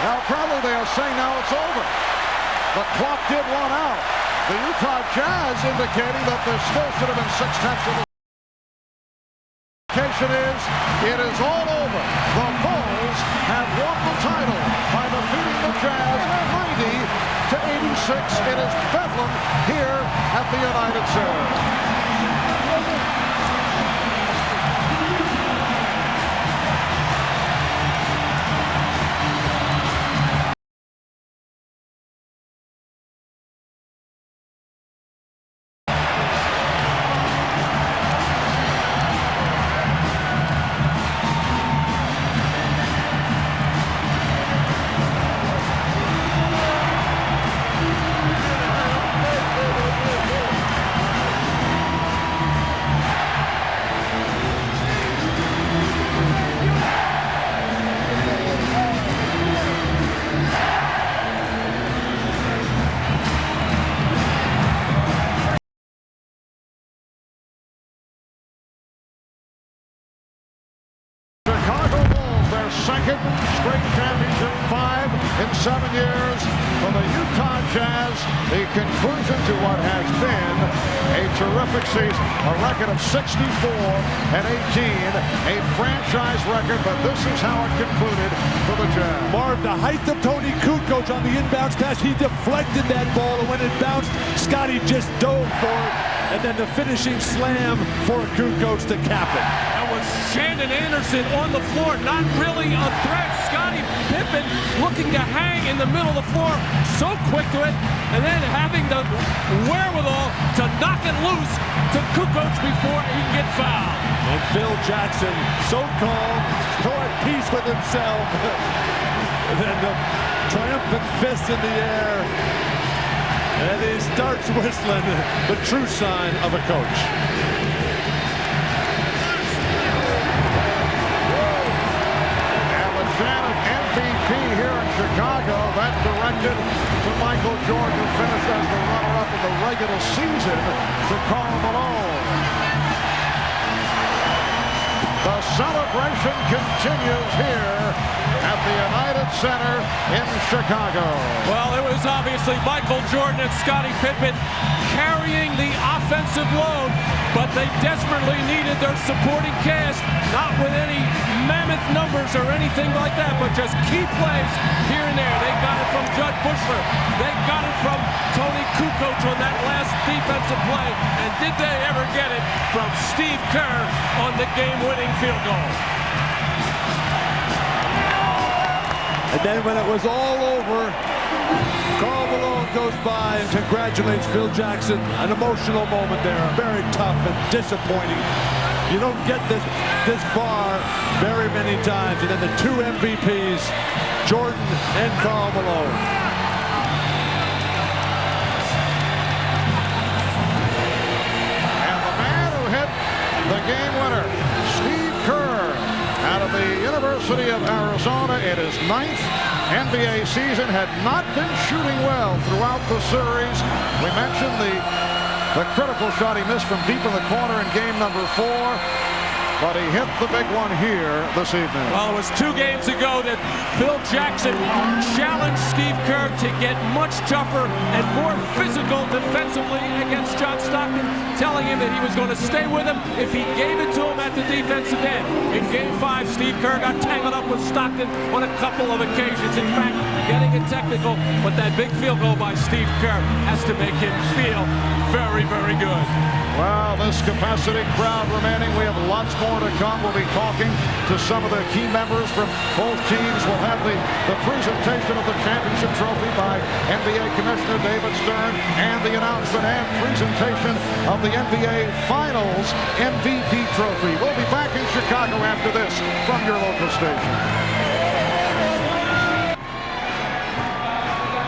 Now probably they'll say now it's over. The clock did run out. The Utah Jazz indicating that there still should have been 6 tenths of the indication is it is all over. The Bulls have won the title by defeating the Jazz 90-86. It is Bedlam here at the United Center. Second straight championship, 5 in 7 years for the Utah Jazz. The conclusion to what has been a terrific season. A record of 64-18, a franchise record, but this is how it concluded for the Jazz. Marv, the height of Tony Kukoc on the inbounds pass, he deflected that ball, and when it bounced, Scotty just dove for it, and then the finishing slam for Kukoc to cap it. And was Shannon Anderson on the floor, not really a threat. Scottie Pippen looking to hang in the middle of the floor, so quick to it, and then having the wherewithal to knock it loose to Kukoc before he can get fouled. And Phil Jackson, so calm, so at peace with himself. And then the triumphant fist in the air. And he starts whistling, the true sign of a coach. And the chant of MVP here in Chicago, that directed to Michael Jordan, who finished as the runner-up in the regular season to Karl Malone. The celebration continues here at the United Center in Chicago. Well, it was obviously Michael Jordan and Scottie Pippen carrying the offensive load, but they desperately needed their supporting cast, not with any mammoth numbers or anything like that, but just key plays here and there. They got it from Judd Bushler. They got it from Tony Kukoc on that last defensive play. And did they ever get it from Steve Kerr on the game-winning field goal? And then when it was all over, Karl Malone goes by and congratulates Phil Jackson. An emotional moment there, very tough and disappointing. You don't get this far very many times. And then the two MVPs, Jordan and Karl Malone. And the man who hit the game winner, Steve Kerr, out of the University of Arizona in his 9th NBA season, had not been shooting well throughout the series. We mentioned the critical shot he missed from deep in the corner in game number 4. But he hit the big one here this evening. Well, it was 2 games ago that Phil Jackson challenged Steve Kerr to get much tougher and more physical defensively against John Stockton, telling him that he was going to stay with him if he gave it to him at the defensive end. In game 5, Steve Kerr got tangled up with Stockton on a couple of occasions. In fact, getting it technical, but that big field goal by Steve Kerr has to make him feel very, very good. Well, this capacity crowd remaining. We have lots more to come. We'll be talking to some of the key members from both teams. We'll have the presentation of the championship trophy by NBA Commissioner David Stern and the announcement and presentation of the NBA Finals MVP trophy. We'll be back in Chicago after this from your local station.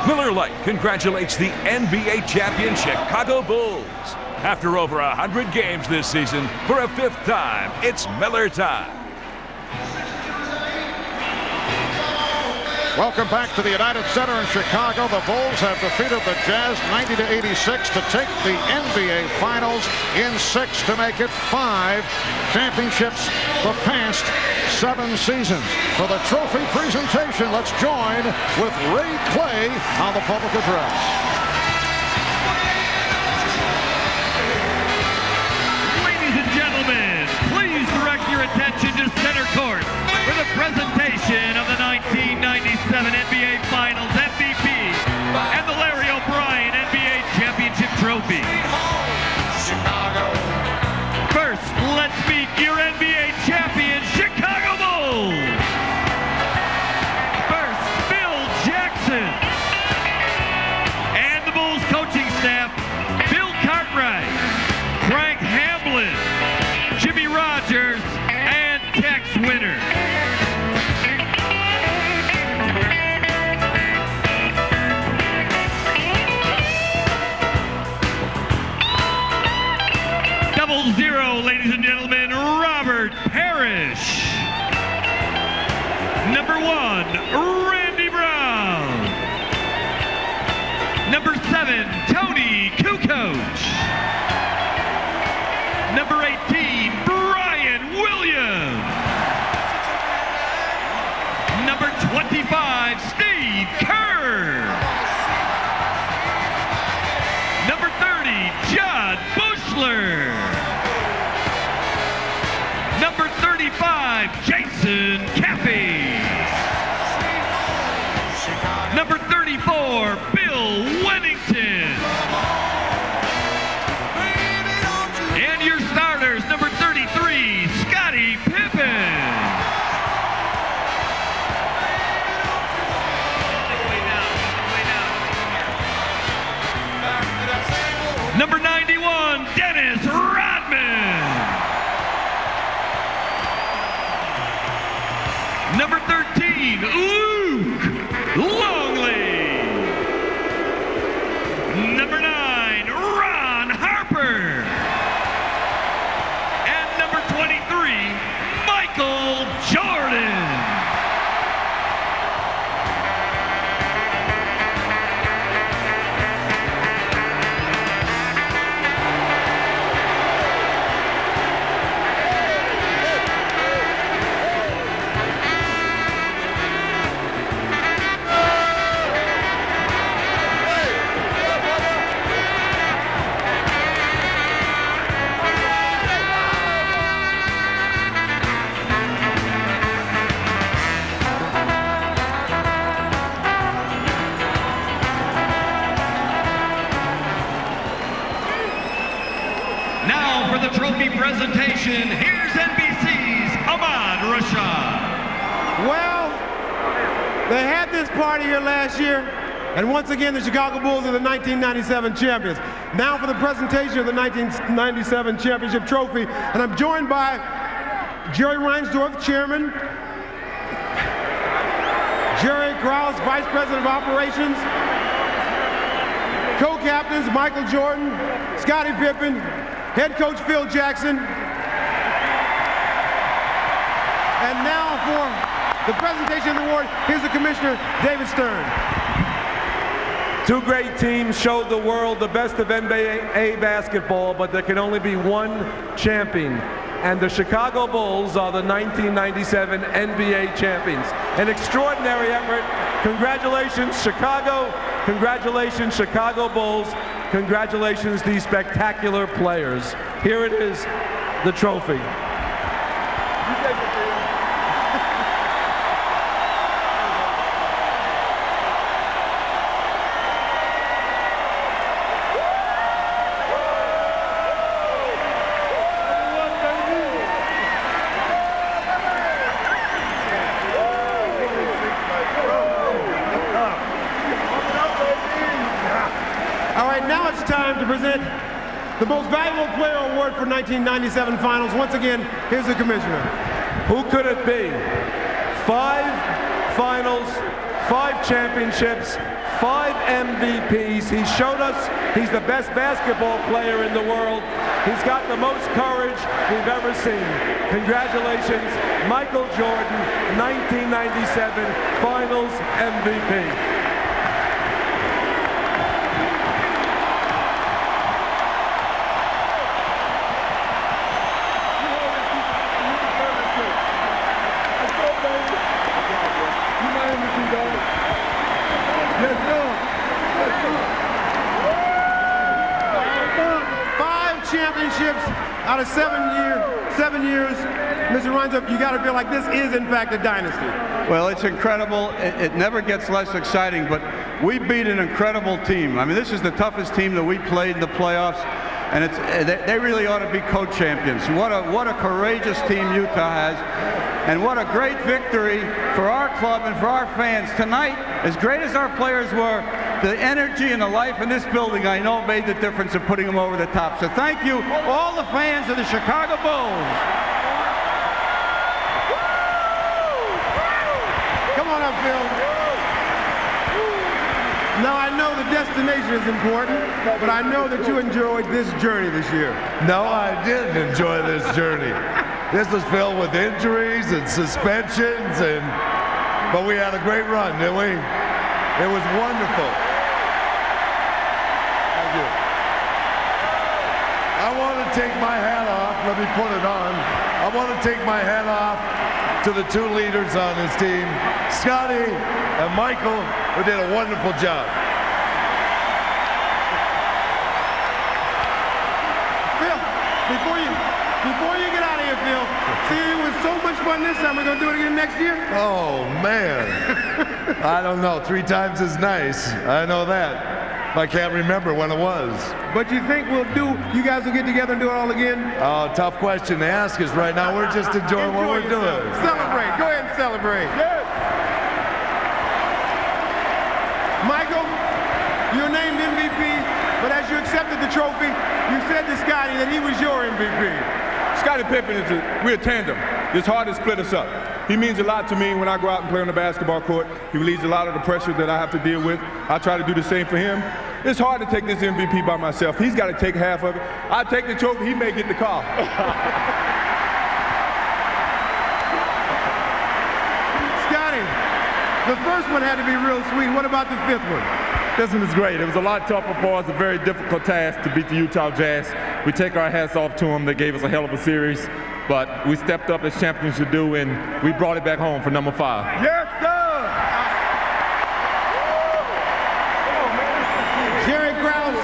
Miller Lite congratulates the NBA champion Chicago Bulls. After over 100 games this season, for a 5th time, it's Miller time. Welcome back to the United Center in Chicago. The Bulls have defeated the Jazz 90-86 to take the NBA Finals in 6 to make it 5 championships the past 7 seasons. For the trophy presentation, let's join with Ray Clay on the public address. Attention to center court for the presentation of the 1997 NBA Finals MVP and the Larry O'Brien NBA Championship Trophy. First, let's meet your NBA champion, Chicago Bulls. First, Phil Jackson. And the Bulls coaching staff, Bill Cartwright, Frank Hamblin, Jimmy Rogers, Tex Winter. Double zero, ladies and gentlemen, Robert Parrish. Number 1, Randy Brown. Number 7, Tony Kukoc. Number 18, Brian Williams. Number 25, Steve Kerr. Number 30, Judd Bushler. Number 35, Jason Caffey. Number 34, Bill Wennington. And your starters, number 33, Scottie Number 91, Dennis Rodman. Number 13, Luke Longley. Number 9, Ron Harper. And number 23, Michael Jordan. Now for the trophy presentation, here's NBC's Ahmad Rashad. Well, they had this party here last year, and once again, the Chicago Bulls are the 1997 champions. Now for the presentation of the 1997 championship trophy, and I'm joined by Jerry Reinsdorf, chairman, Jerry Krause, vice president of operations, co-captains Michael Jordan, Scottie Pippen, head coach Phil Jackson. And now for the presentation of the award, here's the commissioner, David Stern. Two great teams showed the world the best of NBA basketball, but there can only be one champion. And the Chicago Bulls are the 1997 NBA champions. An extraordinary effort. Congratulations, Chicago. Congratulations, Chicago Bulls. Congratulations, these spectacular players. Here it is, the trophy. To present the most valuable player award for 1997 finals. Once again, here's the commissioner. Who could it be? 5 finals, 5 championships, 5 MVPs. He showed us he's the best basketball player in the world. He's got the most courage we've ever seen. Congratulations, Michael Jordan, 1997 Finals MVP. Out of 7 years, Mr. Reinsdorf, you got to feel like this is, in fact, a dynasty. Well, it's incredible. It never gets less exciting, but we beat an incredible team. I mean, this is the toughest team that we played in the playoffs, and they really ought to be co-champions. What a courageous team Utah has, and what a great victory for our club and for our fans. Tonight, as great as our players were, the energy and the life in this building, I know, made the difference in putting them over the top. So thank you, all the fans of the Chicago Bulls. Come on up, Phil. Now, I know the destination is important, but I know that you enjoyed this journey this year. No, I didn't enjoy this journey. This was filled with injuries and suspensions, but we had a great run, didn't we? It was wonderful. I want to take my hat off. Let me put it on. I want to take my hat off to the 2 leaders on this team, Scottie and Michael, who did a wonderful job. Phil, before you get out of here, Phil, see, it was so much fun this time. We're going to do it again next year? Oh, man. I don't know. 3 times is nice. I know that. I can't remember when it was. But you think you guys will get together and do it all again? Oh, tough question to ask us right now. We're just enjoying what we're doing. Celebrate. Go ahead and celebrate. Yes. Michael, you're named MVP, but as you accept accepted the trophy, you said to Scotty that he was your MVP. Scottie Pippen we're a tandem. It's hard to split us up. He means a lot to me when I go out and play on the basketball court. He relieves a lot of the pressure that I have to deal with. I try to do the same for him. It's hard to take this MVP by myself. He's got to take half of it. I take the trophy, he may get the car. Scotty, the first one had to be real sweet. What about the fifth one? This one is great. It was a lot tougher for us, a very difficult task to beat the Utah Jazz. We take our hats off to them. They gave us a hell of a series, but we stepped up as champions should do, and we brought it back home for number 5. Yes, sir! Jerry Krause,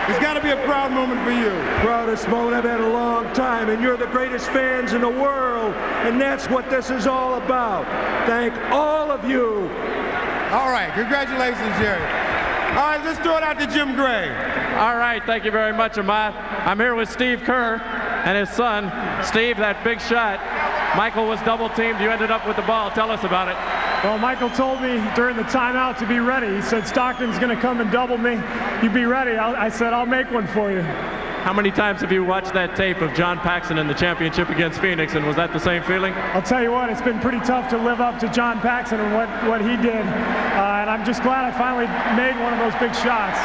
it's got to be a proud moment for you. Proudest moment I've had in a long time, and you're the greatest fans in the world, and that's what this is all about. Thank all of you. All right, congratulations, Jerry. All right, let's throw it out to Jim Gray. All right, thank you very much, Ahmad. I'm here with Steve Kerr and his son. Steve, that big shot. Michael was double teamed. You ended up with the ball. Tell us about it. Well, Michael told me during the timeout to be ready. He said, Stockton's going to come and double me. You be ready. I said, I'll make one for you. How many times have you watched that tape of John Paxson in the championship against Phoenix, and was that the same feeling? I'll tell you what, it's been pretty tough to live up to John Paxson and what he did. And I'm just glad I finally made one of those big shots.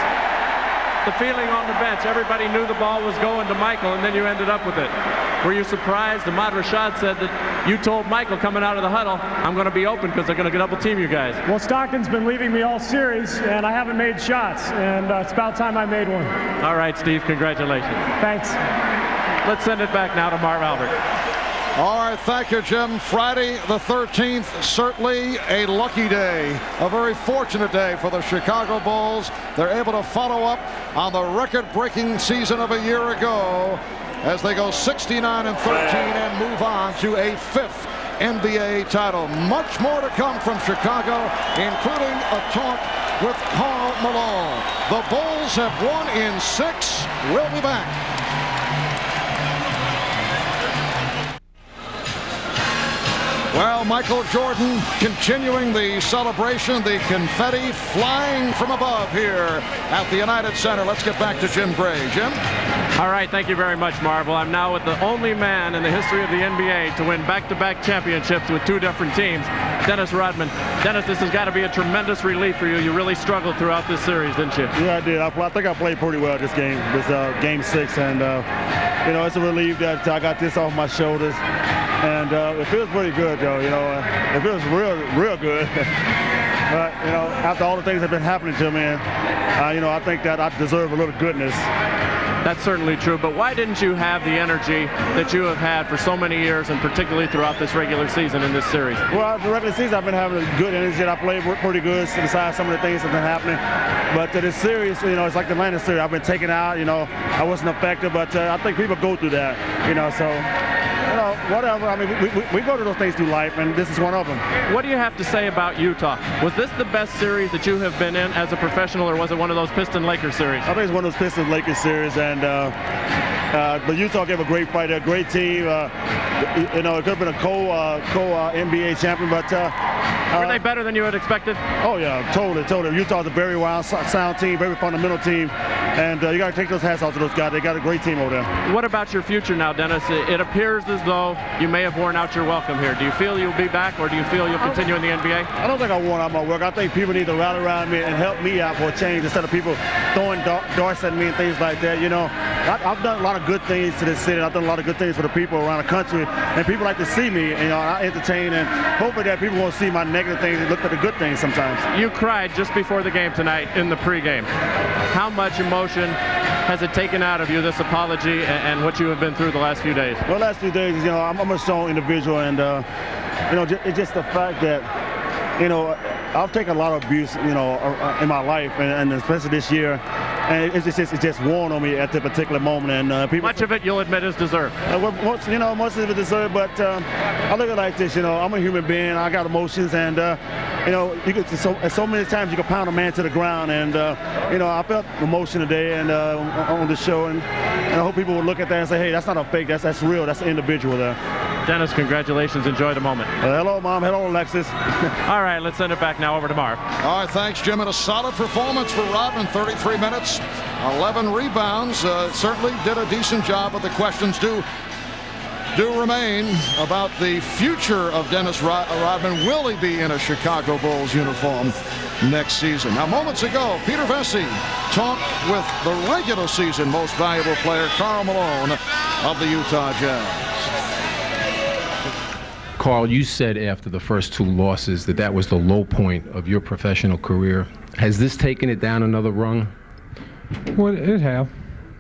The feeling on the bench, everybody knew the ball was going to Michael, and then you ended up with it. Were you surprised? Ahmad Rashad said that you told Michael coming out of the huddle, I'm going to be open because they're going to double team you guys. Well, Stockton's been leaving me all series, and I haven't made shots, and it's about time I made one. All right, Steve, congratulations. Thanks. Let's send it back now to Marv Albert. All right, thank you, Jim. Friday the 13th, certainly a lucky day, a very fortunate day for the Chicago Bulls. They're able to follow up on the record-breaking season of a year ago as they go 69-13 and move on to a 5th NBA title. Much more to come from Chicago, including a talk with Karl Malone. The Bulls have won in 6. We'll be back. Well, Michael Jordan continuing the celebration, the confetti flying from above here at the United Center. Let's get back to Jim Gray. Jim? All right, thank you very much, Marvel. I'm now with the only man in the history of the NBA to win back-to-back championships with 2 different teams, Dennis Rodman. Dennis, this has got to be a tremendous relief for you. You really struggled throughout this series, didn't you? Yeah, I did. I think I played pretty well this game, Game 6, and you know, it's a relief that I got this off my shoulders. And it feels pretty good, though, you know. It feels real good. But, you know, after all the things that have been happening to me, you know, I think that I deserve a little goodness. That's certainly true, but why didn't you have the energy that you have had for so many years, and particularly throughout this regular season in this series? Well, the regular season, I've been having a good energy, and I played pretty good besides some of the things that have been happening. But this series, you know, it's like the Atlanta series. I've been taken out, you know, I wasn't effective, but I think people go through that, you know, so... You know, whatever. I mean, we go to those things through life, and this is one of them. What do you have to say about Utah? Was this the best series that you have been in as a professional, or was it one of those Piston-Lakers series? I think it's one of those Piston-Lakers series, and but Utah gave a great fight. They're a great team. You know, it could have been a co-NBA champion, but... Were they better than you had expected? Oh, yeah, totally. Utah's a very sound team, very fundamental team, and you got to take those hats off to those guys. They got a great team over there. What about your future now, Dennis? It appears as though you may have worn out your welcome here. Do you feel you'll be back, or do you feel you'll continue in the NBA? I don't think I worn out my work. I think people need to rally around me and help me out for a change instead of people throwing darts at me and things like that. You know, I've done a lot of good things to this city. I've done a lot of good things for the people around the country, and people like to see me. You know, I entertain, and hopefully that people won't see my negative things and look at the good things sometimes. You cried just before the game tonight in the pregame. How much emotion has it taken out of you, this apology and what you have been through the last few days? Well, the last few days, you know, I'm a strong individual, and you know, it's just the fact that, you know, I've taken a lot of abuse, you know, in my life, and especially this year, and it's just worn on me at the particular moment. And people, much of it, you'll admit, is deserved. Most of it deserved, but I look at it like this, you know, I'm a human being. I got emotions, and you know, so many times you can pound a man to the ground, and you know, I felt emotion today and on the show, and I hope people will look at that and say, hey, that's not a fake, that's real, that's an individual there. Dennis, congratulations. Enjoy the moment. Hello, Mom. Hello, Alexis. All right, let's send it back now over to Marv. All right, thanks, Jim. And a solid performance for Rodman, 33 minutes, 11 rebounds. Certainly did a decent job, but the questions do remain about the future of Dennis Rodman. Will he be in a Chicago Bulls uniform next season? Now, moments ago, Peter Vesey talked with the regular season most valuable player, Karl Malone of the Utah Jazz. Karl, you said after the first 2 losses that was the low point of your professional career. Has this taken it down another rung? Well, it have.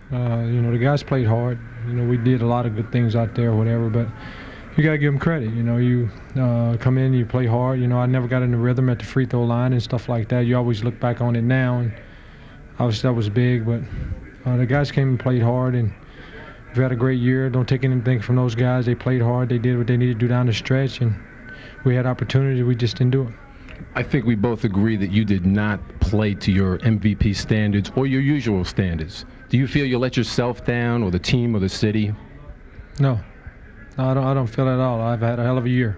The guys played hard. We did a lot of good things out there, whatever, but you got to give them credit. You come in, you play hard. I never got in the rhythm at the free throw line and stuff like that. You always look back on it now, and obviously that was big, but the guys came and played hard, and we've had a great year. Don't take anything from those guys. They played hard. They did what they needed to do down the stretch, and we had opportunity. We just didn't do it. I think we both agree that you did not play to your MVP standards or your usual standards. Do you feel you let yourself down, or the team, or the city? No, I don't feel that at all. I've had a hell of a year,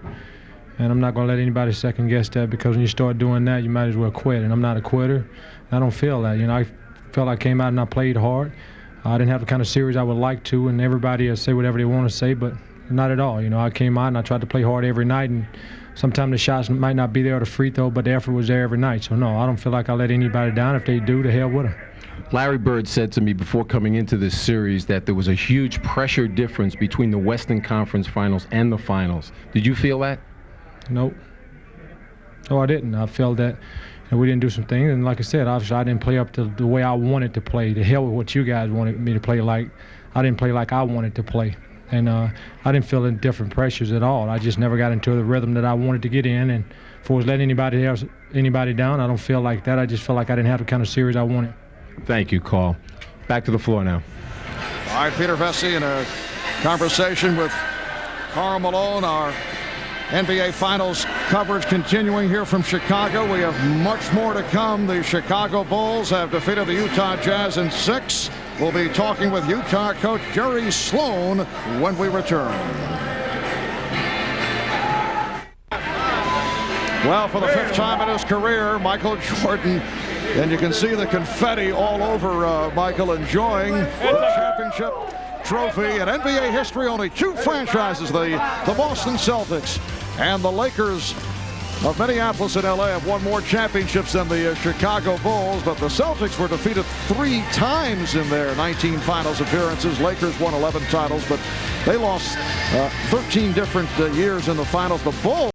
and I'm not going to let anybody second guess that, because when you start doing that, you might as well quit, and I'm not a quitter. I don't feel that. I felt I came out and I played hard. I didn't have the kind of series I would like to, and everybody will say whatever they want to say, but not at all. I came out and I tried to play hard every night, and sometimes the shots might not be there or the free throw, but the effort was there every night. So, no, I don't feel like I let anybody down. If they do, to hell with them. Larry Bird said to me before coming into this series that there was a huge pressure difference between the Western Conference Finals and the Finals. Did you feel that? Nope. No, I didn't. I felt that we didn't do some things, and like I said, obviously I didn't play up to the way I wanted to play. The hell with what you guys wanted me to play like. I didn't play like I wanted to play. And I didn't feel any different pressures at all. I just never got into the rhythm that I wanted to get in. And if I was letting anybody down, I don't feel like that. I just feel like I didn't have the kind of series I wanted. Thank you, Karl. Back to the floor now. All right, Peter Vesey in a conversation with Karl Malone. Our NBA Finals coverage continuing here from Chicago. We have much more to come. The Chicago Bulls have defeated the Utah Jazz in 6. We'll be talking with Utah coach Jerry Sloan when we return. Well, for the 5th time in his career, Michael Jordan, and you can see the confetti all over Michael enjoying the championship trophy. In NBA history, only 2 franchises, the Boston Celtics and the Lakers of Minneapolis and LA, have won more championships than the Chicago Bulls, but the Celtics were defeated 3 times in their 19 finals appearances. Lakers won 11 titles, but they lost 13 different years in the finals. The Bulls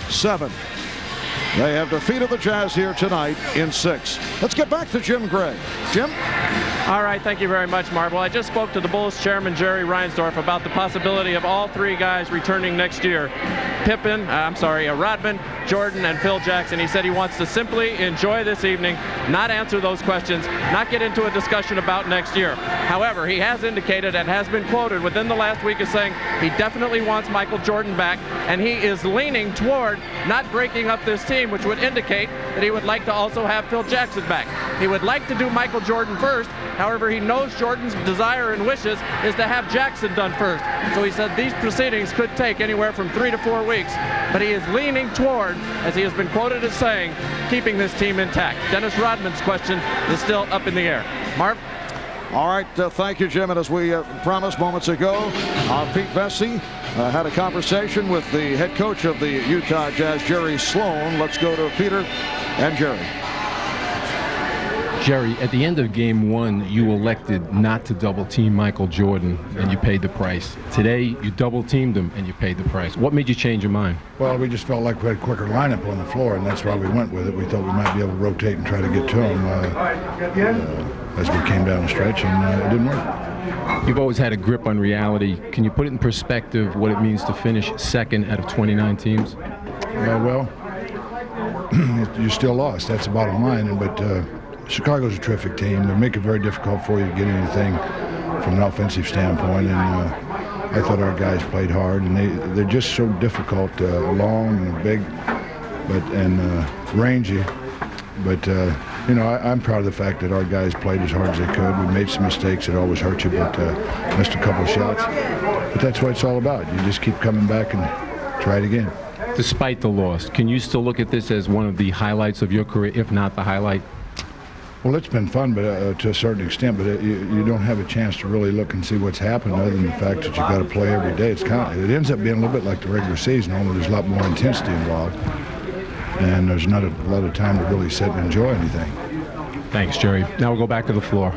seven. They have defeated the Jazz here tonight in 6. Let's get back to Jim Gray. Jim? All right, thank you very much, Marv. Well, I just spoke to the Bulls chairman, Jerry Reinsdorf, about the possibility of all 3 guys returning next year. Rodman, Jordan, and Phil Jackson. He said he wants to simply enjoy this evening, not answer those questions, not get into a discussion about next year. However, he has indicated and has been quoted within the last week as saying he definitely wants Michael Jordan back, and he is leaning toward not breaking up this team, which would indicate that he would like to also have Phil Jackson back. He would like to do Michael Jordan first. However, he knows Jordan's desire and wishes is to have Jackson done first. So he said these proceedings could take anywhere from 3 to 4 weeks, but he is leaning toward, as he has been quoted as saying, keeping this team intact. Dennis Rodman's question is still up in the air. Marv? All right, thank you, Jim. And as we promised moments ago, Pete Vesey had a conversation with the head coach of the Utah Jazz, Jerry Sloan. Let's go to Peter and Jerry. Jerry, at the end of game 1, you elected not to double-team Michael Jordan, and you paid the price. Today, you double-teamed him, and you paid the price. What made you change your mind? Well, we just felt like we had a quicker lineup on the floor, and that's why we went with it. We thought we might be able to rotate and try to get to him as we came down the stretch, and it didn't work. You've always had a grip on reality. Can you put it in perspective what it means to finish 2nd out of 29 teams? Well, you still lost. That's the bottom line, but Chicago's a terrific team. They make it very difficult for you to get anything from an offensive standpoint, and I thought our guys played hard, and they're just so difficult, long and big, and rangy. But I'm proud of the fact that our guys played as hard as they could. We made some mistakes that always hurt you, but missed a couple of shots. But that's what it's all about. You just keep coming back and try it again. Despite the loss, can you still look at this as one of the highlights of your career, if not the highlight? Well, it's been fun, but to a certain extent. But you don't have a chance to really look and see what's happened, other than the fact that you got to play every day. It ends up being a little bit like the regular season, only there's a lot more intensity involved, and there's not a lot of time to really sit and enjoy anything. Thanks, Jerry. Now we'll go back to the floor.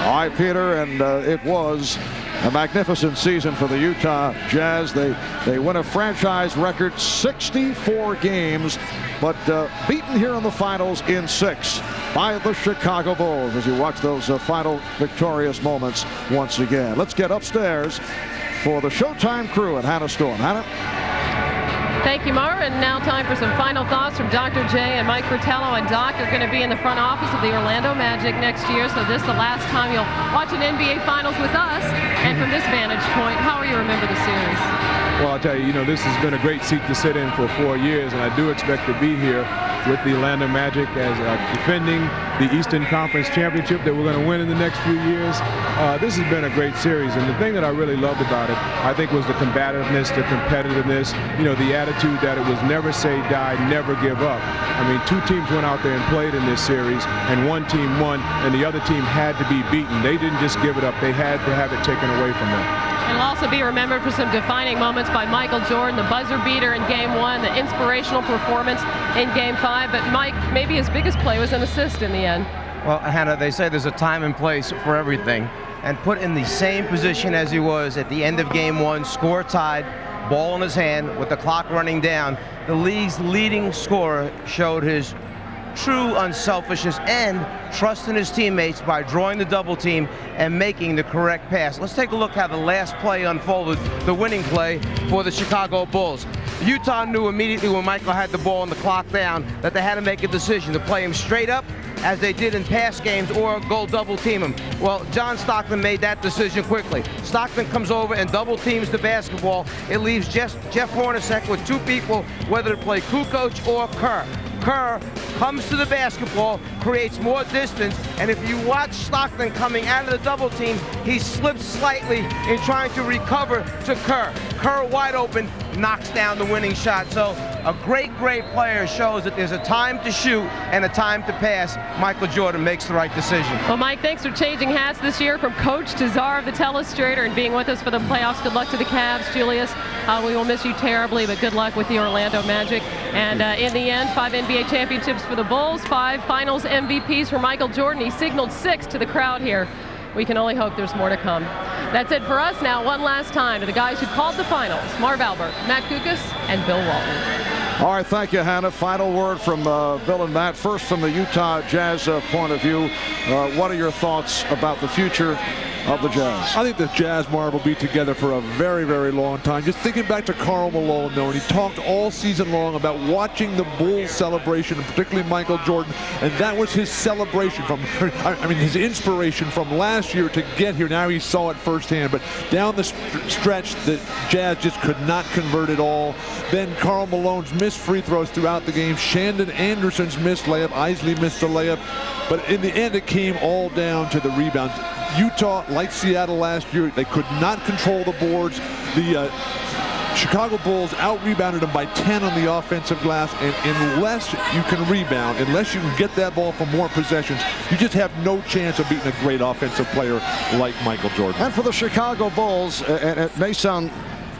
All right, Peter, and it was a magnificent season for the Utah Jazz. They win a franchise record 64 games, but beaten here in the finals in 6 by the Chicago Bulls as you watch those final victorious moments once again. Let's get upstairs for the Showtime crew at Hannah Storm. Hannah? Thank you, Mar. And now time for some final thoughts from Dr. J and Mike Fratello. And Doc are going to be in the front office of the Orlando Magic next year, so this is the last time you'll watch an NBA Finals with us. And from this vantage point, how will you remember the series? Well, I'll tell you, this has been a great seat to sit in for 4 years, and I do expect to be here with the Orlando Magic as defending the Eastern Conference Championship that we're going to win in the next few years. This has been a great series, and the thing that I really loved about it, I think, was the combativeness, the competitiveness, the attitude that it was never say die, never give up. I mean, 2 teams went out there and played in this series, and 1 team won, and the other team had to be beaten. They didn't just give it up. They had to have it taken away from them. It'll also be remembered for some defining moments by Michael Jordan, the buzzer beater in Game 1, the inspirational performance in Game 5. But Mike, maybe his biggest play was an assist in the end. Well, Hannah, they say there's a time and place for everything. And put in the same position as he was at the end of Game 1, score tied, ball in his hand with the clock running down, the league's leading scorer showed his true unselfishness and trust in his teammates by drawing the double team and making the correct pass. Let's take a look how the last play unfolded, the winning play for the Chicago Bulls. Utah knew immediately when Michael had the ball and the clock down that they had to make a decision to play him straight up as they did in past games or go double team him. Well, John Stockton made that decision quickly. Stockton comes over and double teams the basketball. It leaves Jeff Hornacek with 2 people, whether to play Kukoc or Kerr. Kerr comes to the basketball, creates more distance, and if you watch Stockton coming out of the double team, he slips slightly in trying to recover to Kerr. Kerr wide open, knocks down the winning shot. So a great player shows that there's a time to shoot and a time to pass. Michael Jordan makes the right decision. Well, Mike, thanks for changing hats this year from coach to czar of the telestrator and being with us for the playoffs. Good luck to the Cavs, Julius. We will miss you terribly, but good luck with the Orlando Magic. And in the end, 5 NBA championships for the Bulls, 5 finals MVPs for Michael Jordan. He signaled 6 to the crowd here. We can only hope there's more to come. That's it for us now. One last time to the guys who called the finals, Marv Albert, Matt Kukas, and Bill Walton. All right, thank you, Hannah. Final word from Bill and Matt. First, from the Utah Jazz point of view, what are your thoughts about the future of the Jazz? I think the Jazz, Marv, will be together for a very, very long time. Just thinking back to Karl Malone, though, and he talked all season long about watching the Bulls celebration, and particularly Michael Jordan, and that was his celebration his inspiration from last year to get here. Now he saw it firsthand, but down the stretch, the Jazz just could not convert it all. Then Karl Malone's missed free throws throughout the game. Shandon Anderson's missed layup. Isley missed a layup. But in the end, it came all down to the rebounds. Utah, like Seattle last year, they could not control the boards. The Chicago Bulls out-rebounded them by 10 on the offensive glass, and unless you can rebound, unless you can get that ball for more possessions, you just have no chance of beating a great offensive player like Michael Jordan. And for the Chicago Bulls, and it may sound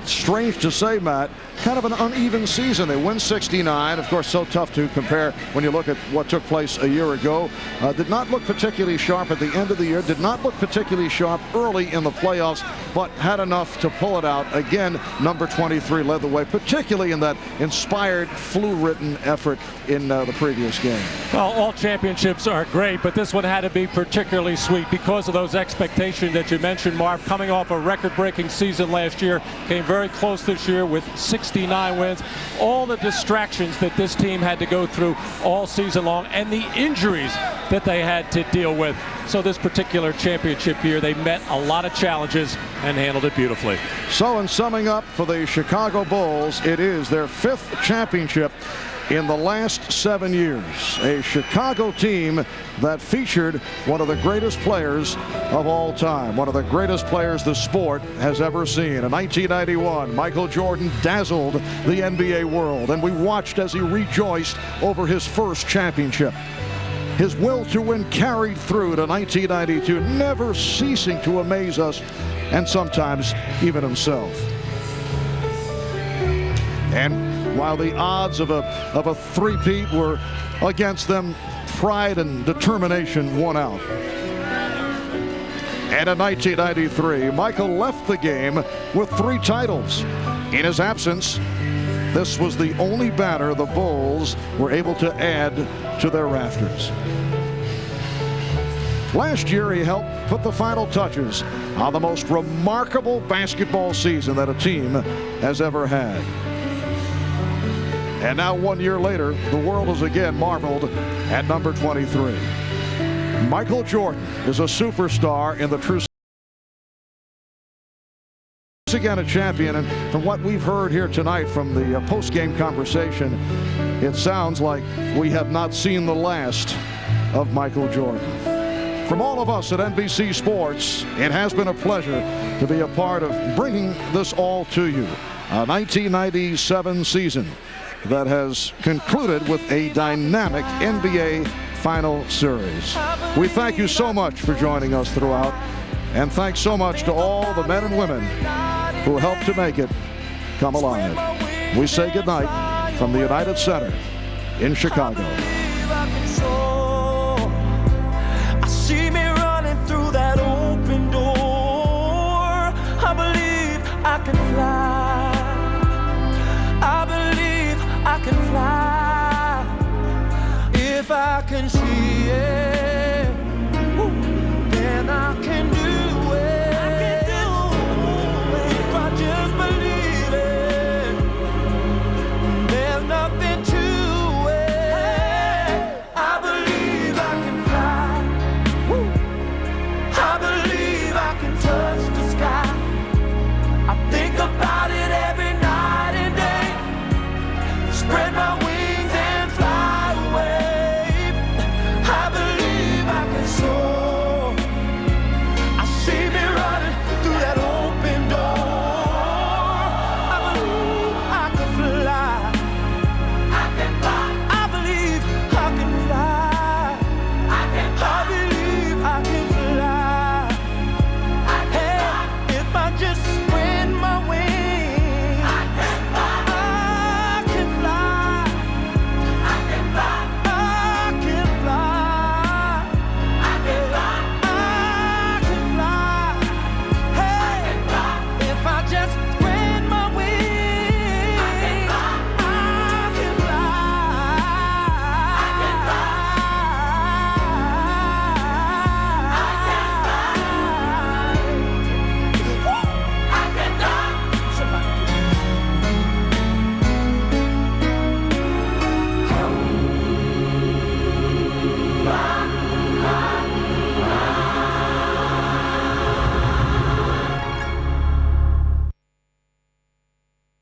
strange to say, Matt, kind of an uneven season. They win 69. Of course, so tough to compare when you look at what took place a year ago. Did not look particularly sharp at the end of the year. Did not look particularly sharp early in the playoffs, but had enough to pull it out. Again, number 23 led the way, particularly in that inspired, flu-ridden effort in the previous game. Well, all championships are great, but this one had to be particularly sweet because of those expectations that you mentioned, Marv. Coming off a record-breaking season last year, came very close this year with 69 wins. All the distractions that this team had to go through all season long and the injuries that they had to deal with. So this particular championship year, they met a lot of challenges and handled it beautifully. So in summing up for the Chicago Bulls, it is their 5th championship in the last 7 years. A Chicago team that featured one of the greatest players of all time, one of the greatest players the sport has ever seen. In 1991, Michael Jordan dazzled the NBA world, and we watched as he rejoiced over his first championship. His will to win carried through to 1992, never ceasing to amaze us, and sometimes even himself. And while the odds of a three-peat were against them, pride and determination won out. And in 1993, Michael left the game with 3 titles. In his absence, this was the only banner the Bulls were able to add to their rafters. Last year, he helped put the final touches on the most remarkable basketball season that a team has ever had. And now 1 year later, the world has again marveled at number 23. Michael Jordan is a superstar in the true sense. Again a champion, and from what we've heard here tonight from the post-game conversation, it sounds like we have not seen the last of Michael Jordan. From all of us at NBC Sports, it has been a pleasure to be a part of bringing this all to you. A 1997 season that has concluded with a dynamic NBA Final Series. We thank you so much for joining us throughout, and thanks so much to all the men and women who helped to make it come alive. We say goodnight from the United Center in Chicago.